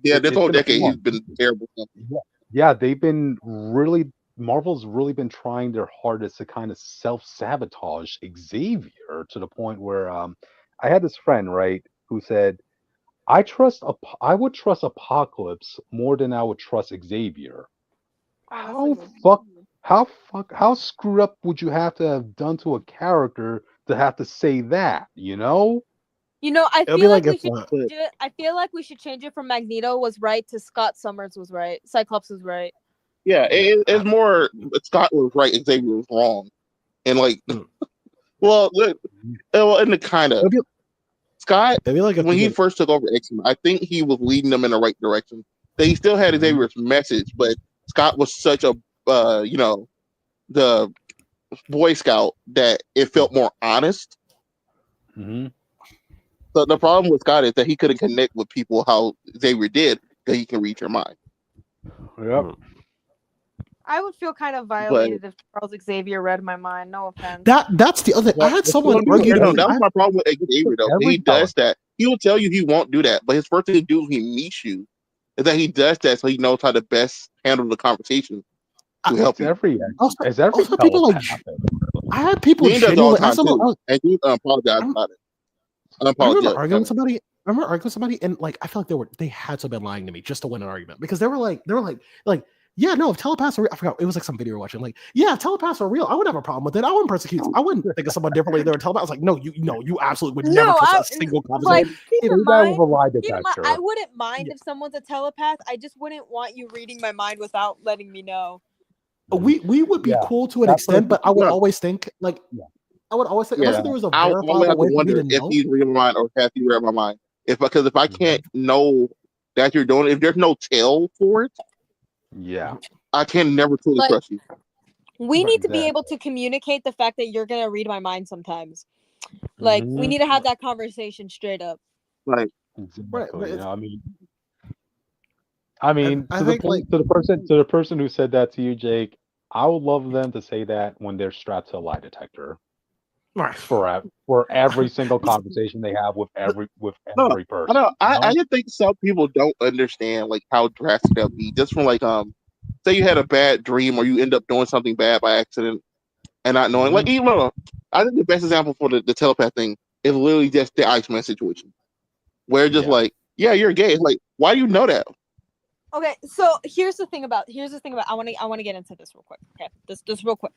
Yeah, this It's whole been a decade full he's been terrible. Yeah, they've been really Marvel's really been trying their hardest to kind of self-sabotage Xavier to the point where I had this friend, right, who said, I would trust Apocalypse more than I would trust Xavier. How screwed up would you have to have done to a character to have to say that, you know? You know, I It'll be feel like like we if, should change it. I feel like we should change it from Magneto was right to Scott Summers was right. Cyclops was right. Yeah, it's more Scott was right, Xavier was wrong, and like, well, look, in the kind of Scott it'll be like if when he first took over X-Men, I think he was leading them in the right direction. He still had Xavier's message, but Scott was such a the Boy Scout that it felt more honest. Mm-hmm. So the problem with Scott is that he couldn't connect with people how Xavier did, that he can read your mind. Yep. I would feel kind of violated if Charles Xavier read my mind. No offense. That's the other thing. I had someone argue that was my problem with Xavier though. He does that. He will tell you he won't do that, but his first thing to do when he meets you is that he does that so he knows how to best handle the conversation to help you. Also, people like I had people Dean does all the time genuinely. too, and Dean apologized about it. I remember arguing with somebody. And like I feel like they had to have been lying to me just to win an argument because they were like, yeah, no, if telepaths are real, I forgot it was like some video we were watching. Like, yeah, if telepaths are real, I wouldn't have a problem with it. I wouldn't persecute. I wouldn't think of someone differently. They were telepaths. I was like, no, you absolutely would never trust a single conversation. Like, keep in mind, detector. I wouldn't mind if someone's a telepath. I just wouldn't want you reading my mind without letting me know. We would be cool to an extent, but I would always think like. I would always say, unless there was a verifiable way for me to know. If he's reading my mind or if he read my mind. If I can't know that you're doing it, if there's no tell for it, I can never truly trust you. We need to be able to communicate the fact that you're gonna read my mind sometimes. Like we need to have that conversation straight up. Right. Exactly. I mean, to the person who said that to you, Jake, I would love them to say that when they're strapped to a lie detector. Right. For every single conversation they have with every person. I just think some people don't understand like how drastic that would be. Just from like say you had a bad dream or you end up doing something bad by accident and not knowing. Like even though I think the best example for the telepath thing is literally just the Iceman situation. Where just like, yeah, you're gay. It's like, why do you know that? Okay, so here's the thing about I want to get into this real quick. Okay, this real quick.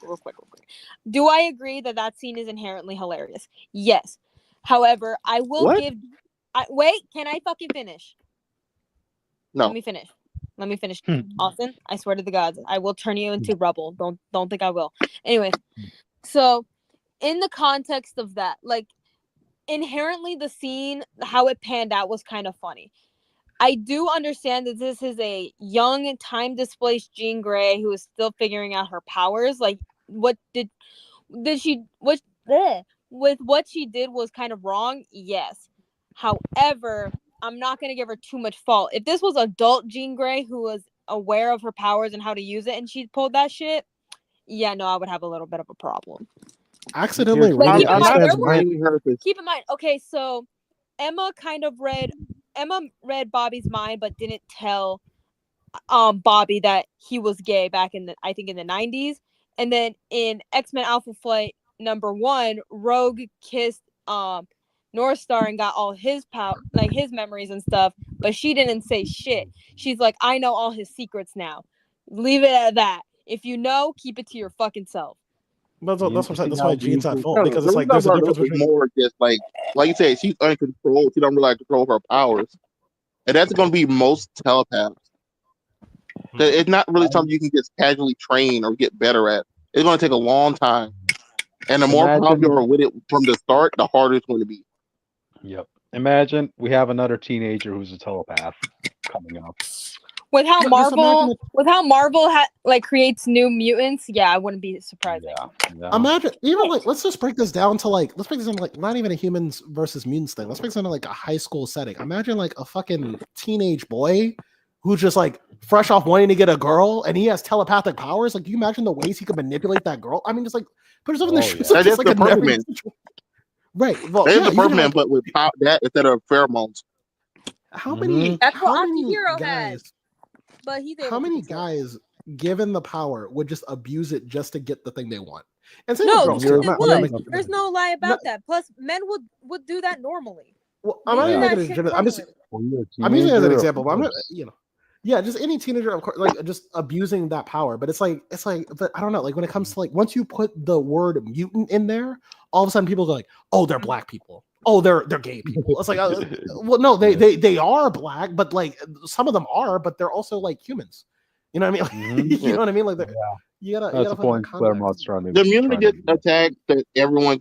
Do I agree that scene is inherently hilarious? Yes. However, I will wait. Can I fucking finish? No. Let me finish. Austin, I swear to the gods, I will turn you into rubble. Don't think I will. Anyway, so in the context of that, like inherently the scene, how it panned out was kind of funny. I do understand that this is a young, time-displaced Jean Grey who is still figuring out her powers. Like, with what she did was kind of wrong. Yes. However, I'm not going to give her too much fault. If this was adult Jean Grey who was aware of her powers and how to use it and she pulled that shit, yeah, no, I would have a little bit of a problem. Accidentally keep in mind, okay, so Emma read Bobby's mind but didn't tell Bobby that he was gay back in the 90s, And then in X-Men Alpha Flight #1, Rogue kissed North Star and got all his like his memories and stuff, but she didn't say shit. She's like, I know all his secrets now. Leave it at that. If you know, keep it to your fucking self. That's what I'm saying. That's why Jean's at fault, No, because the it's reason like there's a I brought it difference up is between. more just like you said, she's uncontrolled. She don't really control her powers, and that's going to be most telepaths. It's not really something you can just casually train or get better at. It's going to take a long time, and the more popular with it from the start, the harder it's going to be. Yep. Imagine we have another teenager who's a telepath coming up. With how Marvel creates new mutants, yeah, it wouldn't be surprising. Yeah. Imagine even like let's break this down to not even a humans versus mutants thing. Let's break this down to like a high school setting. Imagine like a fucking teenage boy who's just like fresh off wanting to get a girl and he has telepathic powers. Like, can you imagine the ways he could manipulate that girl? I mean, just like put yourself in the shoes of just like a Pacman. Right. Well, there's the Pacman, but with that instead of pheromones. How many? That's how what many Akihiro guys? has. But he's How many guys, given the power, would just abuse it just to get the thing they want? And same no, with girls, it would. There's no lie about that. Plus, men would do that normally. Well, I'm not making it. I'm using it as an example. But I'm not, yeah, just any teenager, of course, like just abusing that power. But it's like, but I don't know. Like when it comes to like once you put the word mutant in there, all of a sudden people go like, oh, they're black people. Oh, they're gay people. It's like, well, no, they are black, but like some of them are, but they're also like humans. You know what I mean? Like, you know what I mean? Like, you gotta. That's the point Claremont's trying to. The immunity gets attacked that everyone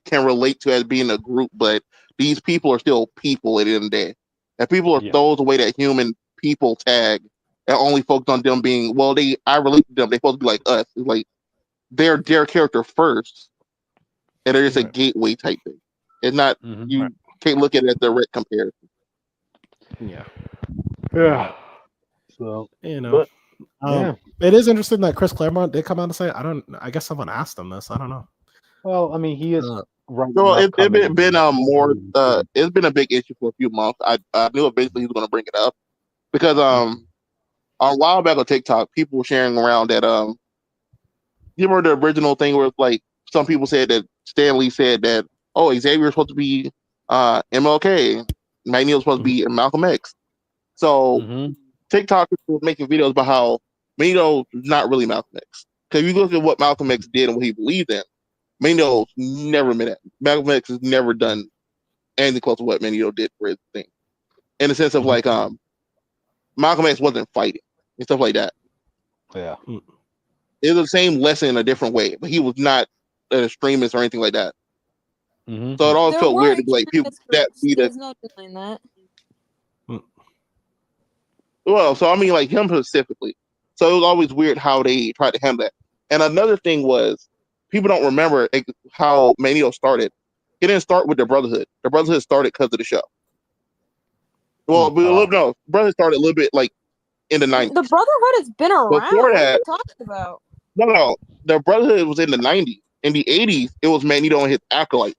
can relate to as being a group, but these people are still people at the end of the day. And people are throws away that human people tag and only focused on them being I relate to them. They're supposed to be like us. It's like they're their character first, and they're just a gateway type thing. It's not you can't look at it as direct comparison. Yeah. So it is interesting that Chris Claremont did come out and say, I guess someone asked him this. I don't know. Well, I mean, he is right. So it's been it's been a big issue for a few months. I knew eventually he was going to bring it up because a while back on TikTok, people were sharing around that you remember the original thing where it's like some people said that Stan Lee said that Xavier's supposed to be MLK, Magneto's supposed to be Malcolm X. So TikTok was making videos about how Magneto's not really Malcolm X. Because if you look at what Malcolm X did and what he believed in, Magneto's never been at. Malcolm X has never done anything close to what Magneto did for his thing. In the sense of like Malcolm X wasn't fighting and stuff like that. Yeah. It was the same lesson in a different way, but he was not an extremist or anything like that. So it always felt weird to be like people that see that. There's no denying that. Well, so I mean, like him specifically. So it was always weird how they tried to handle that. And another thing was, people don't remember how Magneto started. He didn't start with the Brotherhood. The Brotherhood started because of the show. Well, Brotherhood started a little bit like in the 90s. The Brotherhood has been around. Before that, what are you talking about? No. The Brotherhood was in the 90s. In the 80s, it was Magneto and his acolyte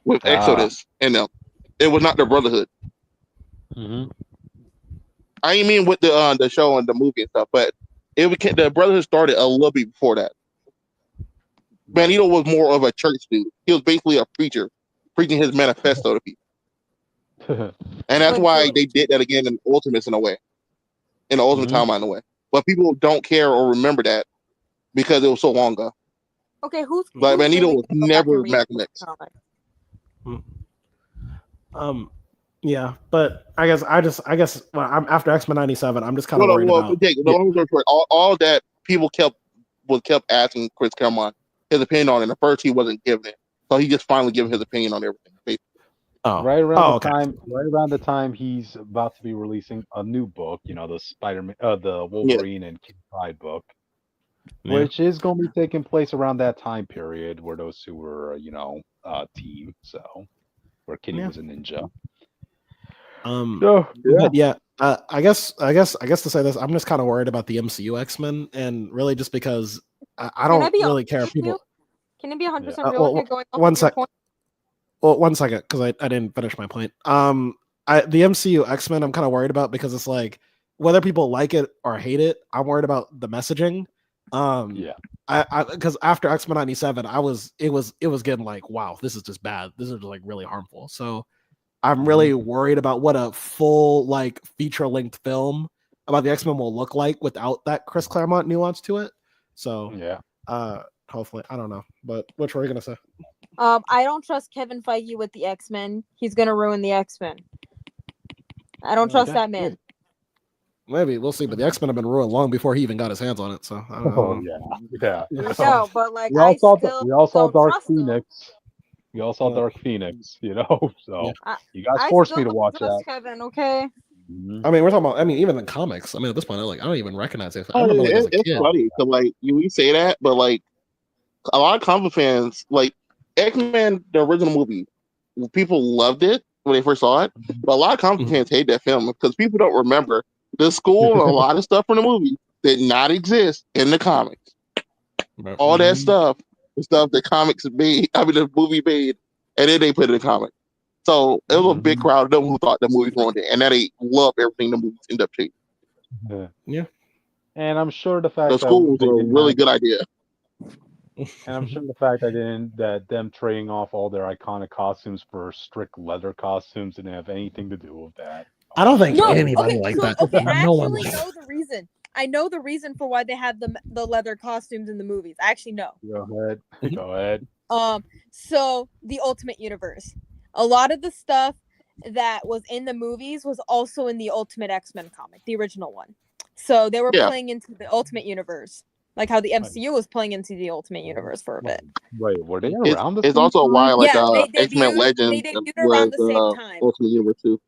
with Exodus and them. It was not the Brotherhood. I ain't mean with the show and the movie and stuff, but the Brotherhood started a little bit before that. Magneto was more of a church dude. He was basically a preacher, preaching his manifesto to people. And that's why they did that again in Ultimates in a way. In the Ultimate Timeline in a way. But people don't care or remember that because it was so long ago. Okay, who's Magneto was never Malcolm X. Yeah, but I guess I'm after X-Men 97, I'm just kind of worried about. All that people kept asking Chris Claremont his opinion on it. At first, he wasn't giving it, so he just finally gave his opinion on everything. Basically. Right around the time he's about to be releasing a new book, the Spider-Man, the Wolverine and Kid Pride book, which is going to be taking place around that time period where those two were, team. So where Kitty was a ninja. I guess to say this, I'm just kind of worried about the MCU X-Men, and really just because I don't really care if people. Can it be 100% real? Going off one second. Well, 1 second, because I didn't finish my point. The MCU X-Men, I'm kind of worried about because it's like whether people like it or hate it, I'm worried about the messaging. Yeah. I because after X-Men 97, it was getting like, wow, this is just bad. This is like really harmful. So I'm really worried about what a full like feature-length film about the X-Men will look like without that Chris Claremont nuance to it. So Yeah. hopefully, I don't know. But what were you gonna say? I don't trust Kevin Feige with the X-Men. He's gonna ruin the X-Men. I don't trust that man. Maybe we'll see. But the X-Men have been ruined long before he even got his hands on it. So I don't know. Yeah. No, but like We all saw don't Dark trust him. Phoenix. We all saw Dark Phoenix, you know. So I- you guys I forced still me to don't watch trust that. Kevin, okay? I mean, we're talking about. I mean, even the comics. I mean, at this point, I don't even recognize it. I Oh, remember like as a it's kid. funny because like you say that, but like a lot of comic fans, like X-Men, the original movie, people loved it when they first saw it, but a lot of comic fans hate that film because people don't remember the school and a lot of stuff from the movie did not exist in the comics. All that stuff, the stuff the comics made, I mean the movie made, and then they put it in the comic. So it was a big crowd of them who thought the movie ruined it, and that they love everything the movies end up changing. Yeah. And I'm sure the fact The that school was they a didn't really have- good idea. and I'm sure the fact that them trading off all their iconic costumes for strict leather costumes didn't have anything to do with that. I don't think No, anybody okay, like so, that. okay, I No one actually know the reason. I know the reason for why they had the leather costumes in the movies. I actually know. Go ahead. So the Ultimate Universe. A lot of the stuff that was in the movies was also in the Ultimate X-Men comic, the original one. So they were playing into the Ultimate Universe, like how the MCU was playing into the Ultimate Universe for a bit. Wait, were they It's, around? it's also why like they X-Men Legends debuted was around the same time. Ultimate Universe too.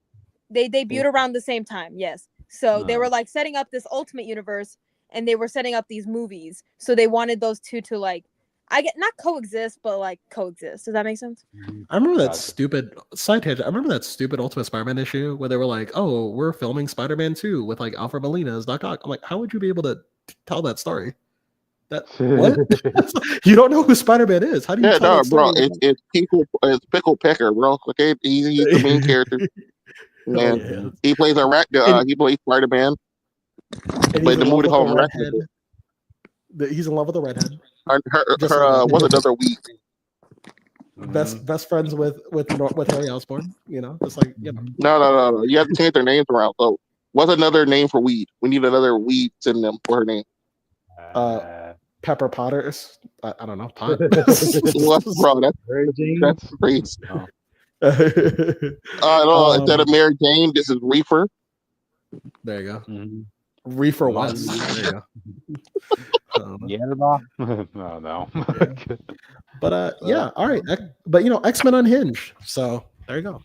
They debuted around the same time, yes. So they were like setting up this Ultimate Universe, and they were setting up these movies. So they wanted those two to like, not coexist, but like coexist. Does that make sense? I remember that stupid side tangent. I remember that stupid Ultimate Spider-Man issue where they were like, "Oh, we're filming Spider-Man 2 with like Alfred Molina as Doc Ock." I'm like, how would you be able to tell that story? That what? You don't know who Spider-Man is. How do you tell that bro? story? It's Pickle Pecker, bro. Okay, he's the main character. And he plays a rat. He plays Spider-Man. But the movie called him Redhead. He's in love with a redhead. Her what's another week? Best friends with Harry Osborn. You know, just like you know. No. You have to change their names around. So, what's another name for weed? We need another weed synonym for her name. Pepper Potters. I don't know. Pot. Bro, that's crazy. Instead of Mary Jane, this is Reefer. There you go. Reefer West. There you go. No. But yeah, all right. But you know, X-Men Unhinged. So there you go.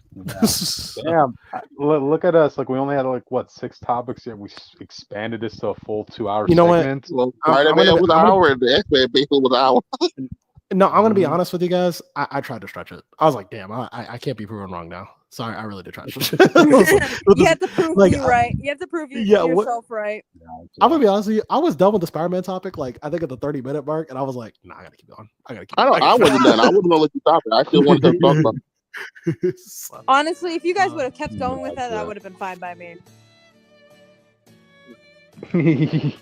Damn. Look at us. Like we only had like what 6 topics yet. We expanded this to a full 2-hour segment. Well, Spider-Man was an hour. The X-Men basically was an hour. No, I'm gonna be honest with you guys. I tried to stretch it. I was like, damn, I can't be proven wrong now. Sorry, I really did try to stretch it. You have to prove you right. You have to prove yourself right. I'm gonna be honest with you. I was done with the Spider-Man topic, like I think at the 30-minute mark, and I was like, nah, I gotta keep going. I wasn't done. I wasn't gonna let you stop it. I still wanted to talk about it. Honestly, if you guys would have kept going with that would have been fine by me.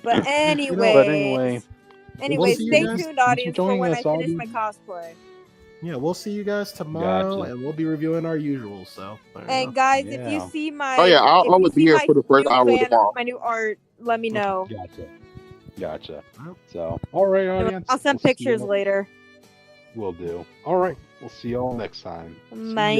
But anyway, stay tuned, audience, for when I finish my cosplay. Yeah, we'll see you guys tomorrow, and we'll be reviewing our usual. So, and guys, if you see my I'll be here for the first hour of tomorrow. My new art, let me know. Gotcha. So, all right, audience. I'll send pictures later. Will do. All right, we'll see y'all next time. Bye.